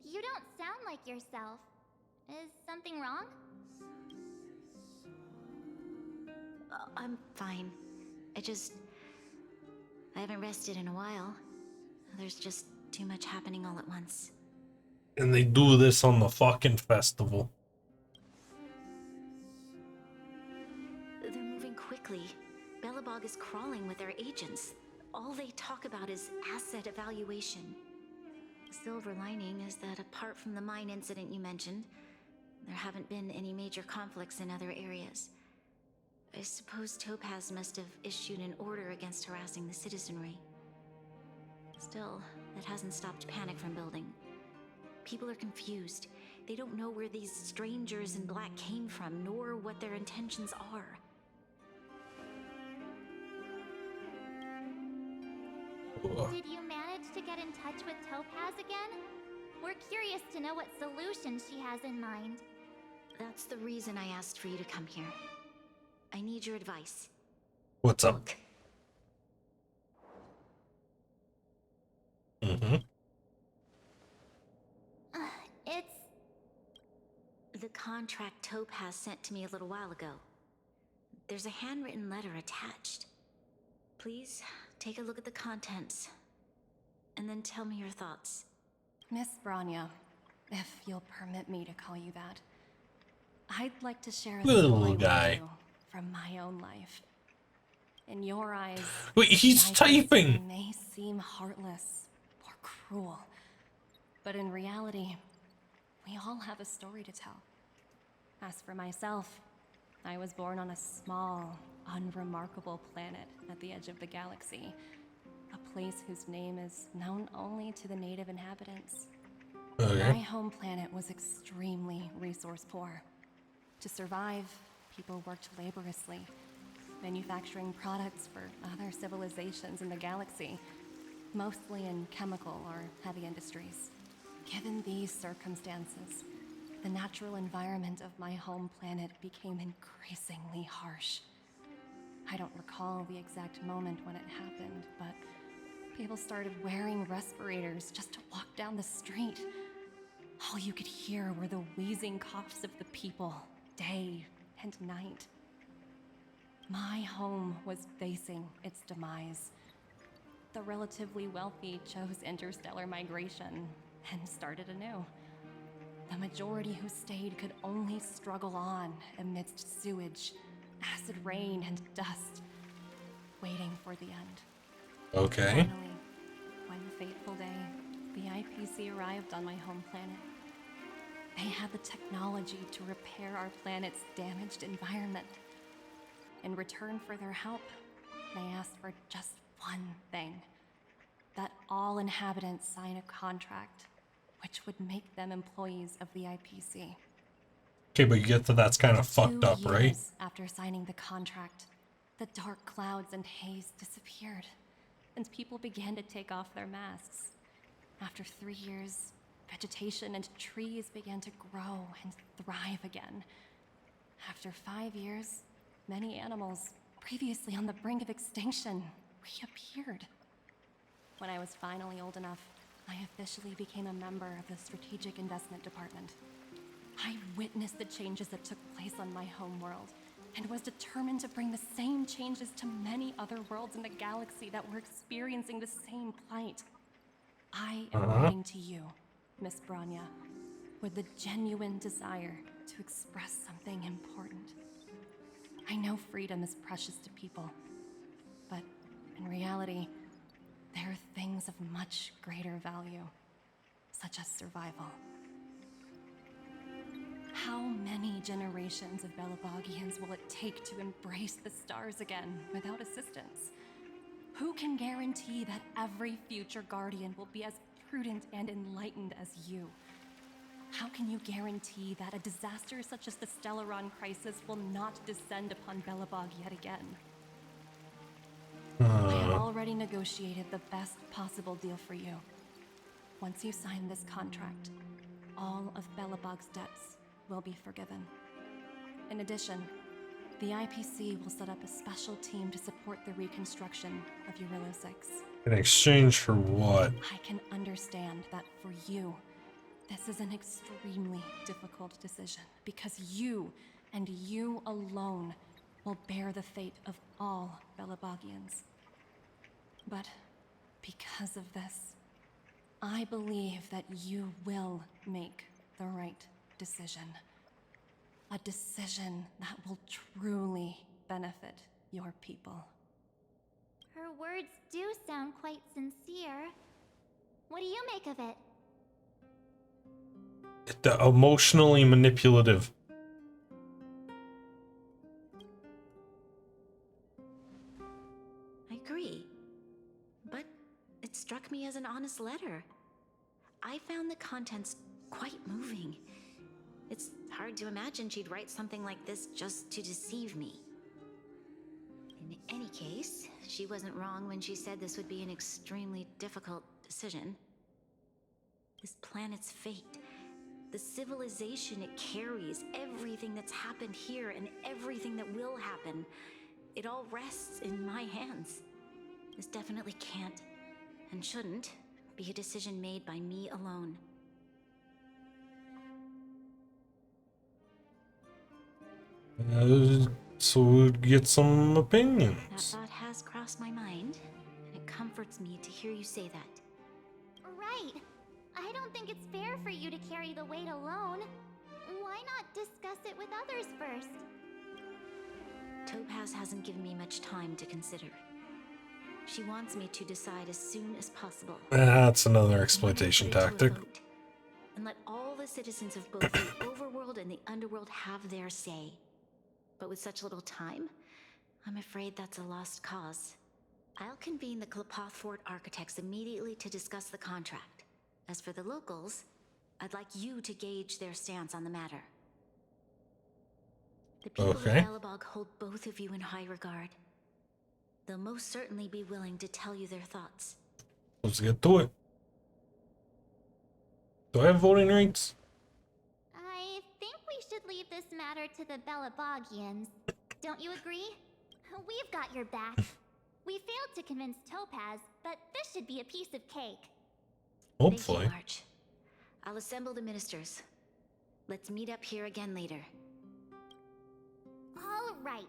You don't sound like yourself. Is something wrong? I'm fine. I haven't rested in a while. There's just too much happening all at once. And they do this on the fucking festival. They're moving quickly. Belobog is crawling with their agents. All they talk about is asset evaluation. The silver lining is that apart from the mine incident you mentioned, there haven't been any major conflicts in other areas. I suppose Topaz must have issued an order against harassing the citizenry. Still, that hasn't stopped panic from building. People are confused. They don't know where these strangers in black came from, nor what their intentions are. Did you manage to get in touch with Topaz again? We're curious to know what solution she has in mind. That's the reason I asked for you to come here. I need your advice. What's up? It's... The contract Topaz sent to me a little while ago. There's a handwritten letter attached. Please, take a look at the contents, and then tell me your thoughts. Miss Branya, if you'll permit me to call you that, I'd like to share a Little story guy. with you from my own life. In your eyes, Wait, he's my typing. destiny may seem heartless or cruel, but in reality, we all have a story to tell. As for myself, I was born on a small, unremarkable planet at the edge of the galaxy, a place whose name is known only to the native inhabitants. Okay. My home planet was extremely resource poor. To survive, people worked laboriously, manufacturing products for other civilizations in the galaxy, mostly in chemical or heavy industries. Given these circumstances, the natural environment of my home planet became increasingly harsh. I don't recall the exact moment when it happened, but people started wearing respirators just to walk down the street. All you could hear were the wheezing coughs of the people, day and night. My home was facing its demise. The relatively wealthy chose interstellar migration and started anew. The majority who stayed could only struggle on amidst sewage, acid rain, and dust, waiting for the end. Okay. Finally, one fateful day, the IPC arrived on my home planet. They had the technology to repair our planet's damaged environment. In return for their help, they asked for just one thing: that all inhabitants sign a contract which would make them employees of the IPC. Okay, but you get that that's kind of fucked up, 2 right? years after signing the contract, the dark clouds and haze disappeared, and people began to take off their masks. After 3 years, vegetation and trees began to grow and thrive again. After 5 years, many animals, previously on the brink of extinction, reappeared. When I was finally old enough, I officially became a member of the Strategic Investment Department. I witnessed the changes that took place on my home world, and was determined to bring the same changes to many other worlds in the galaxy that were experiencing the same plight. I am writing to you, Miss Branya, with the genuine desire to express something important. I know freedom is precious to people, but in reality, there are things of much greater value, such as survival. How many generations of Belobogians will it take to embrace the stars again without assistance? Who can guarantee that every future Guardian will be as prudent and enlightened as you? How can you guarantee that a disaster such as the Stellaron crisis will not descend upon Belobog yet again? I have already negotiated the best possible deal for you. Once you sign this contract, all of Belobog's debts will be forgiven. In addition, the IPC will set up a special team to support the reconstruction of Eurilo 6. In exchange for what? I can understand that for you, this is an extremely difficult decision, because you, and you alone, will bear the fate of all Belobogians. But because of this, I believe that you will make the right decision. A decision that will truly benefit your people. Her words do sound quite sincere. What do you make of it? The emotionally manipulative. I agree. But it struck me as an honest letter. I found the contents quite moving. It's hard to imagine she'd write something like this just to deceive me. In any case, she wasn't wrong when she said this would be an extremely difficult decision. This planet's fate, the civilization it carries, everything that's happened here and everything that will happen, it all rests in my hands. This definitely can't, and shouldn't, be a decision made by me alone. So get some That opinions. thought has crossed my mind, and it comforts me to hear you say that. Right. I don't think it's fair for you to carry the weight alone. Why not discuss it with others first? Topaz hasn't given me much time to consider. She wants me to decide as soon as possible. That's another exploitation tactic. And let all the citizens of both the overworld and the underworld have their say. But with such little time, I'm afraid that's a lost cause. I'll convene the Klapoth Fort architects immediately to discuss the contract. As for the locals, I'd like you to gauge their stance on the matter. The people of Belobog hold both of you in high regard. They'll most certainly be willing to tell you their thoughts. Let's get to it. Do I have voting rights? I leave this matter to the Belobogians. Don't you agree? We've got your back. We failed to convince Topaz, but this should be a piece of cake. Hopefully. Thank you, March. I'll assemble the ministers. Let's meet up here again later. All right.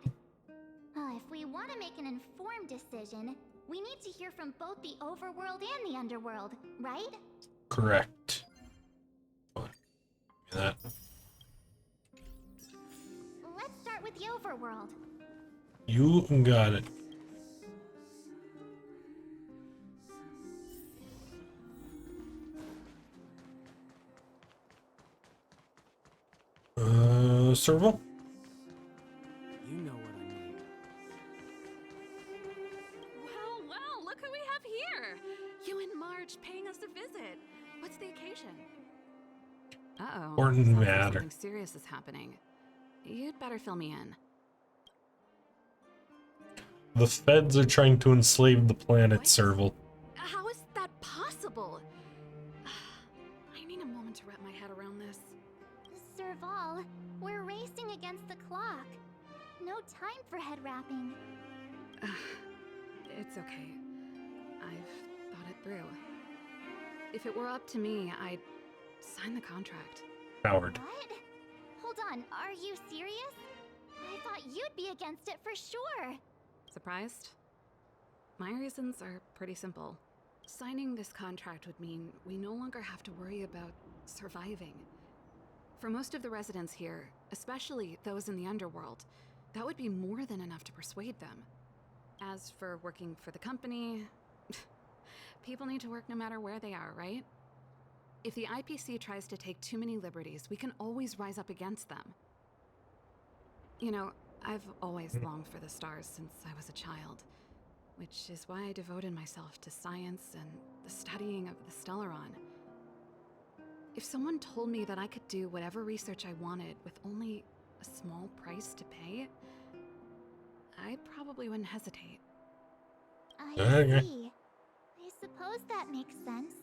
If we want to make an informed decision, we need to hear from both the overworld and the underworld, right? Correct. Give me that. Let's start with the overworld. You got it. Serval? You know what I mean. Well, look who we have here! You and March paying us a visit. What's the occasion? Uh-oh. Important Sounds like matter. something serious is happening. You'd better fill me in. The feds are trying to enslave the planet, Serval. How is that possible? I need a moment to wrap my head around this. Serval, we're racing against the clock. No time for head wrapping. It's okay. I've thought it through. If it were up to me, I'd sign the contract. Coward. What? Hold on, are you serious? I thought you'd be against it for sure. Surprised? My reasons are pretty simple. Signing this contract would mean we no longer have to worry about surviving. For most of the residents here, especially those in the underworld, that would be more than enough to persuade them. As for working for the company, people need to work no matter where they are, right? If the IPC tries to take too many liberties, we can always rise up against them. You know, I've always longed for the stars since I was a child, which is why I devoted myself to science and the studying of the Stellaron. If someone told me that I could do whatever research I wanted with only a small price to pay, I probably wouldn't hesitate. I Okay. see. I suppose that makes sense.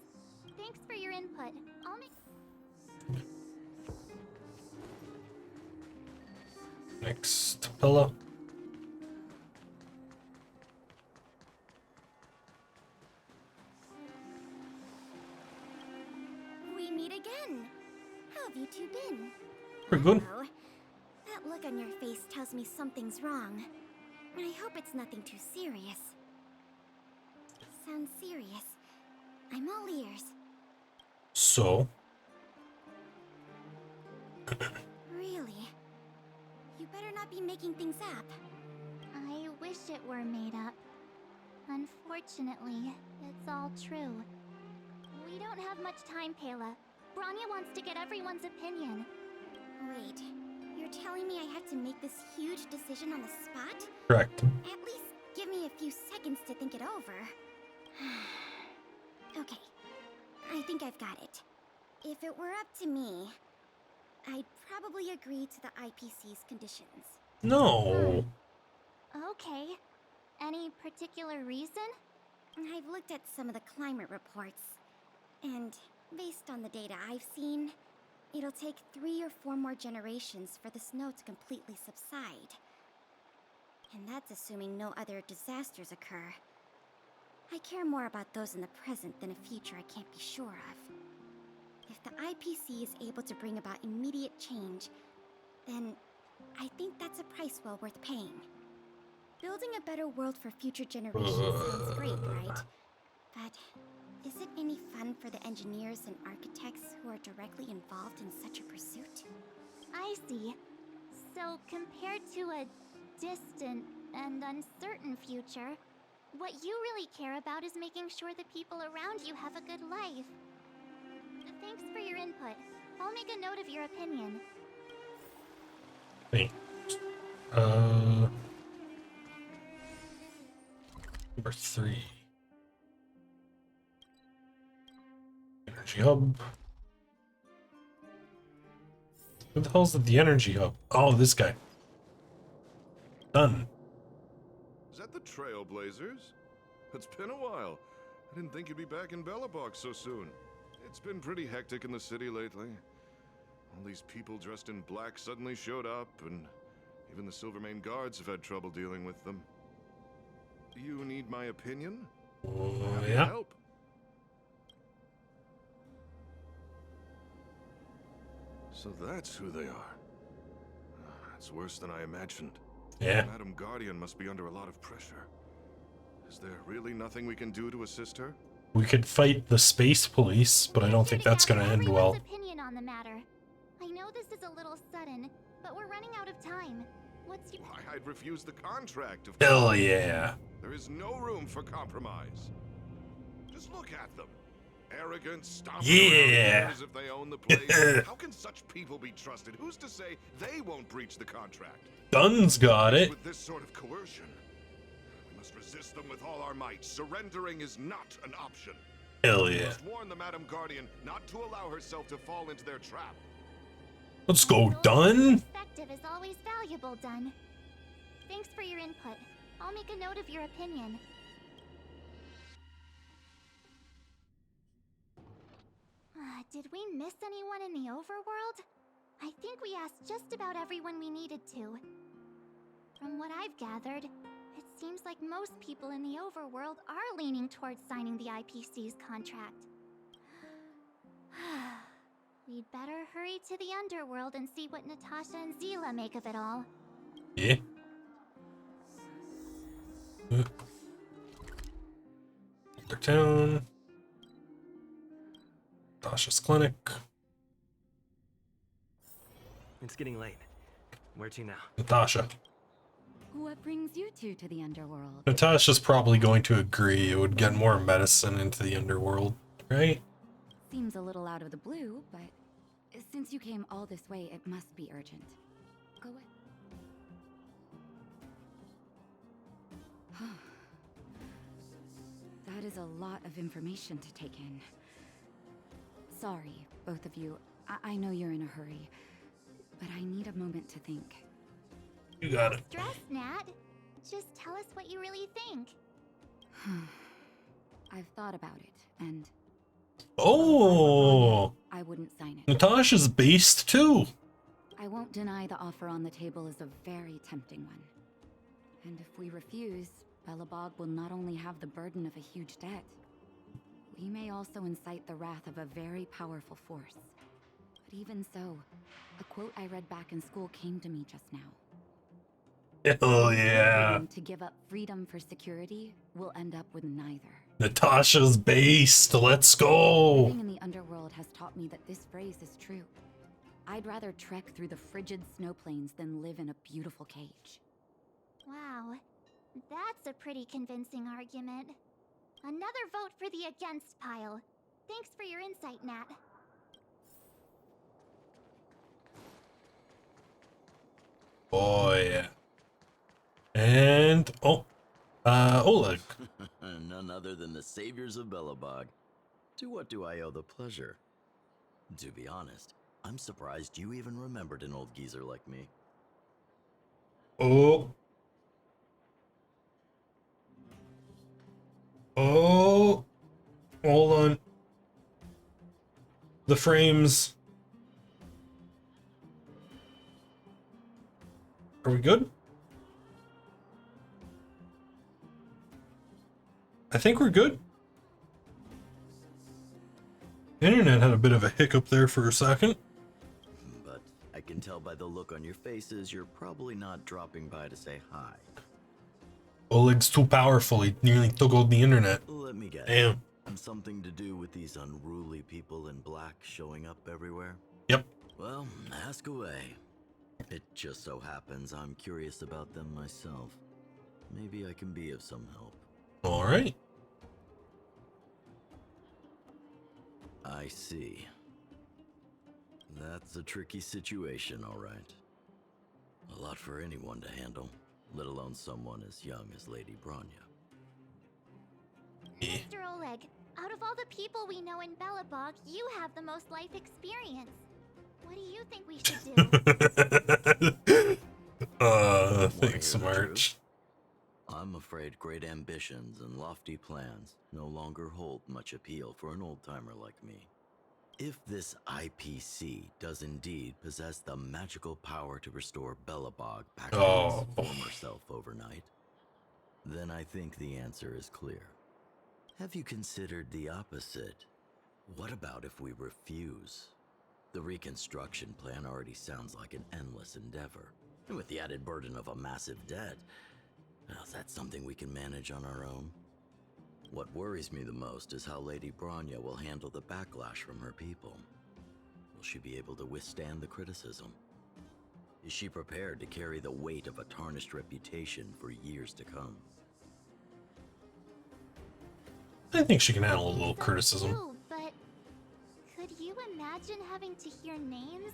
Thanks for your input. I'll make... Next pillow. We meet again. How have you two been? Pretty good. Hello. That look on your face tells me something's wrong. I hope it's nothing too serious. Sounds serious. I'm all ears. So, Really? You better not be making things up. I wish it were made up. Unfortunately, it's all true. We don't have much time, Pela. Branya wants to get everyone's opinion. Wait, you're telling me I have to make this huge decision on the spot? correct. At least give me a few seconds to think it over. Okay, I think I've got it. If it were up to me, I'd probably agree to the IPC's conditions. No. Okay. Any particular reason? I've looked at some of the climate reports, and based on the data I've seen, it'll take 3 or 4 more generations for the snow to completely subside. And that's assuming no other disasters occur. I care more about those in the present than a future I can't be sure of. If the IPC is able to bring about immediate change, then I think that's a price well worth paying. Building a better world for future generations sounds great, right? But is it any fun for the engineers and architects who are directly involved in such a pursuit? I see. So, compared to a distant and uncertain future, what you really care about is making sure the people around you have a good life. Thanks for your input. I'll make a note of your opinion. Thanks. Number 3. Energy hub. Who the hell's at the energy hub? Oh, this guy. Done. Is that the Trailblazers? It's been a while. I didn't think you'd be back in Belobog so soon. It's been pretty hectic in the city lately. All these people dressed in black suddenly showed up, and even the Silvermane guards have had trouble dealing with them. You need my opinion? Happy to yeah. help. So that's who they are. It's worse than I imagined. Yeah. Madam Guardian must be under a lot of pressure. Is there really nothing we can do to assist her? We could fight the space police, but I don't think that's gonna end well. Opinion on the matter. I know this is a little sudden, but we're running out of time. What's your... Why, I'd refuse the contract. Hell yeah. There is no room for compromise. Just look at them. Arrogant, stomping Yeah. around as if they own the place. How can such people be trusted? Who's to say they won't breach the contract? Guns got it. With this sort of coercion, we must resist them with all our might. Surrendering is not an option. Hell We yeah. must warn the Madam Guardian not to allow herself to fall into their trap. Let's go, done. perspective is always valuable, Dun. Thanks for your input. I'll make a note of your opinion. Did we miss anyone in the overworld? I think we asked just about everyone we needed to. From what I've gathered, it seems like most people in the overworld are leaning towards signing the IPC's contract. We'd better hurry to the underworld and see what Natasha and Zila make of it all. Yeah. Their town. Tasha's clinic. It's getting late. Where to now? Natasha. What brings you two to the underworld? Natasha's probably going to agree it would get more medicine into the underworld, right? Seems a little out of the blue, but since you came all this way, it must be urgent. Go away. That is a lot of information to take in. Sorry, both of you. I know you're in a hurry, but I need a moment to think. You got it. Stress, Nat. Just tell us what you really think. I've thought about it, and Oh! I wouldn't sign it. Natasha's based too. I won't deny the offer on the table is a very tempting one. And if we refuse, Belobog will not only have the burden of a huge debt, we may also incite the wrath of a very powerful force. But even so, a quote I read back in school came to me just now. Hell yeah. To give up freedom for security will end up with neither. Natasha's based. Let's go. Living in the underworld has taught me that this phrase is true. I'd rather trek through the frigid snow plains than live in a beautiful cage. Wow, that's a pretty convincing argument. Another vote for the against pile. Thanks for your insight, Nat. Oh yeah. And Oleg. None other than the saviors of Belobog. To what do I owe the pleasure? To be honest, I'm surprised you even remembered an old geezer like me. Oh. Oh. Hold on. The frames. Are we good? I think we're good. Internet had a bit of a hiccup there for a second. But I can tell by the look on your faces you're probably not dropping by to say hi. Oleg's too powerful. He nearly took out the internet. Let me guess. Damn. Something to do with these unruly people in black showing up everywhere? Yep. Well, ask away. It just so happens I'm curious about them myself. Maybe I can be of some help. All right. I see. That's a tricky situation, all right. A lot for anyone to handle, let alone someone as young as Lady Bronya. Mr. Oleg, out of all the people we know in Belobog, you have the most life experience. What do you think we should do? Thanks, March. I'm afraid great ambitions and lofty plans no longer hold much appeal for an old-timer like me. If this IPC does indeed possess the magical power to restore Belobog back to its former self overnight, then I think the answer is clear. Have you considered the opposite? What about if we refuse? The reconstruction plan already sounds like an endless endeavor. And with the added burden of a massive debt, well, is that something we can manage on our own? What worries me the most is how Lady Bronya will handle the backlash from her people. Will she be able to withstand the criticism? Is she prepared to carry the weight of a tarnished reputation for years to come? I think she can handle a little criticism. True, but could you imagine having to hear names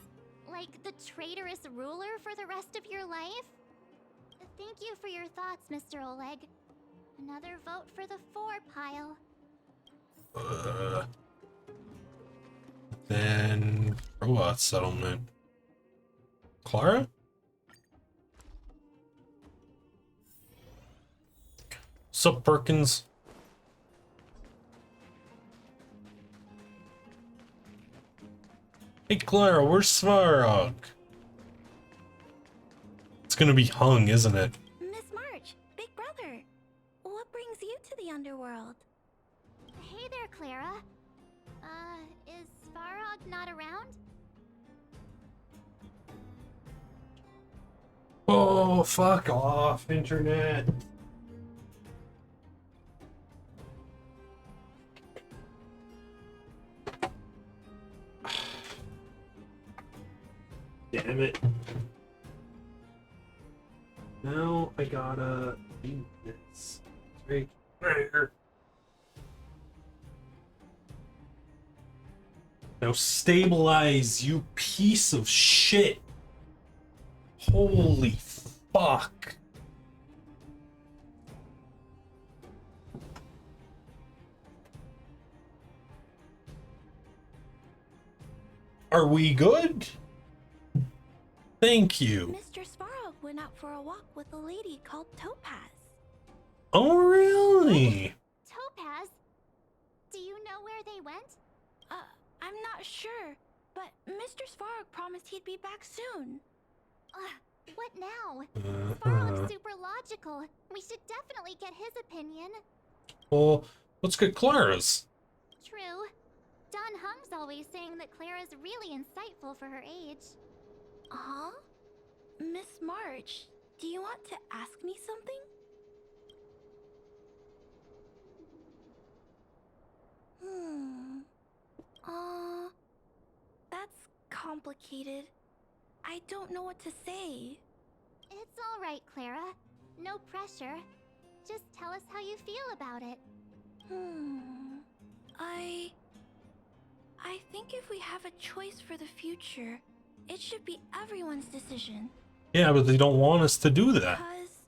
like the traitorous ruler for the rest of your life? Thank you for your thoughts, Mr. Oleg. Another vote for the 4 pile. Then robot settlement. Clara? Sup, Perkins? Hey, Clara, where's Svarog? It's gonna be hung, isn't it? Miss March, big brother. What brings you to the underworld? Hey there, Clara. Is Svarog not around? Oh, fuck off, internet. Damn it. Now I gotta do this. Right here. Now stabilize, you piece of shit. Holy fuck. Are we good? Thank you. Mr. Svarog went out for a walk with a lady called Topaz. Oh, really? Topaz? Do you know where they went? I'm not sure, but Mr. Svarog promised he'd be back soon. What now? Svarog's super logical. We should definitely get his opinion. Well, let's get Clara's. True. Don Hung's always saying that Clara's really insightful for her age. Huh? Miss March, do you want to ask me something? That's complicated. I don't know what to say. It's all right, Clara. No pressure. Just tell us how you feel about it. I think if we have a choice for the future, it should be everyone's decision. Yeah, but they don't want us to do that. Because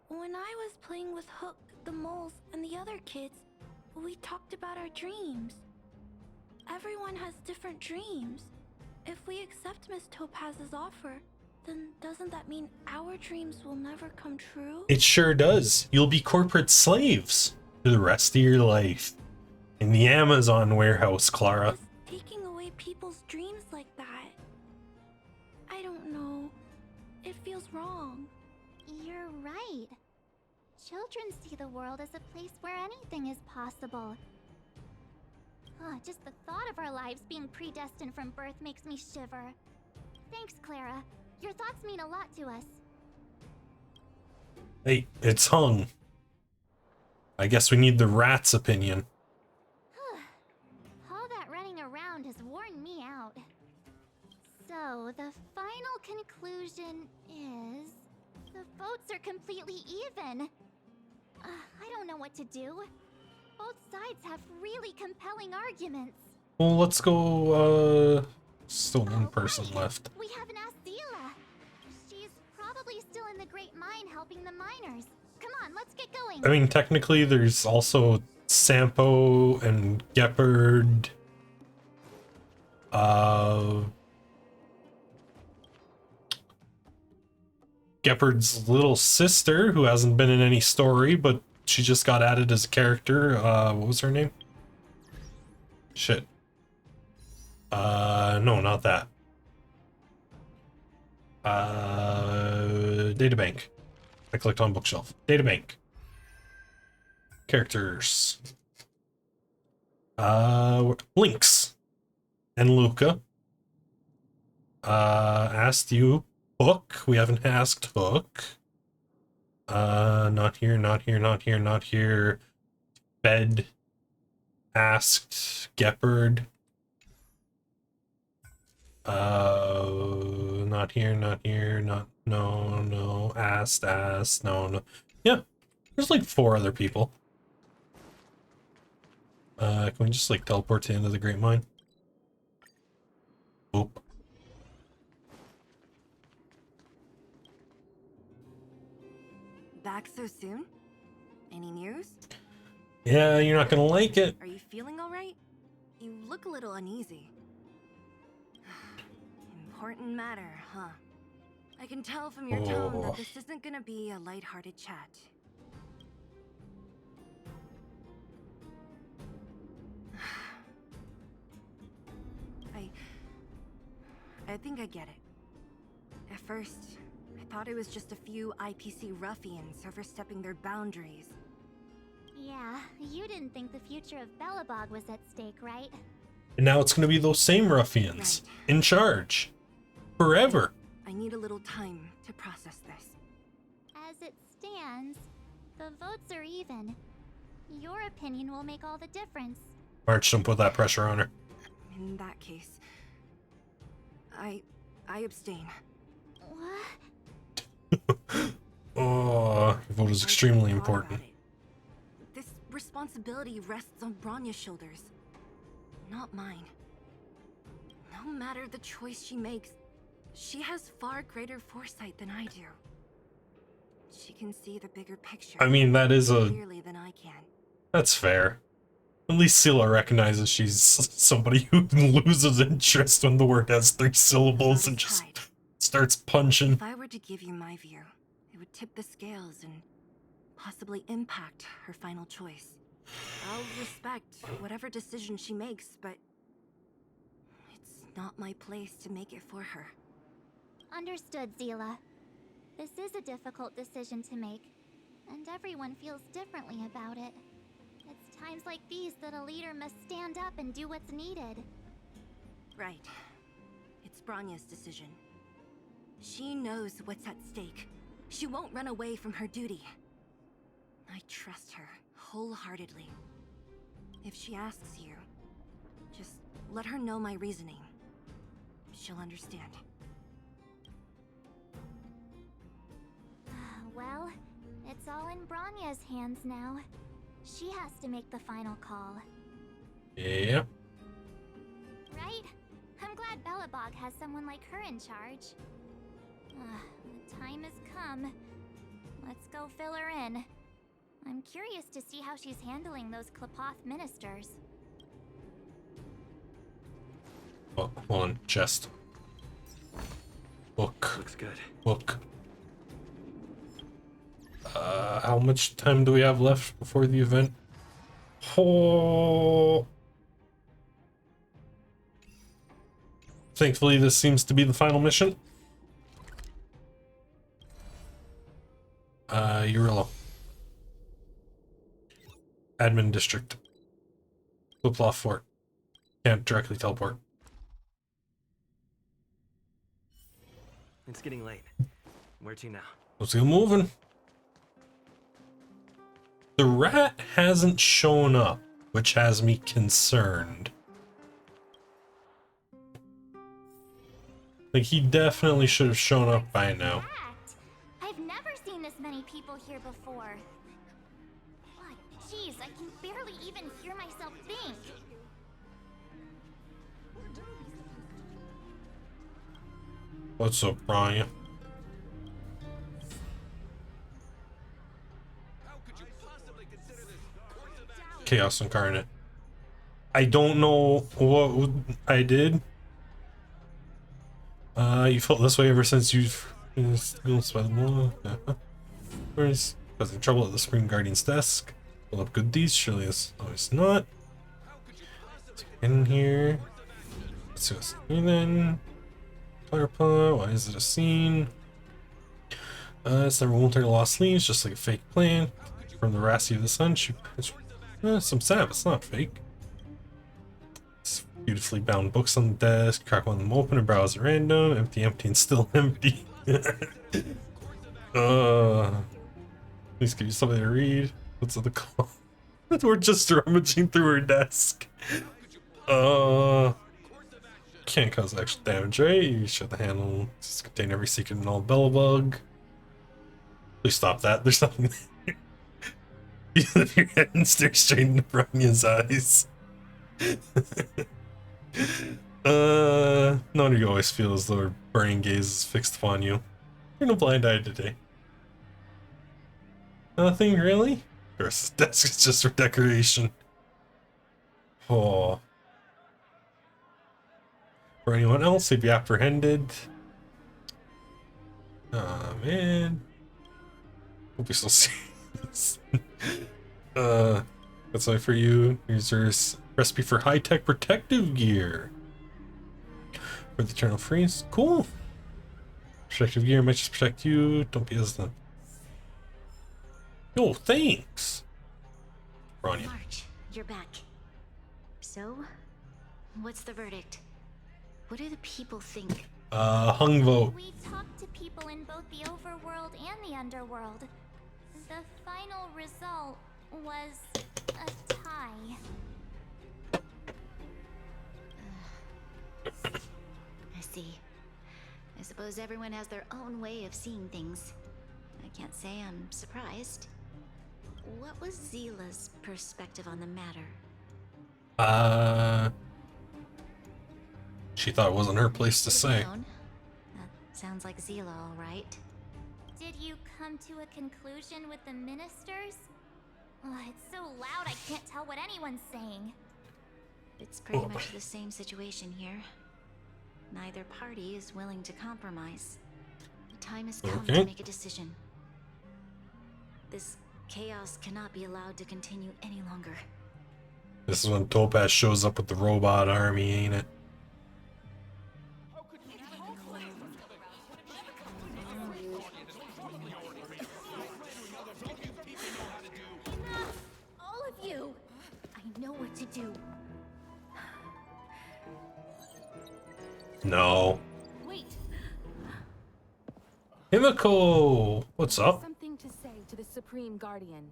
when I was playing with Hook, the moles, and the other kids, we talked about our dreams. Everyone has different dreams. If we accept Miss Topaz's offer, then doesn't that mean our dreams will never come true? It sure does. You'll be corporate slaves for the rest of your life. In the Amazon warehouse, Clara. Taking away people's dreams like that. I don't know. It feels wrong. You're right. Children see the world as a place where anything is possible. Just the thought of our lives being predestined from birth makes me shiver. Thanks, Clara. Your thoughts mean a lot to us. Hey, it's hung. I guess we need the rat's opinion. All that running around has worn me out. So, the final conclusion is... the votes are completely even. I don't know what to do. Both sides have really compelling arguments. Well, let's go, still one person left. We haven't asked Zila. She's probably still in the Great Mine helping the miners. Come on, let's get going. I mean, technically, there's also Sampo and Gepard. Gepard's little sister, who hasn't been in any story, but she just got added as a character. What was her name? Shit. No, not that. Databank. I clicked on bookshelf. Databank. Characters. Lynx. And Luca. Asked you. Hook. We haven't asked Hook. Not here, not here, not here, not here. Bed. Asked Gepard. Not here, not here, no, no. Asked, no. Yeah, there's like 4 other people. Can we just like teleport to the end of the Great Mine? Oop. Back so soon? Any news? Yeah, you're not gonna like it. Are you feeling alright? You look a little uneasy. Important matter, huh? I can tell from your tone that this isn't gonna be a lighthearted chat. I think I get it. At first, I thought it was just a few IPC ruffians overstepping their boundaries. Yeah, you didn't think the future of Belobog was at stake, right? And now it's gonna be those same ruffians in charge. Forever. I need a little time to process this. As it stands, the votes are even. Your opinion will make all the difference. March, don't put that pressure on her. In that case, I abstain. What? Oh, your vote is extremely important. This responsibility rests on Bronya's shoulders, not mine. No matter the choice she makes, she has far greater foresight than I do. She can see the bigger picture. I mean, that is a... clearly than I can. That's fair. At least Scylla recognizes she's somebody who loses interest when the word has 3 syllables and just starts punching. If I were to give you my view, it would tip the scales and possibly impact her final choice. I'll respect whatever decision she makes, but it's not my place to make it for her. Understood, Zila. This is a difficult decision to make, and everyone feels differently about it. It's times like these that a leader must stand up and do what's needed. Right. It's Bronya's decision. She knows what's at stake. She won't run away from her duty. I trust her wholeheartedly. If she asks you, just let her know my reasoning. She'll understand. Well, it's all in Bronya's hands now. She has to make the final call. Yep. Right? I'm glad Belobog has someone like her in charge. The time has come. Let's go fill her in. I'm curious to see how she's handling those Klapoth ministers. Oh, hold on, chest. Book. Looks good. Book. How much time do we have left before the event? Oh. Thankfully, this seems to be the final mission. Urillo. Admin district. Flip-flop fort. Can't directly teleport. It's getting late. Where to now? Let's get moving. The rat hasn't shown up, which has me concerned. Like, he definitely should have shown up by now. I've never seen this many people here before. Jeez, I can barely even hear myself think. What's up, Brian? Chaos Incarnate. I don't know what I did. You felt this way ever since you've been by the wall. Where's causing trouble at the Supreme Guardian's desk? Pull up good deeds, surely it's always not. In here. So and then Firepot, why is it a scene? It's never won't turn lost leaves, just like a fake plant. From the Rassi of the Sun, some sap, it's not fake. It's beautifully bound books on the desk, crack one of them open and browse at random, empty, and still empty. Please give you something to read. What's the call? We're just rummaging through her desk. Can't cause extra damage, right? You shut the handle. Just contain every secret in all Belobog. Please stop that. There's nothing there. You lift your head and stare straight into Branya's eyes. No wonder you always feel as though her burning gaze is fixed upon you. You're no blind eye today. Nothing really? Of course, this desk is just for decoration. Oh. For anyone else, they'd be apprehended. Oh man. Hope you're so serious. That's only for you. Here's your recipe for high-tech protective gear. For the eternal freeze. Cool. Protective gear might just protect you. Don't be hesitant. Oh, thanks. Rania. March, you're back. So, what's the verdict? What do the people think? Hung vote. We talked to people in both the overworld and the underworld. The final result was a tie. I see. I suppose everyone has their own way of seeing things. I can't say I'm surprised. What was Zila's perspective on the matter? She thought it wasn't her place to say. That sounds like Zila, all right. Did you come to a conclusion with the ministers? Oh, it's so loud I can't tell what anyone's saying. It's pretty much the same situation here. Neither party is willing to compromise. The time has come to make a decision. This chaos cannot be allowed to continue any longer. This is when Topaz shows up with the robot army, ain't it? All of you! I know what to do. No. Wait. Himiko! What's up? Something to say to the Supreme Guardian.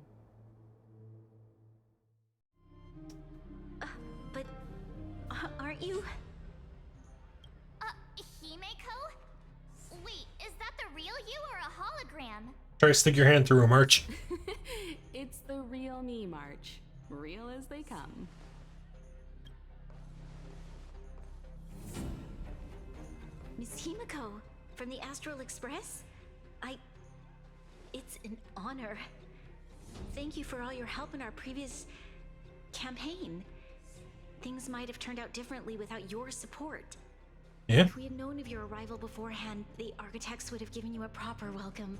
But aren't you? Himeko? Wait, is that the real you or a hologram? Try to stick your hand through a March. It's the real me, March. Real as they come. Miss Himiko, from the Astral Express? It's an honor. Thank you for all your help in our previous campaign. Things might have turned out differently without your support. Yeah? If we had known of your arrival beforehand, the architects would have given you a proper welcome.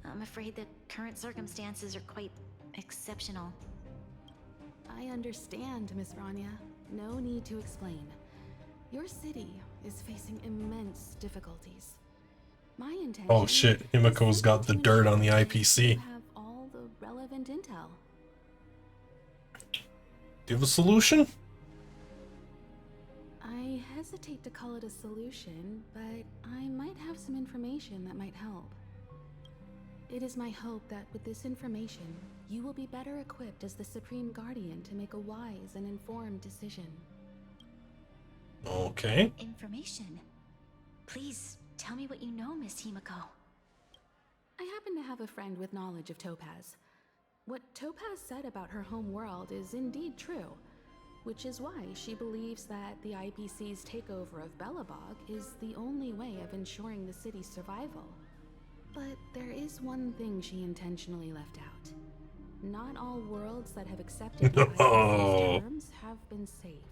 I'm afraid the current circumstances are quite exceptional. I understand, Miss Rania. No need to explain. Your city is facing immense difficulties. My intention. Oh shit, Himiko's got the dirt on the IPC. Have all the relevant intel. Do you have a solution? I hesitate to call it a solution, but I might have some information that might help. It is my hope that with this information, you will be better equipped as the Supreme Guardian to make a wise and informed decision. Okay. Information? Please tell me what you know, Miss Himiko. I happen to have a friend with knowledge of Topaz. What Topaz said about her home world is indeed true, which is why she believes that the IPC's takeover of Belobog is the only way of ensuring the city's survival. But there is one thing she intentionally left out. Not all worlds that have accepted the IPC's terms have been saved.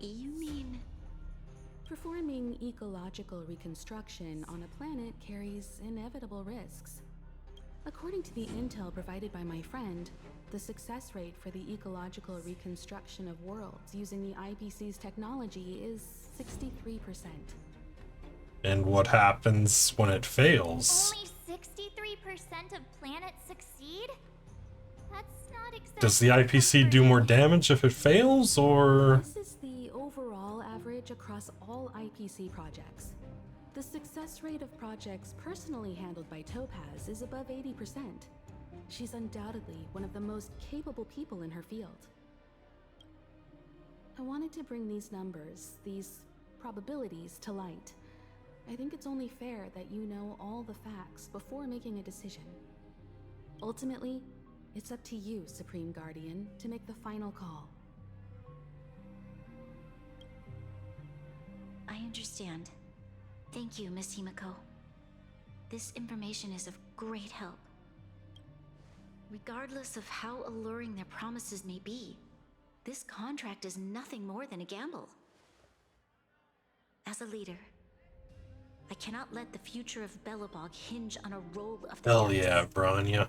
You mean... Performing ecological reconstruction on a planet carries inevitable risks. According to the intel provided by my friend, the success rate for the ecological reconstruction of worlds using the IPC's technology is 63%. And what happens when it fails? Only 63% of planets succeed? That's not exactly. Does the IPC do more damage if it fails, or? This is the overall average across all IPC projects. The success rate of projects personally handled by Topaz is above 80%. She's undoubtedly one of the most capable people in her field. I wanted to bring these numbers, these probabilities, to light. I think it's only fair that you know all the facts before making a decision. Ultimately, it's up to you, Supreme Guardian, to make the final call. I understand. Thank you, Miss Himiko. This information is of great help. Regardless of how alluring their promises may be, this contract is nothing more than a gamble. As a leader, I cannot let the future of Belobog hinge on a roll of the Hell dice. yeah, Branya.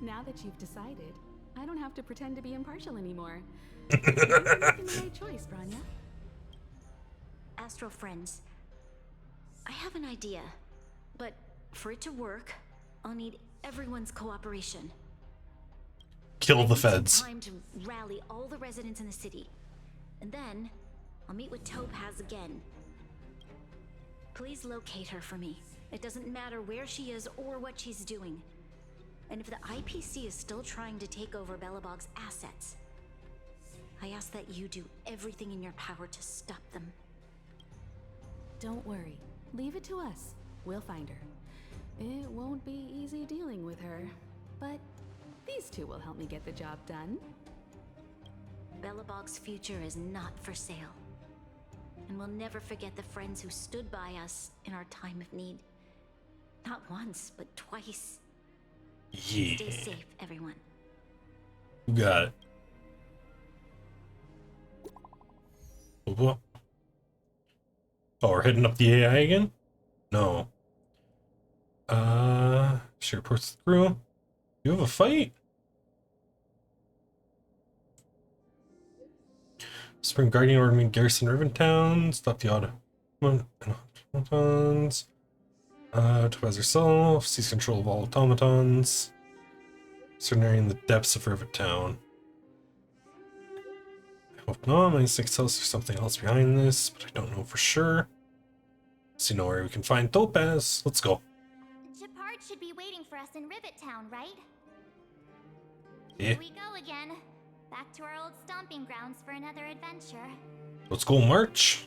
Now that you've decided, I don't have to pretend to be impartial anymore. I think you're making the right choice, Branya. Astro friends, I have an idea, but for it to work, I'll need everyone's cooperation. Kill the I need some feds. time to rally all the residents in the city, and then I'll meet with Topaz again. Please locate her for me. It doesn't matter where she is or what she's doing. And if the IPC is still trying to take over Belobog's assets, I ask that you do everything in your power to stop them. Don't worry. Leave it to us. We'll find her. It won't be easy dealing with her, but these two will help me get the job done. Belobog's future is not for sale. And we'll never forget the friends who stood by us in our time of need. Not once, but twice. Yeah. Stay safe, everyone. You got it. What? Oh, we're heading up the AI again? No. She reports to the crew. You have a fight? Spring Guardian ordered me garrison Riventown. Stop the automatons. Topaz herself. Seize control of all automatons. Surrendering in the depths of Riventown. I hope not. My instinct tells there's something else behind this, but I don't know for sure. So you know where we can find Topaz. Let's go. Gepard should be waiting for us in Rivet Town, right? Yeah. Here we go again. Back to our old stomping grounds for another adventure. Let's go march.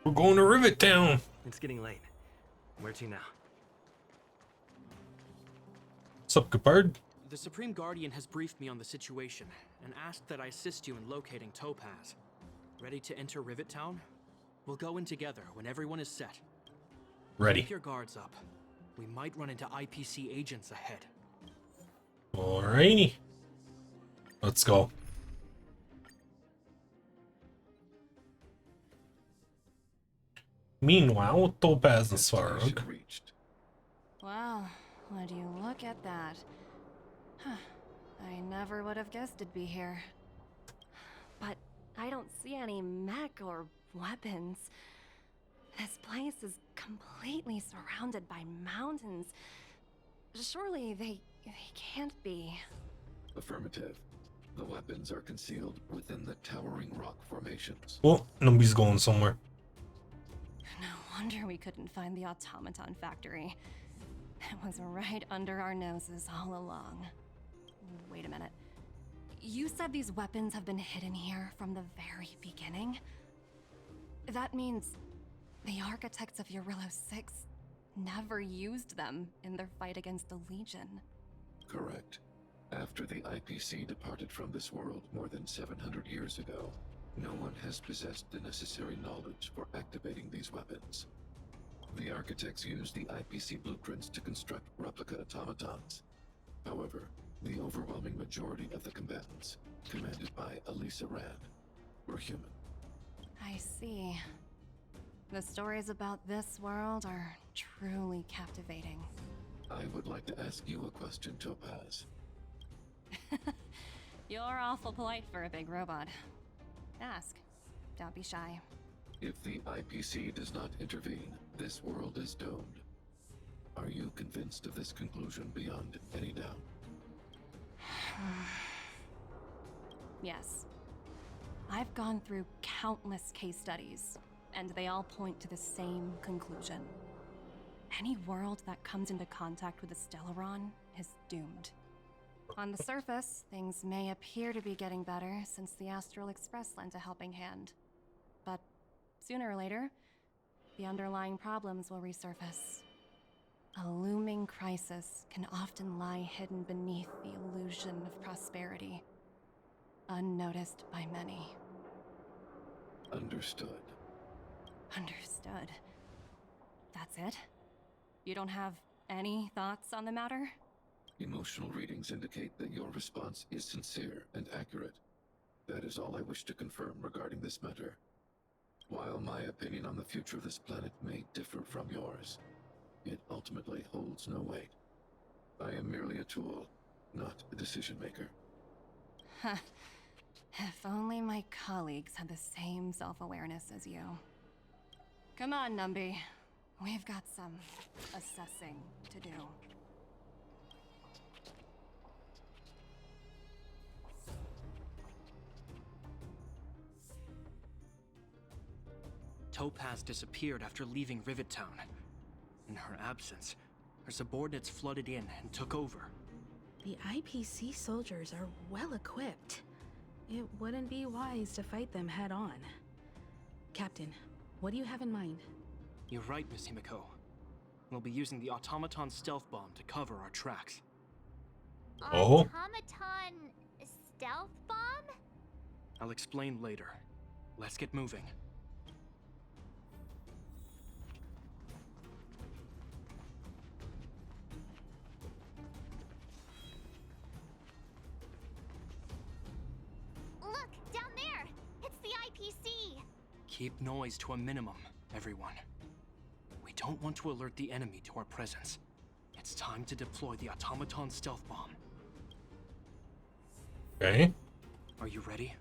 We're going to Rivet Town. It's getting late. Where to now? What's up, Gepard? The Supreme Guardian has briefed me on the situation and asked that I assist you in locating Topaz. Ready to enter Rivet Town? We'll go in together when everyone is set. Ready. Keep your guards up. We might run into IPC agents ahead. Alrighty. Let's go. Meanwhile, Topaz and Svarog. Wow, would you look at that? Huh. I never would have guessed it'd be here. But I don't see any mech or weapons. This place is completely surrounded by mountains. Surely they can't be. Affirmative. The weapons are concealed within the towering rock formations. Well, nobody's going somewhere. No wonder we couldn't find the automaton factory. It was right under our noses all along. Wait a minute. You said these weapons have been hidden here from the very beginning? That means the architects of Eurillo 6 never used them in their fight against the Legion. Correct. After the IPC departed from this world more than 700 years ago, no one has possessed the necessary knowledge for activating these weapons. The architects used the IPC blueprints to construct replica automatons. However, The overwhelming majority of the combatants, commanded by Elisa Rand, were human. I see. The stories about this world are truly captivating. I would like to ask you a question, Topaz. You're awful polite for a big robot. Ask. Don't be shy. If the IPC does not intervene, this world is doomed. Are you convinced of this conclusion beyond any doubt? Yes. I've gone through countless case studies, and they all point to the same conclusion. Any world that comes into contact with a Stellaron is doomed. On the surface, things may appear to be getting better since the Astral Express lent a helping hand. But sooner or later, the underlying problems will resurface. A looming crisis can often lie hidden beneath the illusion of prosperity, unnoticed by many. Understood. Understood. That's it? You don't have any thoughts on the matter? Emotional readings indicate that your response is sincere and accurate. That is all I wish to confirm regarding this matter. While my opinion on the future of this planet may differ from yours, it ultimately holds no weight. I am merely a tool, not a decision maker. If only my colleagues had the same self-awareness as you. Come on, Numby. We've got some assessing to do. Topaz disappeared after leaving Rivet Town. In her absence, her subordinates flooded in and took over. The IPC soldiers are well equipped. It wouldn't be wise to fight them head on. Captain, what do you have in mind? You're right, Miss Himiko. We'll be using the automaton stealth bomb to cover our tracks. Oh? Automaton stealth bomb? I'll explain later. Let's get moving. Look, down there! It's the IPC! Keep noise to a minimum, everyone. We don't want to alert the enemy to our presence. It's time to deploy the automaton stealth bomb. Okay. Are you ready?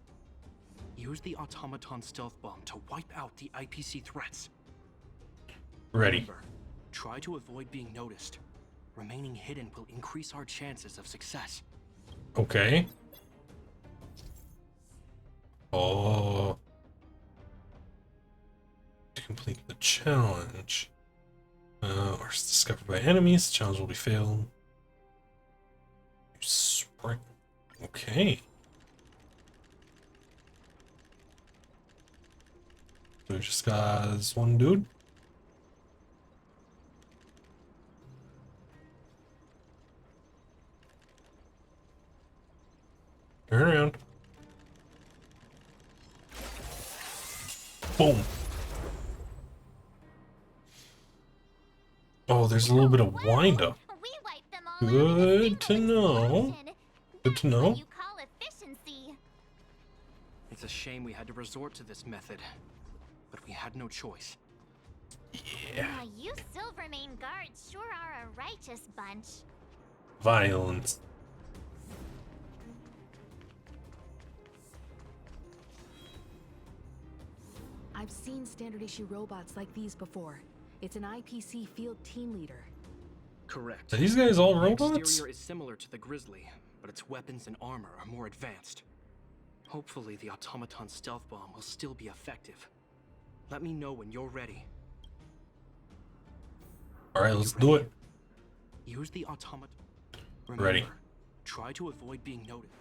Use the automaton stealth bomb to wipe out the IPC threats. Ready. Remember, try to avoid being noticed. Remaining hidden will increase our chances of success. Okay. Oh. To complete the challenge. Or is discovered by enemies. The challenge will be failed. Spring. Okay. So we just got this one dude. Turn around. Boom. Oh, there's a little bit of wind up. Good to know. Good to know. You call efficiency. It's a shame we had to resort to this method, but we had no choice. Yeah. You Silvermane guards sure are a righteous bunch. Violence. I've seen standard issue robots like these before. It's an IPC field team leader. Correct. Are these guys all The robots? exterior is similar to the Grizzly, but its weapons and armor are more advanced. Hopefully the automaton stealth bomb will still be effective. Let me know when you're ready. Alright, let's do it. Use the automaton. Ready. Try to avoid being noticed.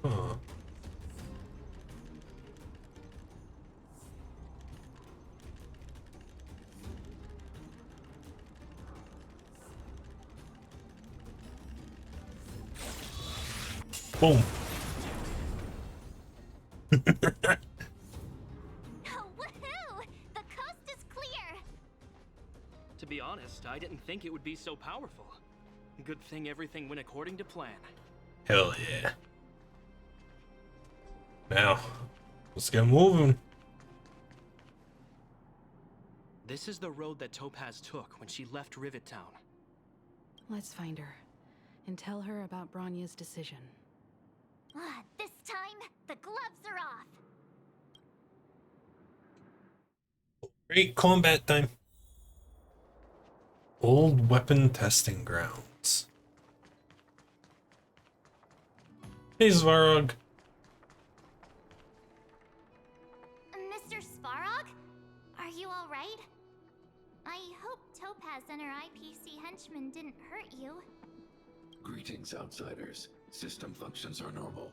Huh. Boom. Woohoo! The coast is clear! To be honest, I didn't think it would be so powerful. Good thing everything went according to plan. Hell yeah. Now, let's get moving. This is the road that Topaz took when she left Rivet Town. Let's find her and tell her about Bronya's decision. This time, the gloves are off. Great combat time. Old weapon testing grounds. Hey, Svarog. Mr. Svarog? Are you alright? I hope Topaz and her IPC henchmen didn't hurt you. Greetings, outsiders. System functions are normal.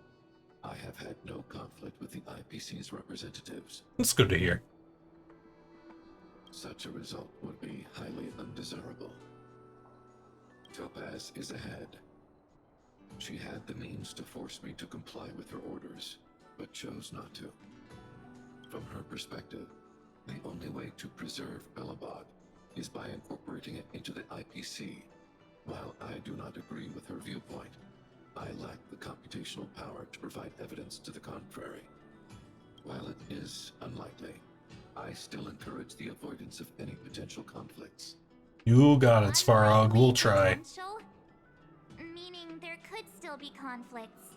I have had no conflict with the IPC's representatives. That's good to hear. Such a result would be highly undesirable. Topaz is ahead. She had the means to force me to comply with her orders, but chose not to. From her perspective, the only way to preserve Belobog is by incorporating it into the IPC. While I do not agree with her viewpoint, I lack the computational power to provide evidence to the contrary. While it is unlikely, I still encourage the avoidance of any potential conflicts. You got it, Svarog. We'll try. Potential? Meaning there could still be conflicts.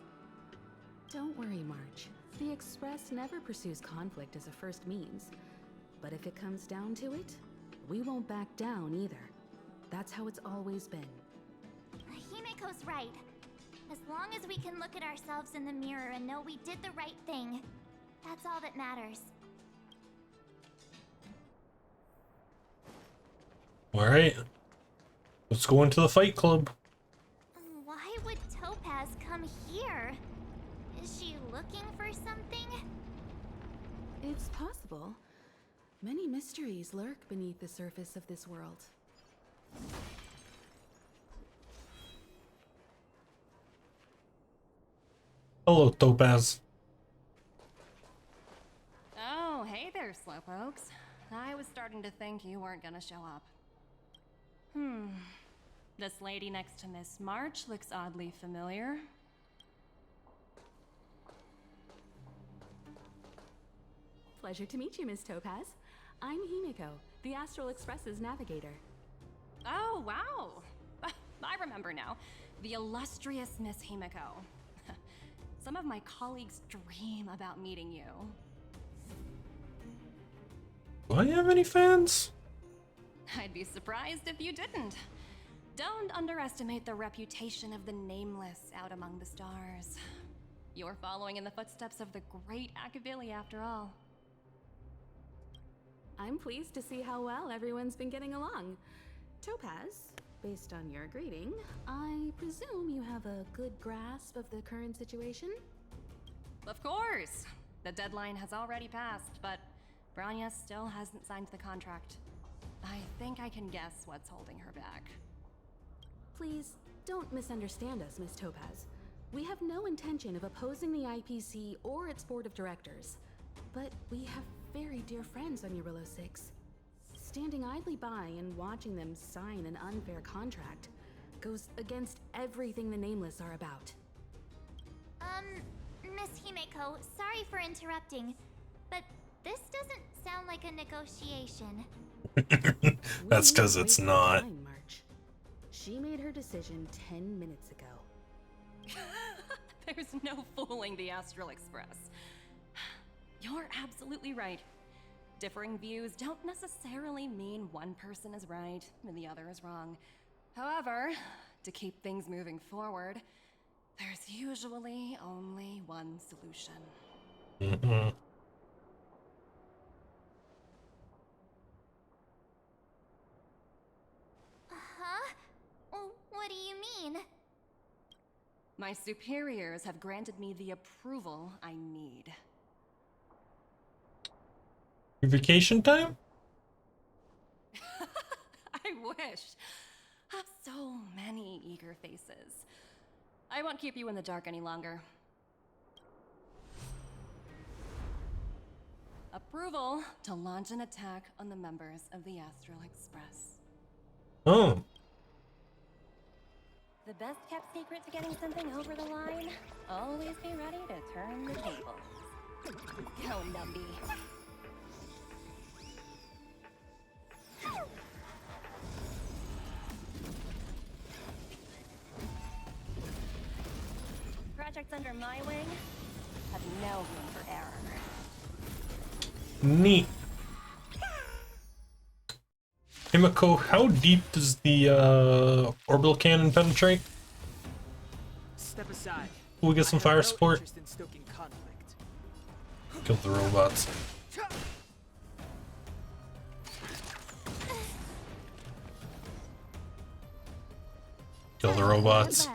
Don't worry, March. The Express never pursues conflict as a first means. But if it comes down to it, we won't back down either. That's how it's always been. Himeko's right. As long as we can look at ourselves in the mirror and know we did the right thing, that's all that matters. Alright. Let's go into the fight club. Why would Topaz come here? Is she looking for something? It's possible. Many mysteries lurk beneath the surface of this world. Hello, Topaz. Oh, hey there, slowpokes. I was starting to think you weren't gonna show up. This lady next to Miss March looks oddly familiar. Pleasure to meet you, Miss Topaz. I'm Himeko, the Astral Express's navigator. Oh, wow! I remember now. The illustrious Miss Himeko. Some of my colleagues dream about meeting you. Do I have any fans? I'd be surprised if you didn't. Don't underestimate the reputation of the Nameless out among the stars. You're following in the footsteps of the great Akavili, after all. I'm pleased to see how well everyone's been getting along. Topaz, based on your greeting, I presume you have a good grasp of the current situation? Of course! The deadline has already passed, but Bronya still hasn't signed the contract. I think I can guess what's holding her back. Please, don't misunderstand us, Miss Topaz. We have no intention of opposing the IPC or its board of directors. But we have very dear friends on Eurillo 6. Standing idly by and watching them sign an unfair contract goes against everything the Nameless are about. Miss Himeko, sorry for interrupting, but this doesn't sound like a negotiation. That's because it's not. Time, March. She made her decision 10 minutes ago. There's no fooling the Astral Express. You're absolutely right. Differing views don't necessarily mean one person is right and the other is wrong. However, to keep things moving forward, there's usually only one solution. Huh? What do you mean? My superiors have granted me the approval I need. Vacation time? I wish. So many eager faces. I won't keep you in the dark any longer. Approval to launch an attack on the members of the Astral Express. Oh. The best kept secret to getting something over the line? Always be ready to turn the tables. Go, Numby. Projects under my wing have no room for error. Neat. Himiko, how deep does the orbital cannon penetrate? Step aside. Will we get some fire support? Interest in stoking conflict. Kill the robots. Kill the robots.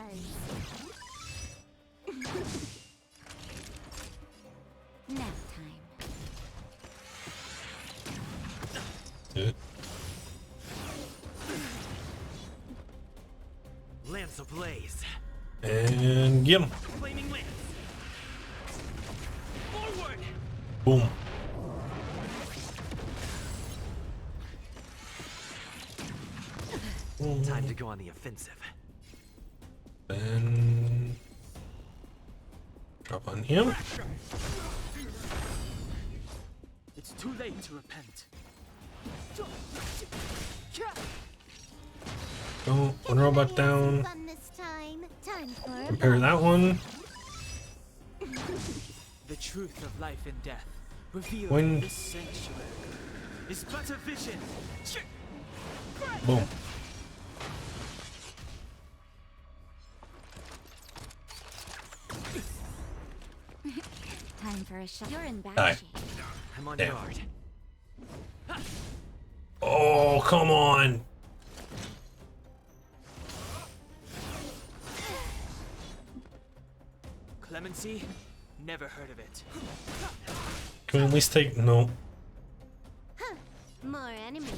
Nap time. Good. Lance ablaze. And get him. Flaming lance. Forward. Boom. Time to go on the offensive. Then drop on him. It's too late to repent. Go, one robot down. Fun this time. Time for a Compare that one. The truth of life and death revealed When- in this sanctuary is but a vision. Boom. Time for a shot. You're in bad Die. shape. I'm on Damn. guard. Oh, come on. Clemency? Never heard of it. Can we at least take... No. More enemies.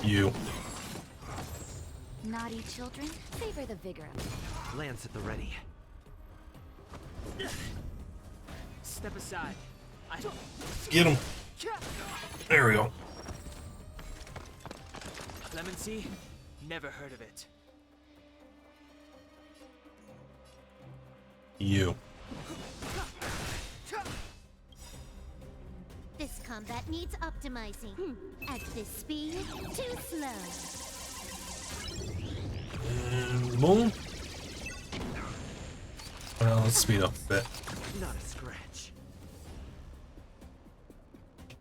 You. Naughty children, savor the vigor of it. Lance at the ready. Step aside. Get him. There we go. Clemency? Never heard of it. You. This combat needs optimizing. At this speed, too slow. And boom. Well, let's speed up a bit. Not a scratch.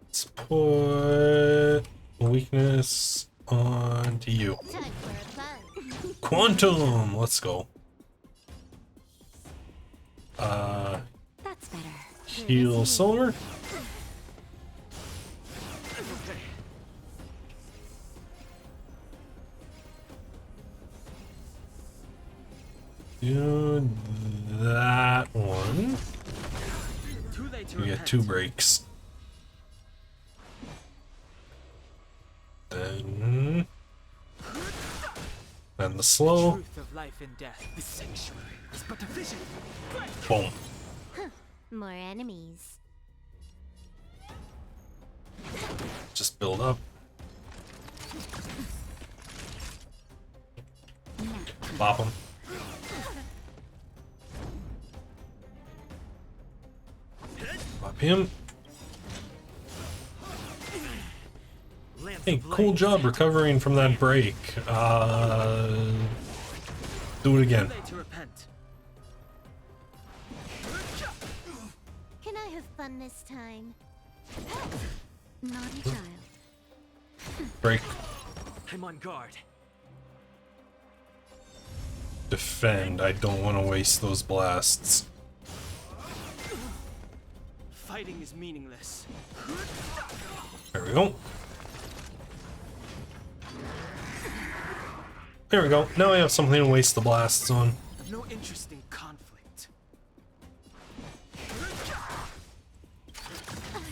Let's put weakness onto you. Time for a fun. Quantum! Let's go. That's better. Heal silver. Do that one. Too late to You get repent. 2 breaks. Then the slow. Truth of life and death. The sanctuary is but a vision. Boom. More enemies. Just build up. Bop him. Bop him. Hey, cool job recovering from that break. Do it again. Too late to repent. Can I have fun this time? Naughty child. Break. I'm on guard. Defend. I don't want to waste those blasts. Fighting is meaningless. There we go. There we go. Now I have something to waste the blasts on. I've no interest in conflict.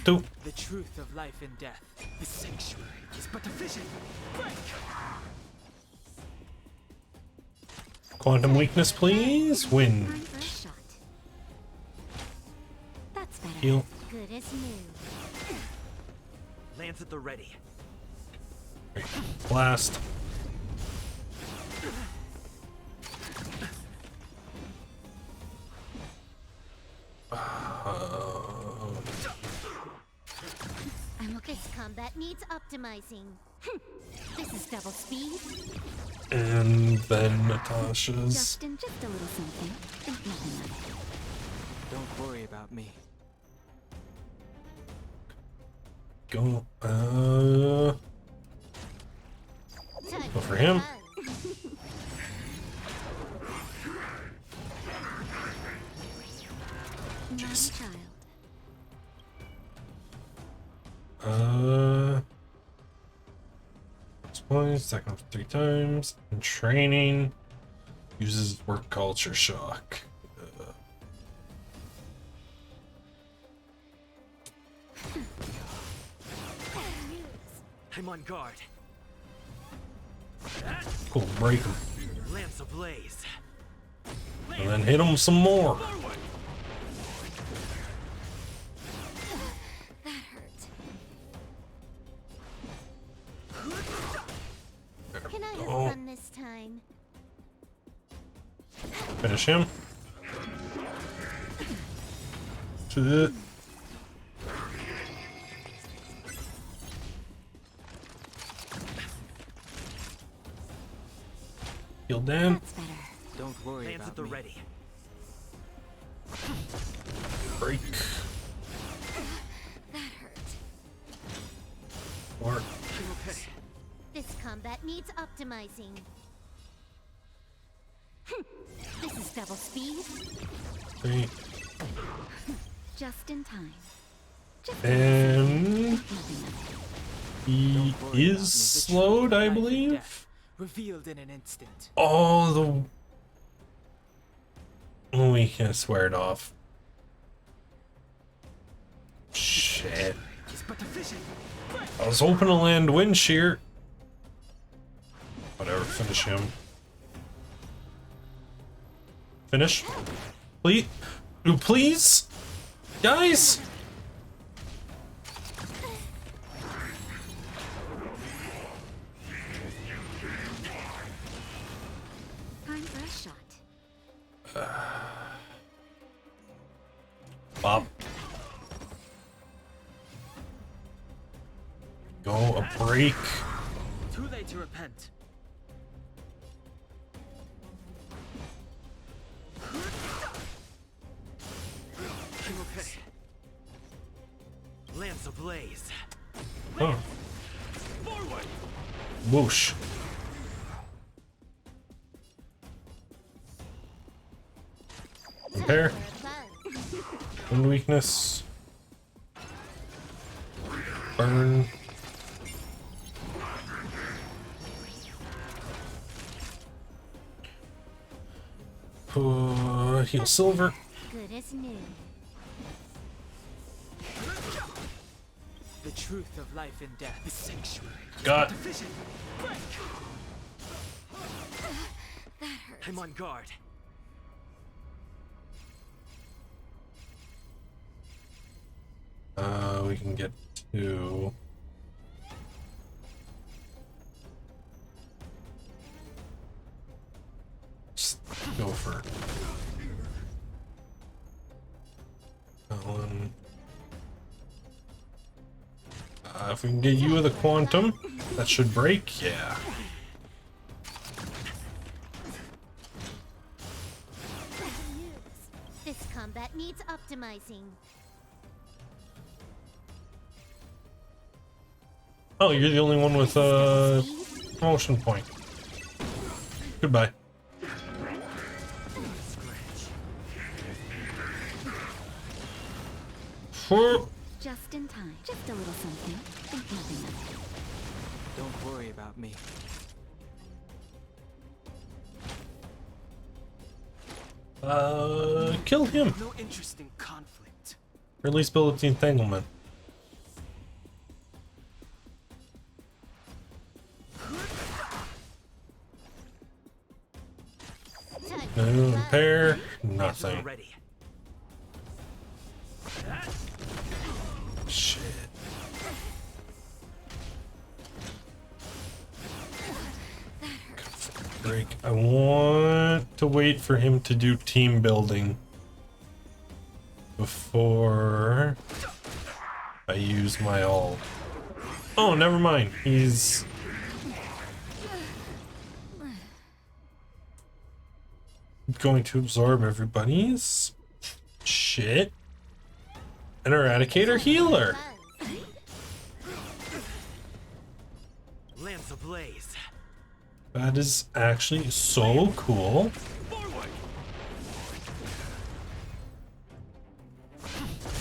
Do. The truth of life and death. The sanctuary is but a vision. Quantum weakness, please. Wind. Time for a shot. That's better. Heal. Good as new. Lance at the ready. Blast. This combat needs optimizing. This is double speed. And then Natasha's. Justin, just a little something. Think nothing of it. Don't worry about me. Go for him. Jeez. Points, second 3 times. In training, uses work culture shock. I'm on guard. Cool, break him. Lance ablaze. And then hit him some more. That hurt. Can I have fun this time? Finish him. Shit. Heal Dan. Don't worry Lance about at the me. ready. Break. That hurt. Or Okay. This combat needs optimizing. This is double speed. 3. Just in time. And he is slowed, I believe. Revealed in an instant. Oh, we can swear it off. Shit. I was hoping to land wind shear. Whatever, finish him. Finish. Please? Please? Guys? Time for a shot. Bob. Go a break. Too late to repent. Okay. Lance ablaze. Oh. Whoosh. Repair. Wind weakness. Burn. Heal silver. Good as new. The truth of life and death. The sanctuary. Got. I'm on guard. We can get to. Just go for that one. If we can get you with a quantum, that should break. Yeah. This combat needs optimizing. Oh, you're the only one with a promotion point. Goodbye. Just in time. Just a little something. Think nothing of it. Don't worry about me. Kill him. No interest in conflict. Release build the entanglement. No repair, nothing. Shit. break. I want to wait for him to do team building before I use my ult. Oh, never mind. He's going to absorb everybody's shit. An Eradicator healer. Lance ablaze. That is actually so cool.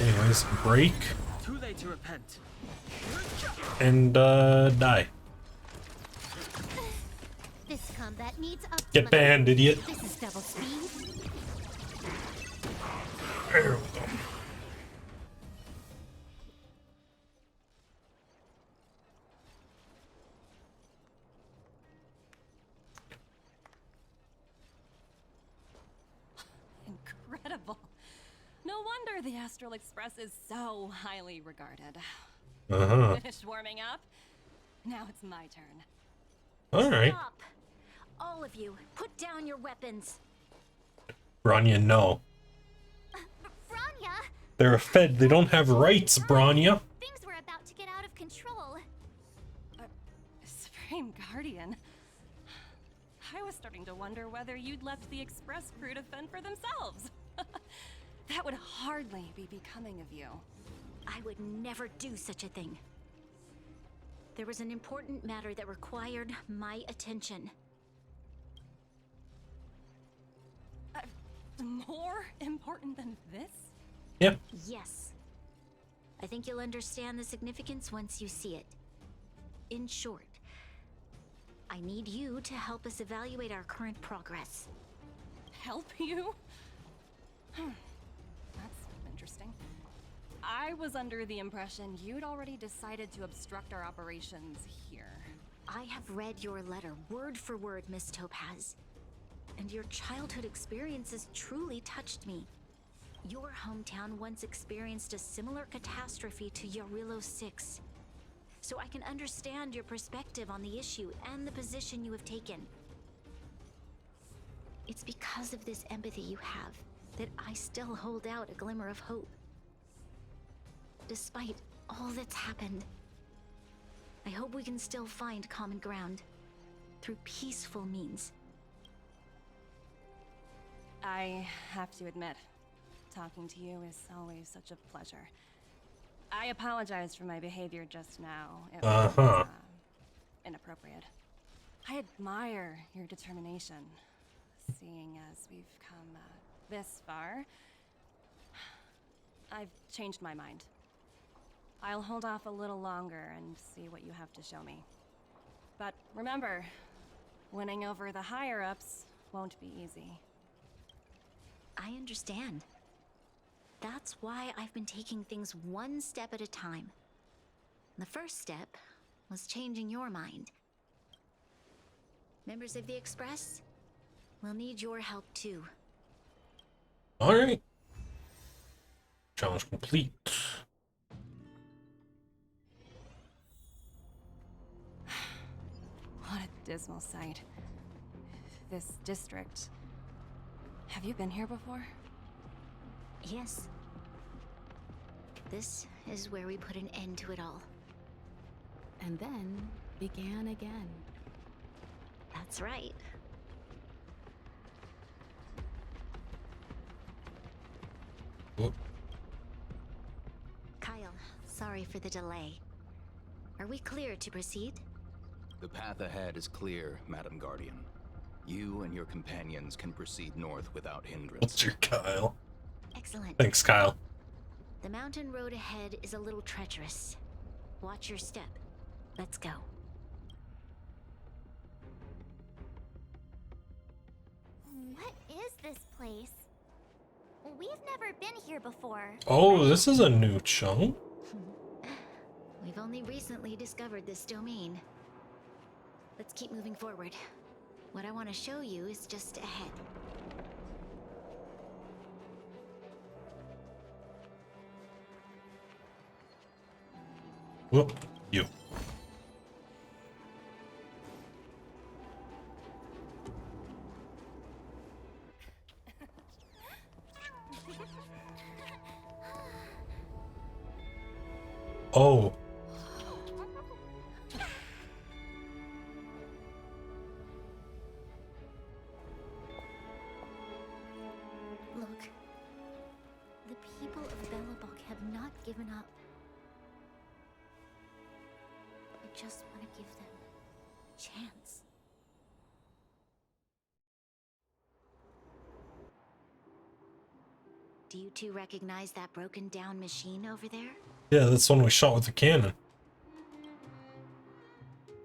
Anyways, break Too late to repent. and die. This combat needs up. Get banned, idiot. This is double speed. There we go. Incredible. No wonder the Astral Express is so highly regarded. Finished warming up? Now it's my turn. All right. Stop! All of you, put down your weapons. Bronya, no. Bronya, They're a Fed. They don't have rights, Bronya. things were about to get out of control. Supreme Guardian. I was starting to wonder whether you'd left the Express crew to fend for themselves. That would hardly be becoming of you. I would never do such a thing. There was an important matter that required my attention. More important than this? Yep. Yes. I think you'll understand the significance once you see it. In short, I need you to help us evaluate our current progress. Help you? That's interesting. I was under the impression you'd already decided to obstruct our operations here. I have read your letter word for word, Miss Topaz. And your childhood experiences truly touched me. Your hometown once experienced a similar catastrophe to Yarillo 6. So I can understand your perspective on the issue and the position you have taken. It's because of this empathy you have that I still hold out a glimmer of hope. Despite all that's happened, I hope we can still find common ground through peaceful means. I have to admit, talking to you is always such a pleasure. I apologize for my behavior just now. It was inappropriate. I admire your determination, seeing as we've come this far. I've changed my mind. I'll hold off a little longer and see what you have to show me. But remember, winning over the higher-ups won't be easy. I understand. That's why I've been taking things one step at a time. The first step was changing your mind. Members of the Express, we'll need your help too. All right. Challenge complete. What a dismal sight. This district. Have you been here before? Yes. This is where we put an end to it all. And then began again. That's right. Whoop. Kyle, sorry for the delay. Are we clear to proceed? The path ahead is clear, Madam Guardian. You and your companions can proceed north without hindrance. What's your Kyle? Excellent. Thanks, Kyle. The mountain road ahead is a little treacherous. Watch your step. Let's go. What is this place? We've never been here before. Oh, this is a new chunk. We've only recently discovered this domain. Let's keep moving forward. What I want to show you is just ahead. Whoop, you. Oh. Look, the people of Belobog have not given up. I just want to give them a chance. Do you two recognize that broken down machine over there? Yeah, that's the one we shot with the cannon.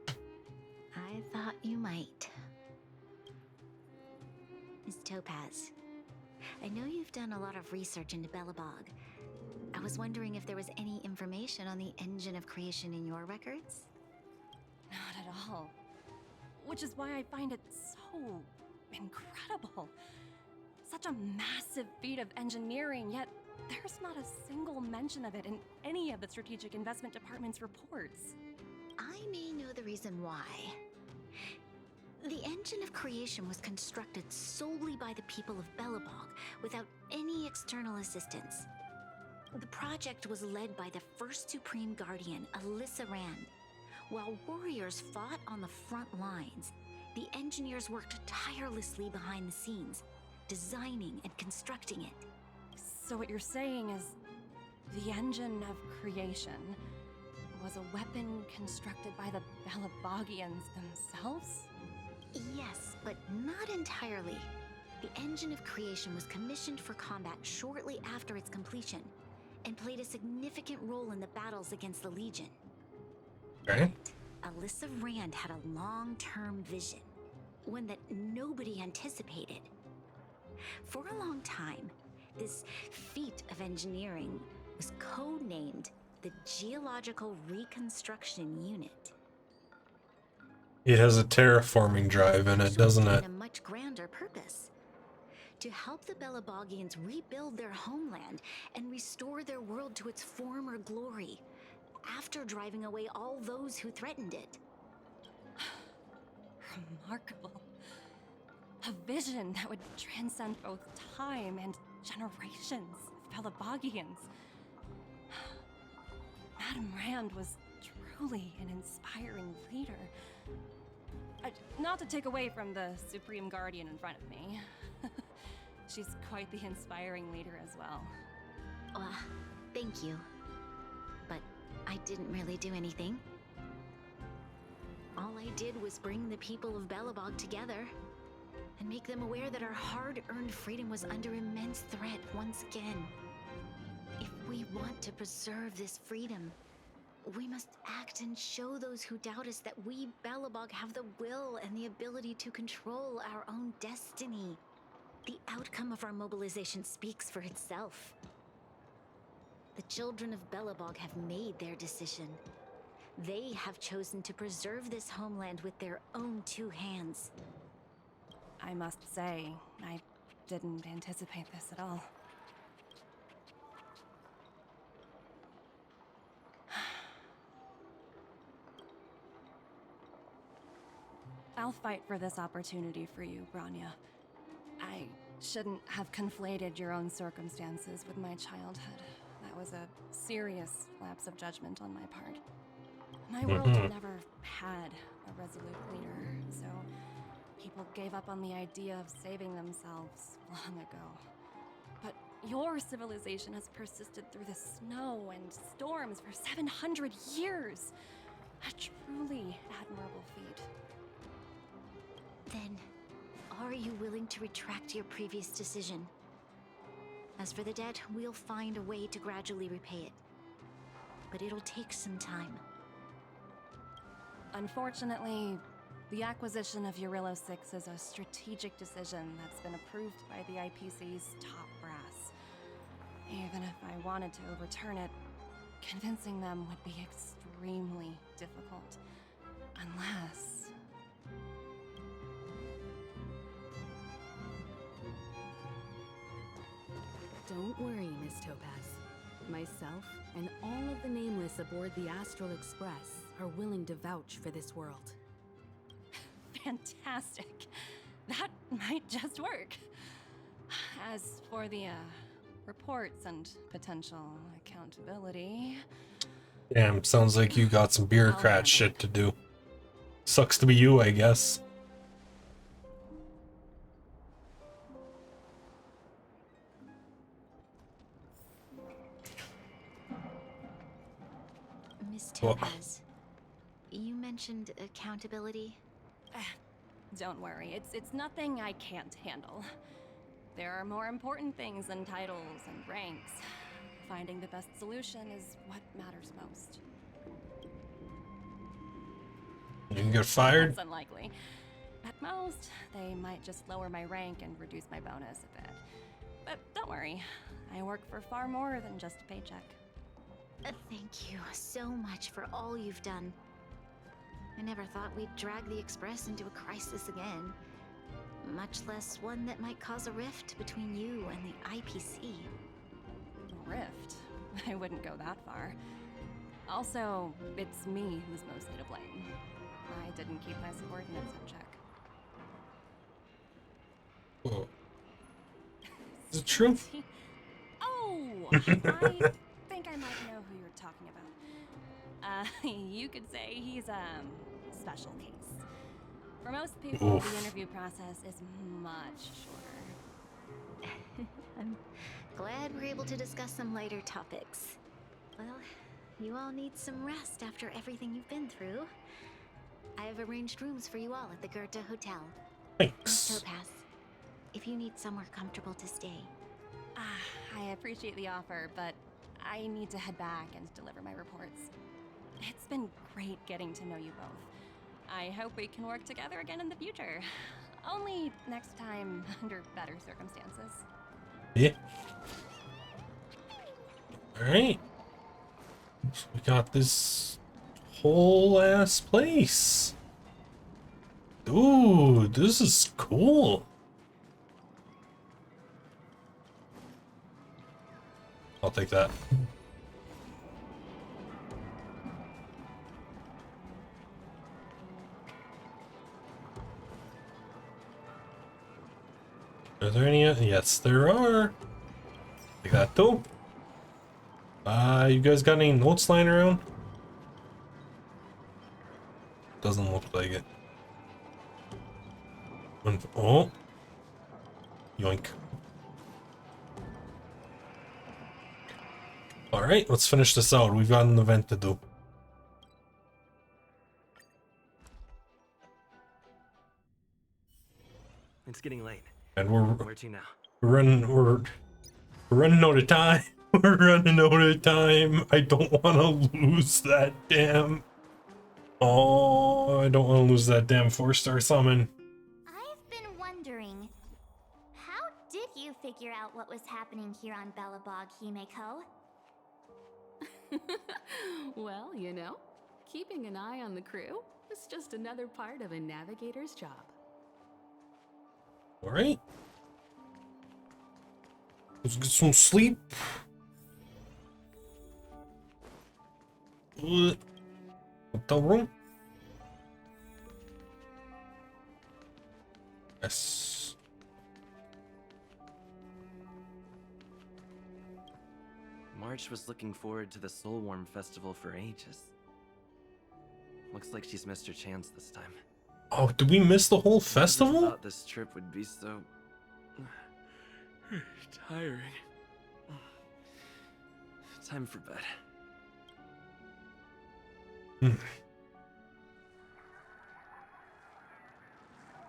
I thought you might. Miss Topaz, I know you've done a lot of research into Belobog. I was wondering if there was any information on the engine of creation in your records? Not at all. Which is why I find it so incredible. Such a massive feat of engineering, yet there's not a single mention of it in any of the Strategic Investment Department's reports. I may know the reason why. The engine of creation was constructed solely by the people of Belobog, without any external assistance. The project was led by the first Supreme Guardian, Alyssa Rand. While warriors fought on the front lines, the engineers worked tirelessly behind the scenes, designing and constructing it. So what you're saying is, the engine of creation was a weapon constructed by the Belobogians themselves? Yes, but not entirely. The engine of creation was commissioned for combat shortly after its completion, and played a significant role in the battles against the Legion. Okay. Alyssa Rand had a long-term vision, one that nobody anticipated. For a long time, this feat of engineering was codenamed the Geological Reconstruction Unit. It has a terraforming drive in it, doesn't it? A much grander purpose. To help the Belobogians rebuild their homeland and restore their world to its former glory, after driving away all those who threatened it. Remarkable. A vision that would transcend both time and generations of Belobogians. Madame Rand was truly an inspiring leader. Not to take away from the Supreme Guardian in front of me. She's quite the inspiring leader as well. Thank you. But I didn't really do anything. All I did was bring the people of Belobog together and make them aware that our hard-earned freedom was under immense threat once again. If we want to preserve this freedom, we must act and show those who doubt us that we, Belobog, have the will and the ability to control our own destiny. The outcome of our mobilization speaks for itself. The children of Belobog have made their decision. They have chosen to preserve this homeland with their own two hands. I must say, I didn't anticipate this at all. I'll fight for this opportunity for you, Branya. I shouldn't have conflated your own circumstances with my childhood. That was a serious lapse of judgment on my part. My world never had a resolute leader, so people gave up on the idea of saving themselves long ago. But your civilization has persisted through the snow and storms for 700 years. A truly admirable feat. Then, are you willing to retract your previous decision? As for the debt, we'll find a way to gradually repay it. But it'll take some time. Unfortunately, the acquisition of Eurillo 6 is a strategic decision that's been approved by the IPC's top brass. Even if I wanted to overturn it, convincing them would be extremely difficult. Unless... Don't worry, Miss Topaz. Myself and all of the Nameless aboard the Astral Express are willing to vouch for this world. Fantastic. That might just work. As for the reports and potential accountability... Damn, sounds like you got some bureaucrat shit to do. Sucks to be you, I guess. Miss Topaz, you mentioned accountability. Don't worry, it's nothing I can't handle. There are more important things than titles and ranks. Finding the best solution is what matters most. You can get fired? That's unlikely. At most, they might just lower my rank and reduce my bonus a bit. But don't worry, I work for far more than just a paycheck. Thank you so much for all you've done. I never thought we'd drag the Express into a crisis again. Much less one that might cause a rift between you and the IPC. Rift? I wouldn't go that far. Also, it's me who's mostly to blame. I didn't keep my subordinates in check. Whoa. Is it true? Oh! I think I might know who you're talking about. You could say he's a special case. For most people, the interview process is much shorter. I'm glad we're able to discuss some lighter topics. Well, you all need some rest after everything you've been through. I have arranged rooms for you all at the Goethe Hotel. Thanks. Topaz, if you need somewhere comfortable to stay. I appreciate the offer, but I need to head back and deliver my reports. It's been great getting to know you both. I hope we can work together again in the future. Only next time under better circumstances. Yeah. Alright. So we got this whole ass place. Dude, this is cool. I'll take that. Are there any? Yes, there are. Like that too. You guys got any notes lying around? Doesn't look like it. Oh. Yoink. Alright, let's finish this out. We've got an event to do. It's getting late. And Where to now? we're running out of time. We're running out of time. I don't want to lose that damn. Oh, I don't want to lose that damn 4-star summon. I've been wondering, how did you figure out what was happening here on Belobog, Himeko? Well, you know, keeping an eye on the crew is just another part of a navigator's job. Alright. Let's get some sleep. Hotel room. Yes. March was looking forward to the Soulwarm Festival for ages. Looks like she's missed her chance this time. Oh, did we miss the whole I festival? thought this trip would be so tiring. Time for bed.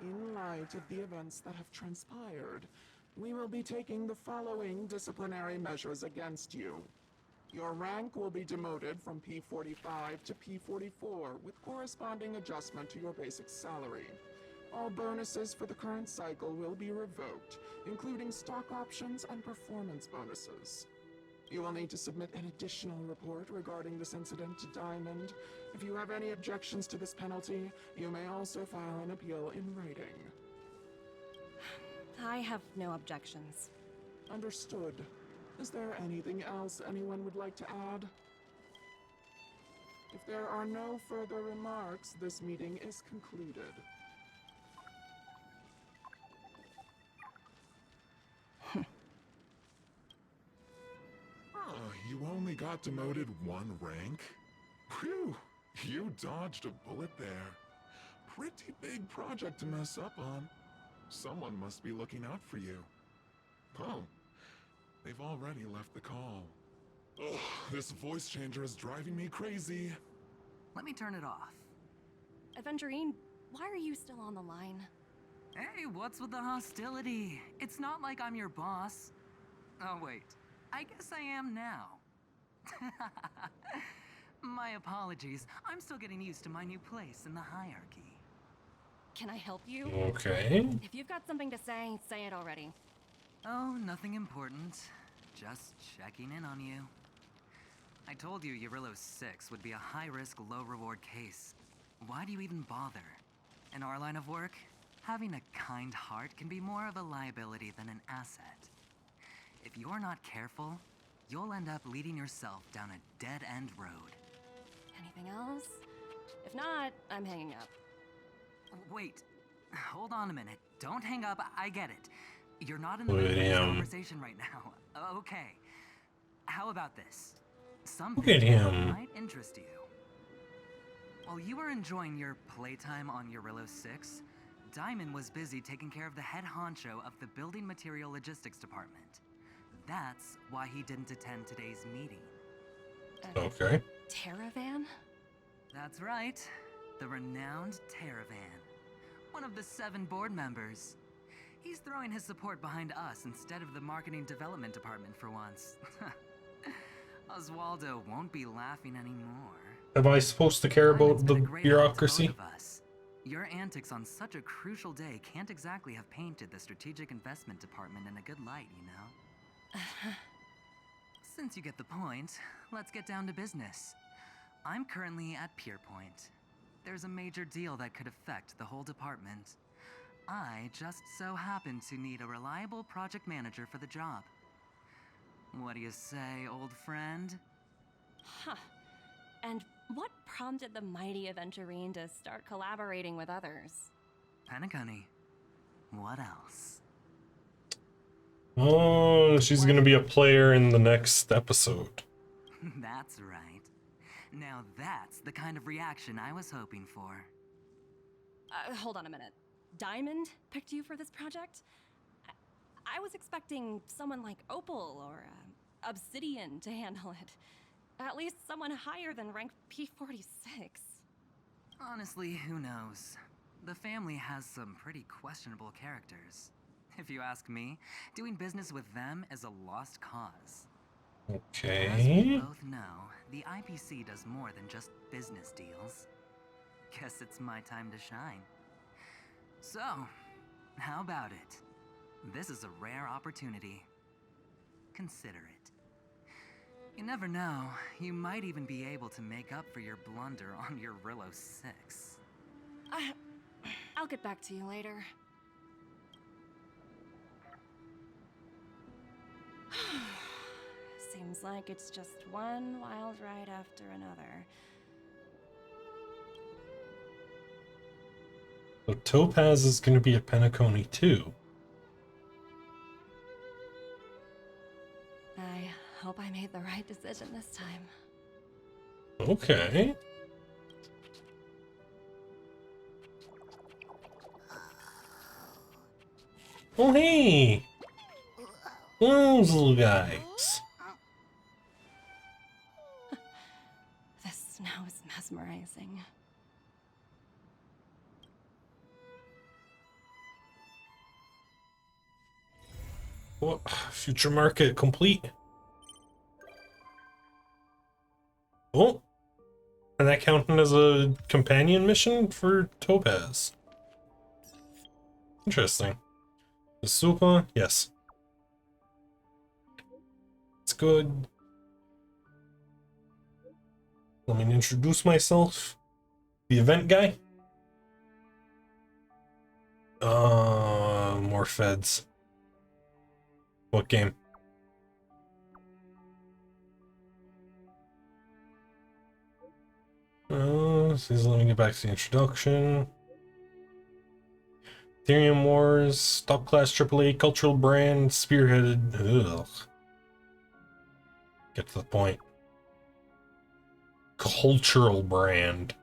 In light of the events that have transpired, we will be taking the following disciplinary measures against you. Your rank will be demoted from P45 to P44 with corresponding adjustment to your basic salary. All bonuses for the current cycle will be revoked, including stock options and performance bonuses. You will need to submit an additional report regarding this incident to Diamond. If you have any objections to this penalty, you may also file an appeal in writing. I have no objections. Understood. Is there anything else anyone would like to add? If there are no further remarks, this meeting is concluded. You only got demoted one rank? Phew, you dodged a bullet there. Pretty big project to mess up on. Someone must be looking out for you. Oh, they've already left the call. Ugh, this voice changer is driving me crazy. Let me turn it off. Evangeline, why are you still on the line? Hey, what's with the hostility? It's not like I'm your boss. Oh, wait. I guess I am now. My apologies. I'm still getting used to my new place in the hierarchy. Can I help you? Okay. If you've got something to say it already. Oh, nothing important. Just checking in on you. I told you Eurillo 6 would be a high-risk, low-reward case. Why do you even bother? In our line of work, having a kind heart can be more of a liability than an asset. If you're not careful, you'll end up leading yourself down a dead-end road. Anything else? If not, I'm hanging up. Wait, hold on a minute. Don't hang up, I get it. You're not in the Look middle at of this him. conversation right now. Okay. How about this? Look at Something him. might interest you. While you were enjoying your playtime on Eurillo 6, Diamond was busy taking care of the head honcho of the Building Material Logistics Department. That's why he didn't attend today's meeting. Okay. Terravan? That's right. The renowned Terravan. One of the 7 board members. He's throwing his support behind us instead of the Marketing Development Department for once. Oswaldo won't be laughing anymore. Am I supposed to care about the Great help to both bureaucracy? of us. Your antics on such a crucial day can't exactly have painted the Strategic Investment Department in a good light, you know? Since you get the point, let's get down to business. I'm currently at Pierpoint. There's a major deal that could affect the whole department. I just so happen to need a reliable project manager for the job. What do you say, old friend? Huh. And what prompted the mighty Aventurine to start collaborating with others? Penacony. What else? Oh, she's gonna be a player in the next episode. That's right. Now that's the kind of reaction I was hoping for. Hold on a minute. Diamond picked you for this project? I was expecting someone like Opal or Obsidian to handle it. At least someone higher than rank P46. Honestly, who knows? The family has some pretty questionable characters. If you ask me, doing business with them is a lost cause. As we Okay. both know, the IPC does more than just business deals. Guess it's my time to shine. So, how about it? This is a rare opportunity. Consider it. You never know, you might even be able to make up for your blunder on your Eurillo 6. I'll get back to you later. Seems like it's just one wild ride after another. So Topaz is gonna be a Penacony too. I hope I made the right decision this time. Okay. Oh hey! Those little guys. This snow is mesmerizing. What? Future market complete. Oh, and that counting as a companion mission for Topaz. Interesting. The Supa, yes. It's good. Let me introduce myself. The event guy. More feds. What game? So let me get back to the introduction. Ethereum Wars, top class AAA cultural brand, spearheaded. Ugh. Get to the point. cultural brand.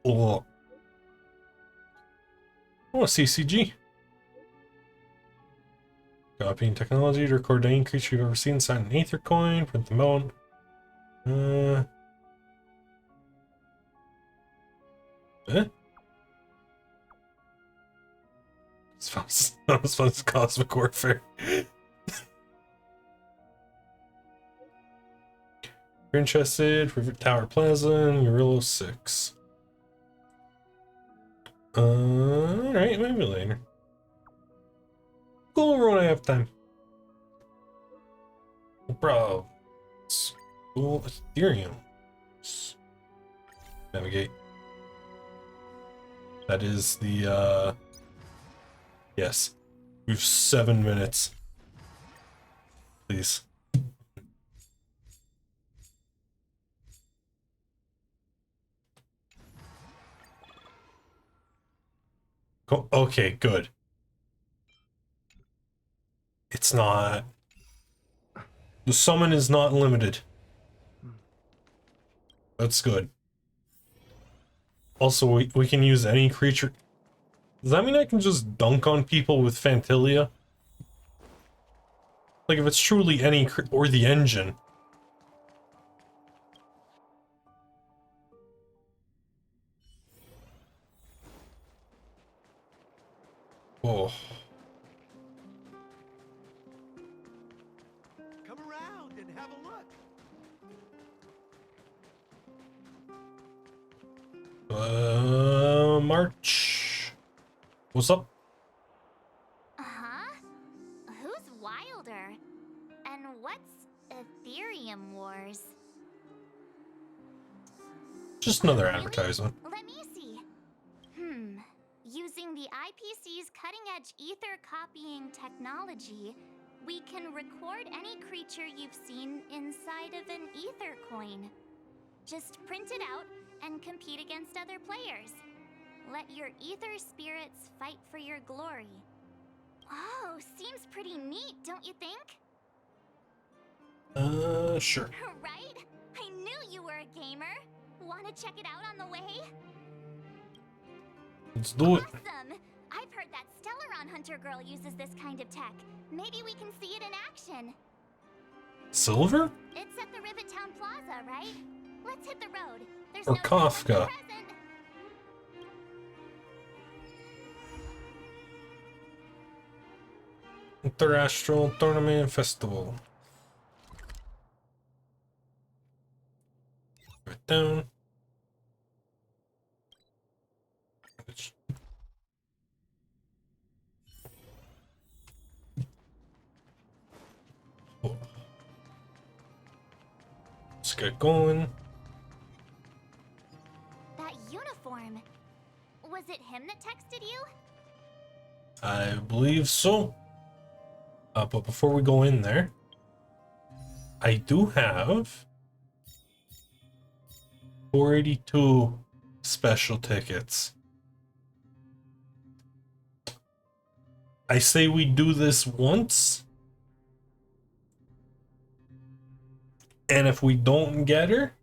Oh, CCG. Copying technology to record any creature you've ever seen, sign an Aether coin, print them out. It's fun. It's fun as Cosmic Warfare. You're interested, Rivet Tower Plaza, and Urillo 6. Alright, maybe later. Go over when I have time. Bro. School Ethereum. Navigate. That is the, yes. We have 7 minutes. Please. Okay, good. It's not... The summon is not limited. That's good. Also, we can use any creature. Does that mean I can just dunk on people with Phantilia? Like, if it's truly any or the engine. Oh. Come around and have a look. March. What's up? Uh-huh. Who's wilder? And what's Ethereum Wars? Just another advertisement. Let me see. Using the IPC's cutting-edge ether copying technology, we can record any creature you've seen inside of an ether coin. Just print it out and compete against other players. Let your ether spirits fight for your glory. Oh, seems pretty neat, don't you think? Sure. Right? I knew you were a gamer. Want to check it out on the way? Let's do it. Awesome! I've heard that Stellaron Hunter girl uses this kind of tech. Maybe we can see it in action. Silver? It's at the Rivet Town Plaza, right? Let's hit the road. There's Or no Kafka. present. International Tournament Festival. Right down. Oh. Let's get going. That uniform. Was it him that texted you? I believe so. But before we go in there, I do have 482 special tickets. I say we do this once, and if we don't get her,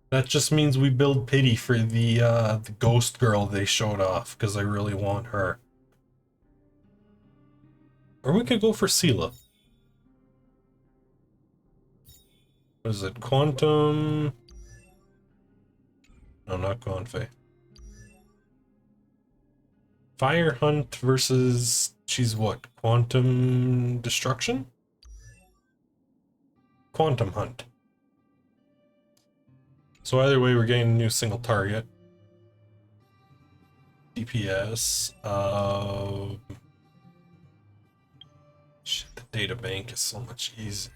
that just means we build pity for the ghost girl they showed off, because I really want her. Or we could go for Sela. What is it? Quantum... No, not Gonfei. Fire Hunt versus... She's what? Quantum Destruction? Quantum Hunt. So either way, we're getting a new single target. DPS. Shit, the data bank is so much easier.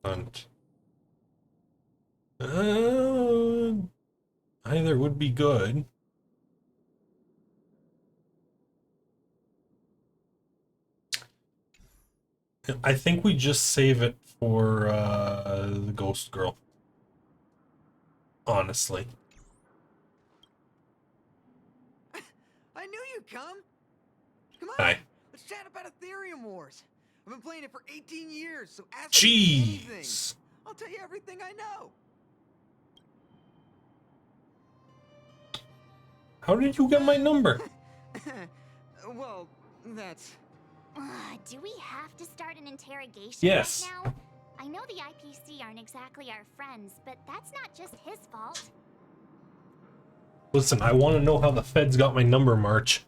Hunt. Either would be good. I think we just save it for the ghost girl. Honestly. I knew you'd come. Come on. Hi. Let's chat about Ethereum Wars. I've been playing it for 18 years, so ask me anything. Jeez. I'll tell you everything I know. How did you get my number? Well, that's... Do we have to start an interrogation Yes. right now? I know the IPC aren't exactly our friends, but that's not just his fault. Listen, I want to know how the feds got my number, March.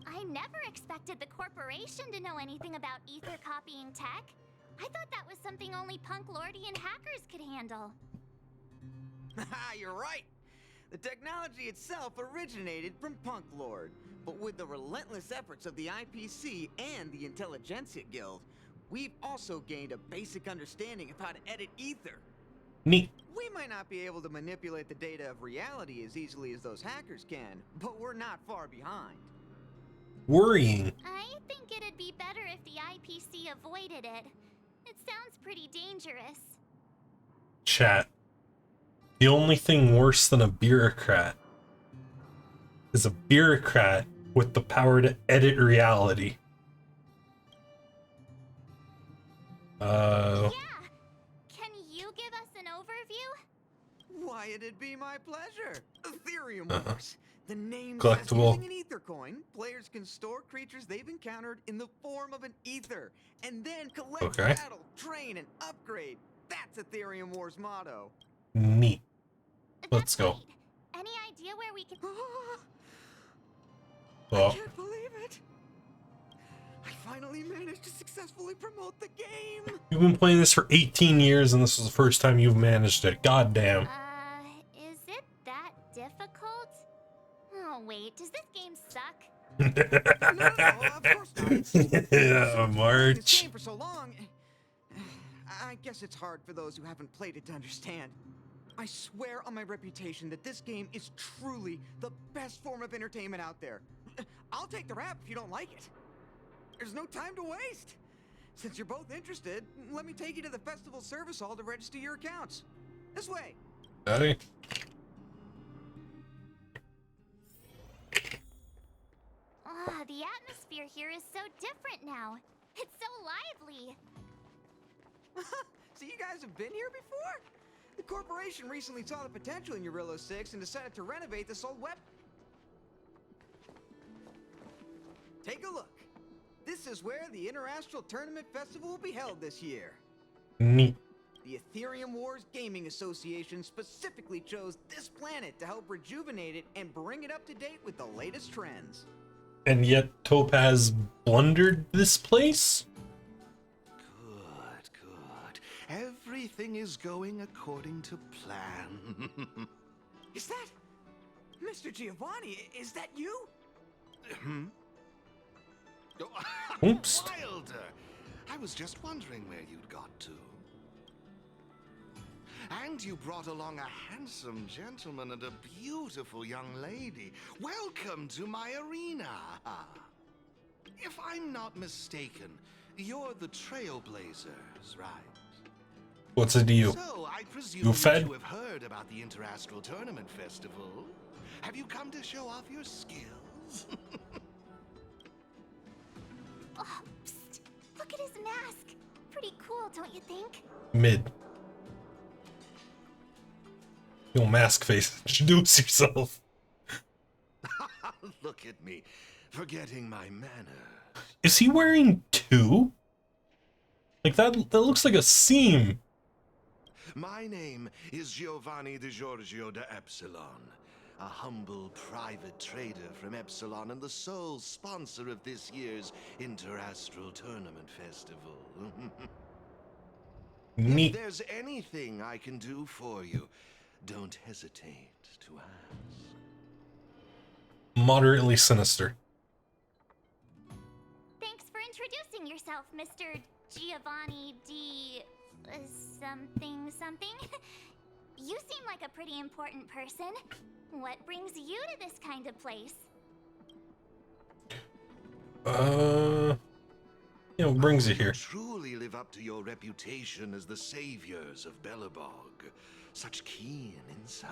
I never expected the corporation to know anything about ether copying tech. I thought that was something only Punk Lordian hackers could handle. You're right. The technology itself originated from Punk Lord, but with the relentless efforts of the IPC and the Intelligentsia Guild, we've also gained a basic understanding of how to edit ether. Neat. We might not be able to manipulate the data of reality as easily as those hackers can, but we're not far behind. Worrying. I think it'd be better if the IPC avoided it. It sounds pretty dangerous. Chat. The only thing worse than a bureaucrat is a bureaucrat with the power to edit reality. Yeah. Can you give us an overview? Why, it'd be my pleasure. Ethereum Wars. The name Collectible. says using an ether coin, players can store creatures they've encountered in the form of an ether, and then collect, battle, train, and upgrade. That's Ethereum Wars' motto. Neat. Let's go. Any idea where we can... I Oh. can't believe it. I finally managed to successfully promote the game. You've been playing this for 18 years and this is the first time you've managed it. God damn. Is it that difficult? Oh wait, does this game suck? No, of course not. It's just Yeah, this March. game for so long. I guess it's hard for those who haven't played it to understand. I swear on my reputation that this game is truly the best form of entertainment out there. I'll take the rap if you don't like it. There's no time to waste. Since you're both interested, let me take you to the festival service hall to register your accounts. This way. Hey. The atmosphere here is so different now. It's so lively. So you guys have been here before? The corporation recently saw the potential in Eurillo 6 and decided to renovate this old web... Take a look. This is where the Interastral Tournament Festival will be held this year. Neat. The Ethereum Wars Gaming Association specifically chose this planet to help rejuvenate it and bring it up to date with the latest trends. And yet Topaz blundered this place? Good. Everything is going according to plan. Is that... Mr. Giovanni, is that you? Hmm? Oops. Wilder! I was just wondering where you'd got to. And you brought along a handsome gentleman and a beautiful young lady. Welcome to my arena. If I'm not mistaken, you're the Trailblazers, right? What's it to you? So, I presume You that fed? you have heard about the Interastral Tournament Festival. Have you come to show off your skills? Oh, psst. Look at his mask. Pretty cool, don't you think? Mid. Yo, mask face. Introduce yourself. Look at me, forgetting my manners. Is he wearing two? Like that looks like a seam. My name is Giovanni Di Giorgio de Epsilon, a humble private trader from Epsilon and the sole sponsor of this year's Interastral Tournament Festival. Neat. If there's anything I can do for you, don't hesitate to ask. Moderately sinister. Thanks for introducing yourself, Mr. Giovanni D... something. You seem like a pretty important person. What brings you to this kind of place? You know, what brings you here? Truly live up to your reputation as the saviors of Belobog. Such keen insight.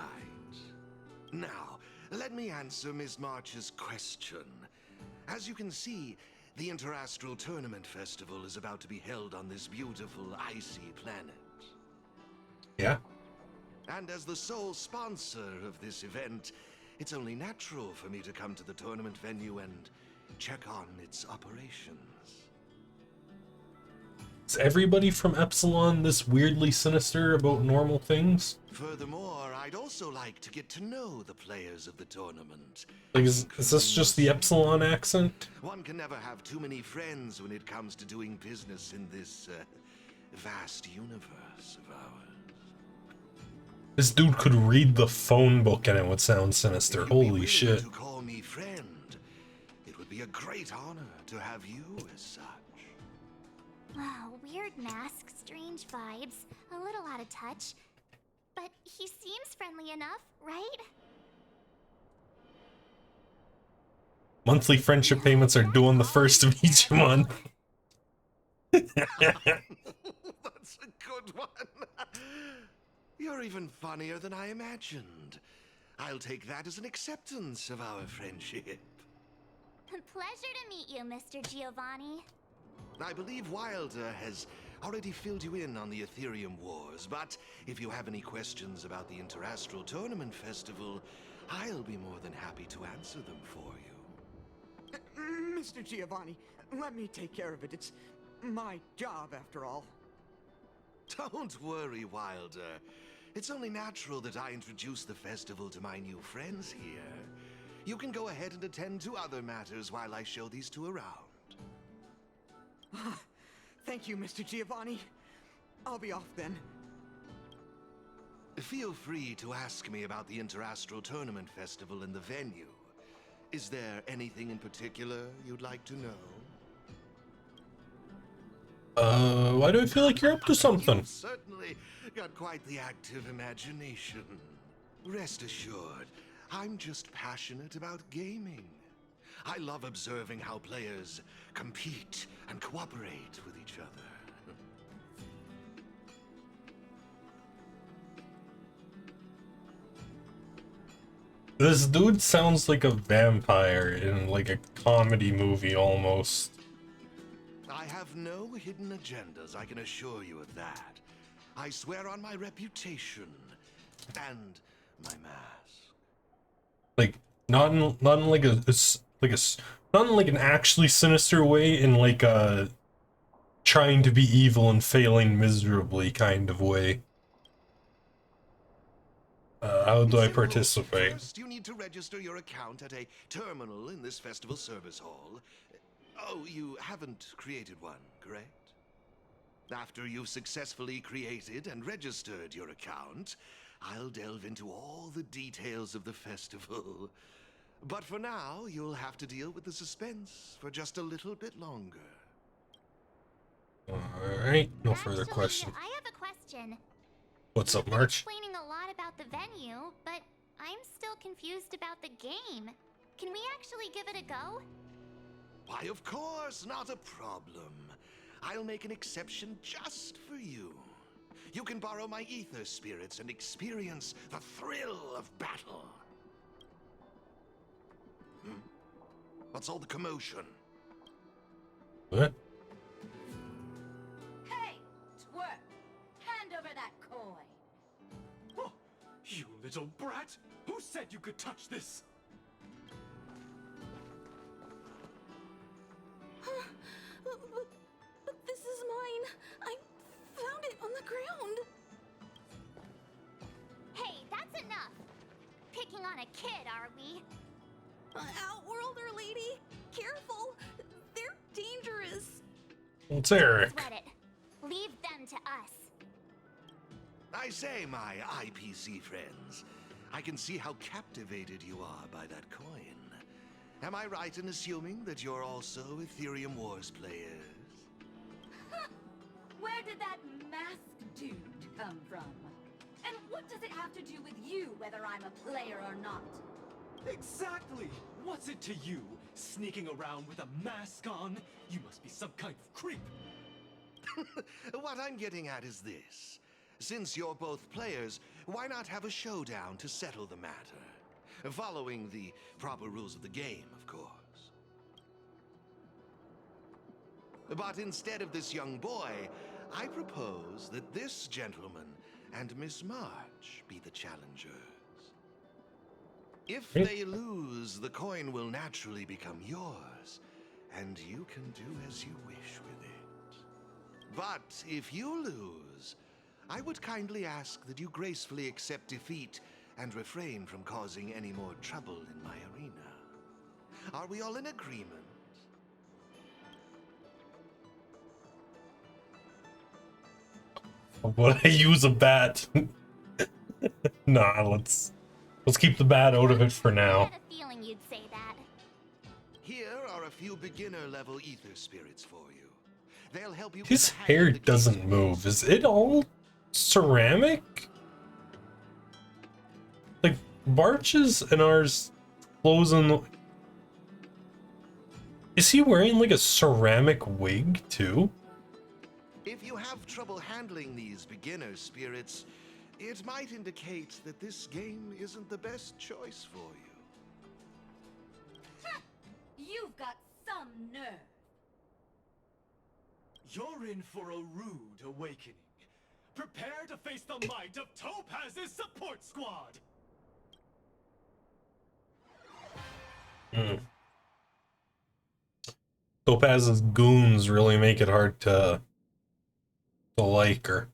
Now, let me answer Ms. March's question. As you can see, the Interastral Tournament Festival is about to be held on this beautiful, icy planet. Yeah. And as the sole sponsor of this event, it's only natural for me to come to the tournament venue and check on its operations. Is everybody from Epsilon this weirdly sinister about normal things? Furthermore, I'd also like to get to know the players of the tournament. Like, is this just the Epsilon accent? One can never have too many friends when it comes to doing business in this vast universe of ours. This dude could read the phone book and it would sound sinister. Holy shit. To call me friend, it would be a great honor to have you as such. Wow, weird mask, strange vibes, a little out of touch. But he seems friendly enough, right? Monthly friendship payments are due on the 1st of each month. That's a good one. You're even funnier than I imagined. I'll take that as an acceptance of our friendship. Pleasure to meet you, Mr. Giovanni. I believe Wilder has already filled you in on the Ethereum Wars, but if you have any questions about the Interastral Tournament Festival, I'll be more than happy to answer them for you. Mr. Giovanni, let me take care of it. It's my job, after all. Don't worry, Wilder. It's only natural that I introduce the festival to my new friends here. You can go ahead and attend to other matters while I show these two around. Thank you, Mr. Giovanni. I'll be off then. Feel free to ask me about the Interastral Tournament Festival and the venue. Is there anything in particular you'd like to know? Why do I feel like you're up to something? You've certainly got quite the active imagination. Rest assured, I'm just passionate about gaming. I love observing how players compete and cooperate with each other. This dude sounds like a vampire in like a comedy movie almost. I have no hidden agendas, I can assure you of that. I swear on my reputation and my mask. Like not in like not in like an actually sinister way, in like a trying to be evil and failing miserably kind of way. How do I participate? First, you need to register your account at a terminal in this festival service hall. Oh, you haven't created one, correct? After you've successfully created and registered your account, I'll delve into all the details of the festival. But for now, you'll have to deal with the suspense for just a little bit longer. Alright, no further questions. I have a question. What's up, March? Explaining a lot about the venue, but I'm still confused about the game. Can we actually give it a go? Why, of course, not a problem. I'll make an exception just for you. You can borrow my ether spirits and experience the thrill of battle. What's all the commotion? What? Hey, twerp! Hand over that coin. Oh, you little brat! Who said you could touch this? But this is mine. I found it on the ground. Hey, that's enough. Picking on a kid, are we? Outworlder lady, careful. They're dangerous. It's Eric. Sweat it. Leave them to us. I say, my IPC friends, I can see how captivated you are by that coin. Am I right in assuming that you're also Ethereum Wars players? Where did that masked dude come from? And what does it have to do with you, whether I'm a player or not? Exactly! What's it to you? Sneaking around with a mask on? You must be some kind of creep. What I'm getting at is this. Since you're both players, why not have a showdown to settle the matter? Following the proper rules of the game, of course. But instead of this young boy, I propose that this gentleman and Miss March be the challengers. If they lose, the coin will naturally become yours, and you can do as you wish with it. But if you lose, I would kindly ask that you gracefully accept defeat and refrain from causing any more trouble in my arena. Are we all in agreement? Would I use a bat? Nah, let's keep the bat out of it for now. I had a feeling you'd say that. Here are a few beginner-level ether spirits for you. They'll help you. His hair doesn't move. Is it all ceramic? Like Barch's and ours clothes on. Is he wearing like a ceramic wig too? If you have trouble handling these beginner spirits, it might indicate that this game isn't the best choice for you. You've got some nerve. You're in for a rude awakening. Prepare to face the might of Topaz's support squad! Topaz's goons really make it hard to like her.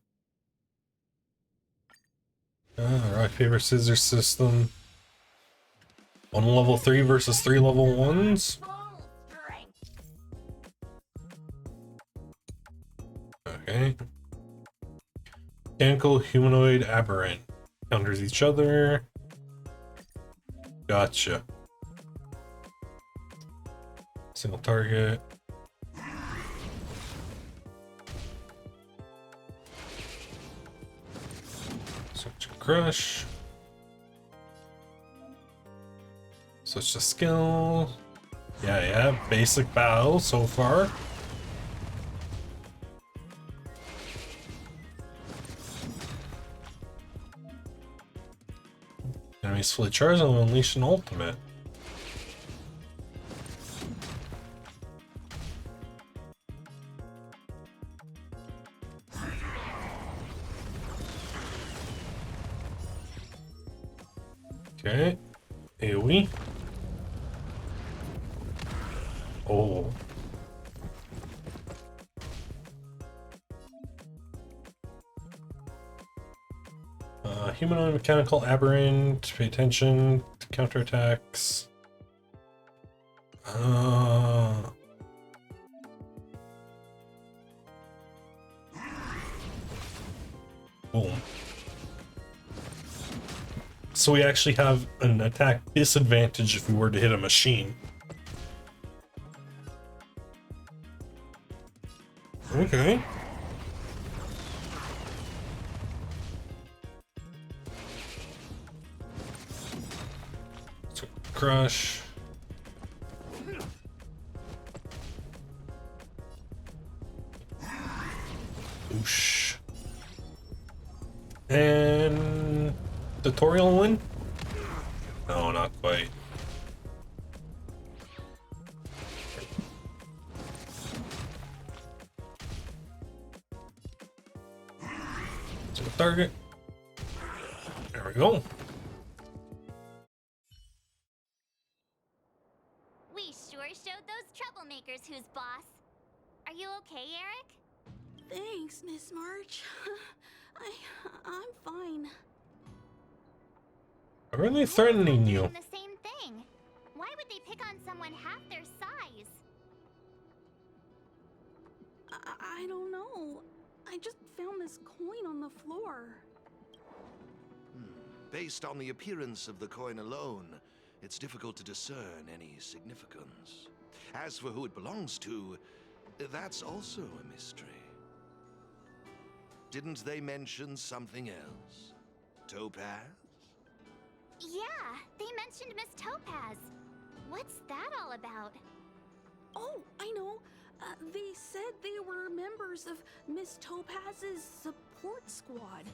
Rock, paper, scissors system. 1 level 3 versus 3 level 1s. Okay. Mechanical, humanoid, aberrant. Counters each other. Gotcha. Single target. Switch and crush. Switch to skill. Yeah, basic battle so far. Enemies fully charged and will unleash an ultimate. Okay. AoE. Oh. Humanoid, mechanical, aberrant. Pay attention to counterattacks. Boom. So we actually have an attack disadvantage if we were to hit a machine. Okay. So crush. Oosh. And tutorial win? No, not quite. So target. There we go. We sure showed those troublemakers who's boss. Are you okay, Eric? Thanks, Miss March. I'm fine. Are really threatening you? The same thing. Why would they pick on someone half their size? I don't know. I just found this coin on the floor. Based on the appearance of the coin alone, it's difficult to discern any significance. As for who it belongs to, that's also a mystery. Didn't they mention something else? Topaz? Yeah, they mentioned Miss Topaz. What's that all about? Oh, I know. They said they were members of Miss Topaz's support squad.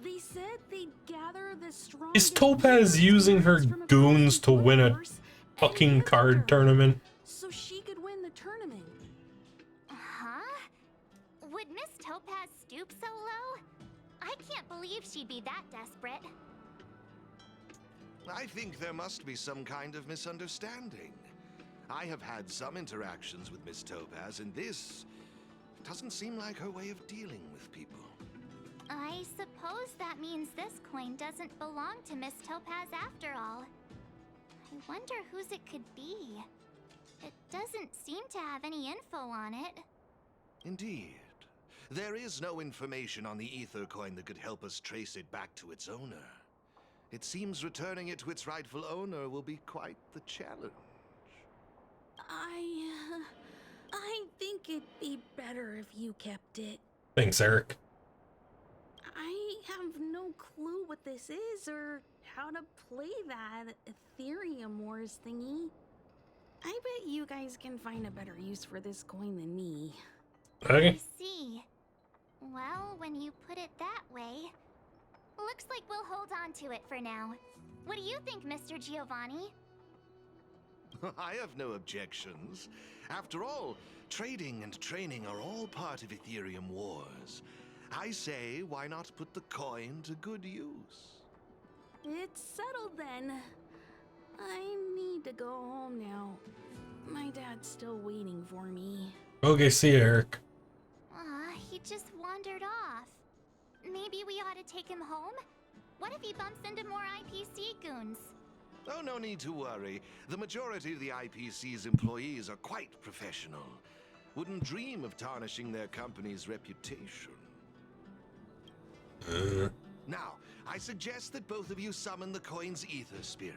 They said they'd gather the strongest. Is Topaz using her goons to win a fucking card tournament? So she could win the tournament. Huh? Would Miss Topaz stoop so low? I can't believe she'd be that desperate. I think there must be some kind of misunderstanding. I have had some interactions with Miss Topaz, and this doesn't seem like her way of dealing with people. I suppose that means this coin doesn't belong to Miss Topaz after all. I wonder whose it could be. It doesn't seem to have any info on it. Indeed. There is no information on the ether coin that could help us trace it back to its owner. It seems returning it to its rightful owner will be quite the challenge. I think it'd be better if you kept it. Thanks, Eric. I have no clue what this is or how to play that Ethereum Wars thingy. I bet you guys can find a better use for this coin than me. Okay. I see. Well, when you put it that way, looks like we'll hold on to it for now. What do you think, Mr. Giovanni? I have no objections. After all, trading and training are all part of Ethereum Wars. I say, why not put the coin to good use? It's settled then. I need to go home now. My dad's still waiting for me. Okay, see you, Eric. He just wandered off. Maybe we ought to take him home? What if he bumps into more IPC goons? Oh, no need to worry. The majority of the IPC's employees are quite professional. Wouldn't dream of tarnishing their company's reputation. Now, I suggest that both of you summon the coin's ether spirit.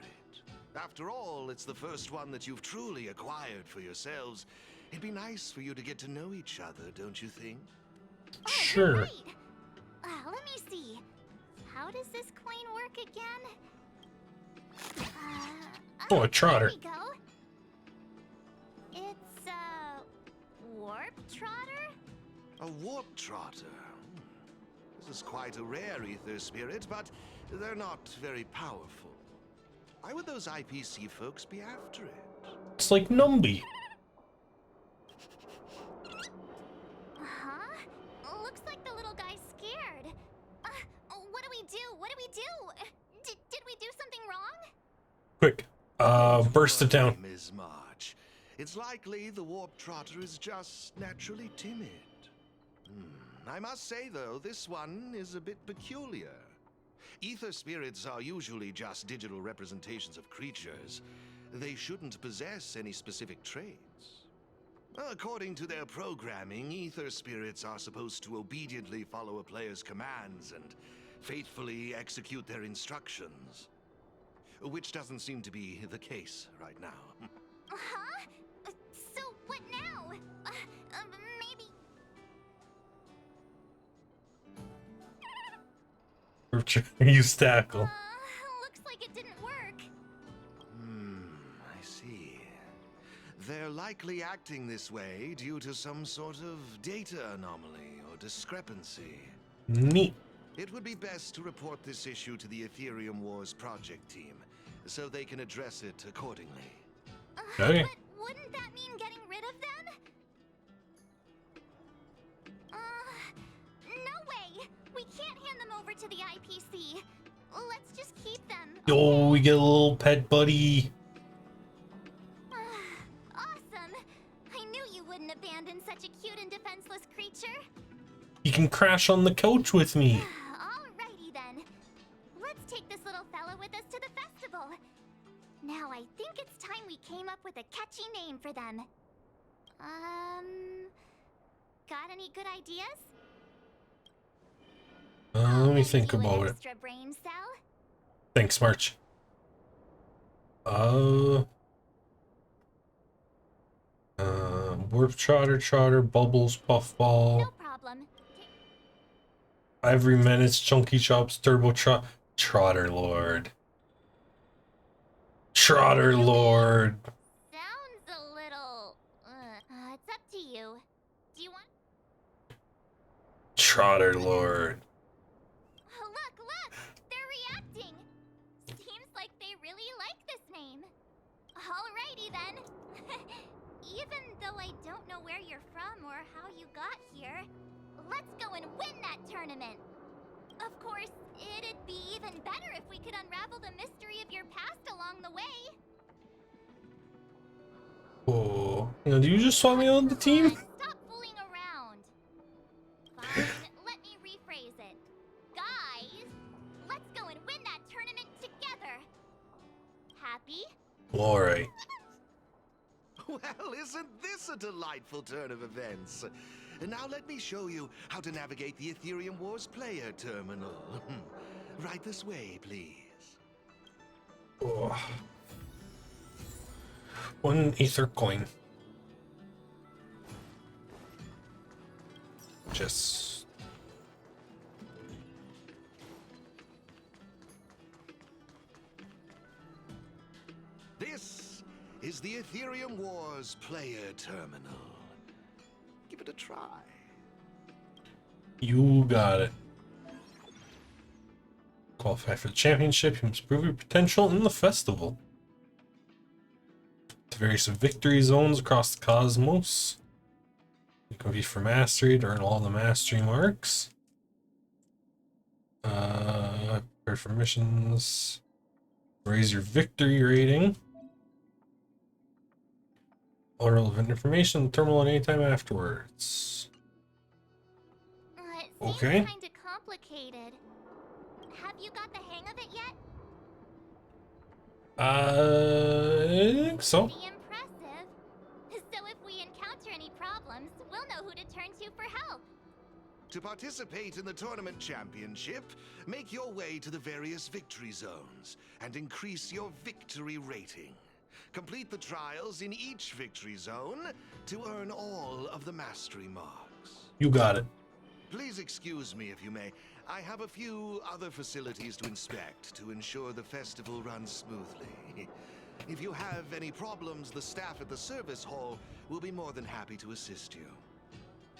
After all, it's the first one that you've truly acquired for yourselves. It'd be nice for you to get to know each other, don't you think? Sure. Right. Let me see. How does this coin work again? Oh, a trotter. There we go. It's a warp trotter? A warp trotter. This is quite a rare ether spirit, but they're not very powerful. Why would those IPC folks be after it? It's like Numby. Huh? Looks like the little guy's scared. What do we do? What do we do? Did we do something wrong? Quick, burst it down. Ms. March. It's likely the warp trotter is just naturally timid. I must say, though, this one is a bit peculiar. Ether spirits are usually just digital representations of creatures. They shouldn't possess any specific traits. According to their programming, ether spirits are supposed to obediently follow a player's commands and faithfully execute their instructions. Which doesn't seem to be the case right now. Huh? So what now? Maybe... Use tackle. Looks like it didn't work. I see. They're likely acting this way due to some sort of data anomaly or discrepancy. Neat. It would be best to report this issue to the Ethereum Wars project team, so they can address it accordingly. Okay. But wouldn't that mean getting rid of them? No way! We can't hand them over to the IPC. Let's just keep them. Oh, we get a little pet buddy. Awesome! I knew you wouldn't abandon such a cute and defenseless creature. You can crash on the couch with me. Alrighty then. Let's take this little fella with us to the festival. Now I think it's time we came up with a catchy name for them. Got any good ideas? Let me think about it. Extra brain cell? Thanks, March. Warp trotter, bubbles, puffball. No problem. Ivory menace, chunky chops, turbo trotter lord. Trotter lord. Sounds a little... it's up to you. Do you want... Trotter lord. Look! They're reacting! Seems like they really like this name. Alrighty then. Even though I don't know where you're from or how you got here, Let's go and win that tournament. Of course, it'd be even better if we could unravel the mystery of your past along the way. Oh, do you just swap me on the team? Stop fooling around. Fine, let me rephrase it. Guys, let's go and win that tournament together. Happy? All right. Well, isn't this a delightful turn of events? And now let me show you how to navigate the Ethereum Wars player terminal. Right this way, please. Oh. 1 ether coin. Just. This is the Ethereum Wars player terminal. Give it a try. You got it. Qualify for the championship, you must prove your potential in the festival. The various victory zones across the cosmos. You compete for mastery to earn all the mastery marks. Prepare for missions. Raise your victory rating. All relevant information in the terminal at any time afterwards. It Okay. seems kinda complicated. Have you got the hang of it yet? I think so. Pretty impressive. So if we encounter any problems, we'll know who to turn to for help. To participate in the tournament championship, make your way to the various victory zones and increase your victory rating. Complete the trials in each victory zone to earn all of the mastery marks. You got it. Please excuse me if you may. I have a few other facilities to inspect to ensure the festival runs smoothly. If you have any problems, the staff at the service hall will be more than happy to assist you.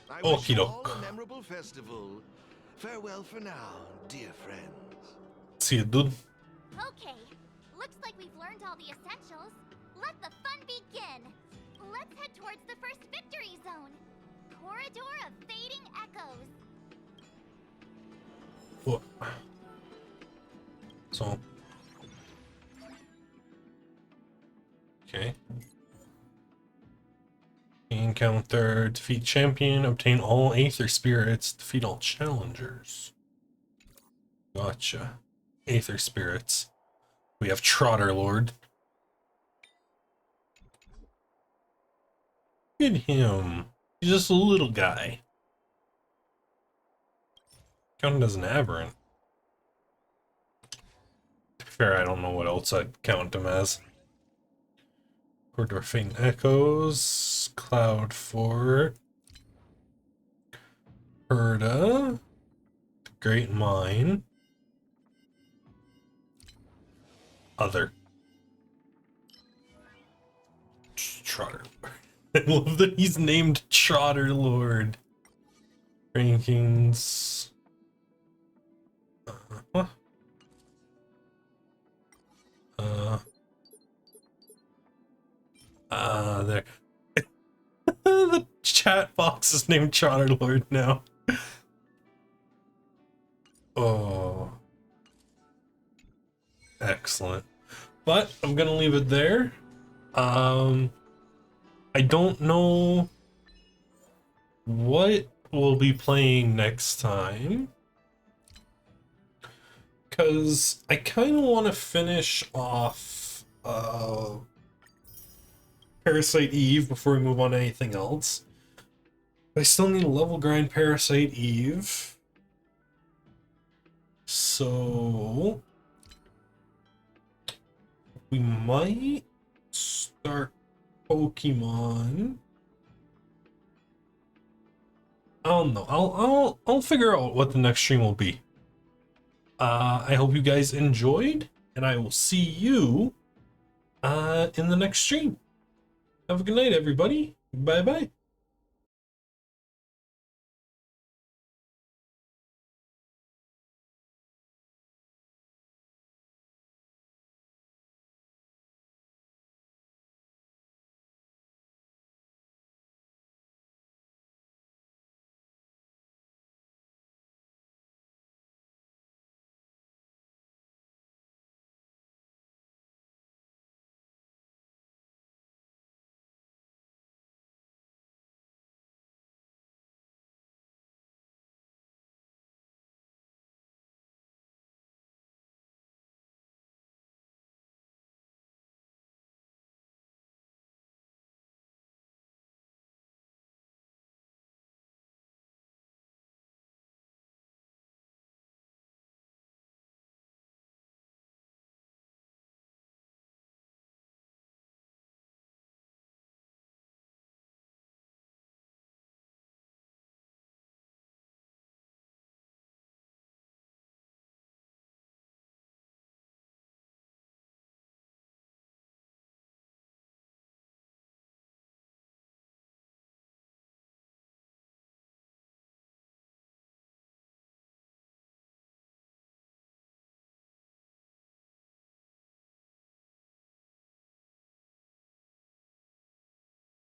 I wish you all a memorable festival. Farewell for now, dear friends. See you, dude. Okay, looks like we've learned all the essentials. Let the fun begin. Let's head towards the first victory zone. Corridor of Fading Echoes. What? So. Okay. Encounter, defeat champion, obtain all Aether spirits, defeat all challengers. Gotcha. Aether spirits. We have Trotter Lord. Look at him. He's just a little guy. Count him as an aberrant. To be fair, I don't know what else I'd count him as. Corridor Fading Echoes, Cloud 4, Herda, Great Mine, Other. Trotter. I love that he's named Trotter Lord. Rankings. There. The chat box is named Trotter Lord now. Oh. Excellent. But I'm gonna leave it there. I don't know what we'll be playing next time, because I kind of want to finish off Parasite Eve before we move on to anything else. I still need to level grind Parasite Eve, so we might start Pokemon. I don't know. I'll figure out what the next stream will be. I hope you guys enjoyed, and I will see you in the next stream. Have a good night, everybody. Bye bye.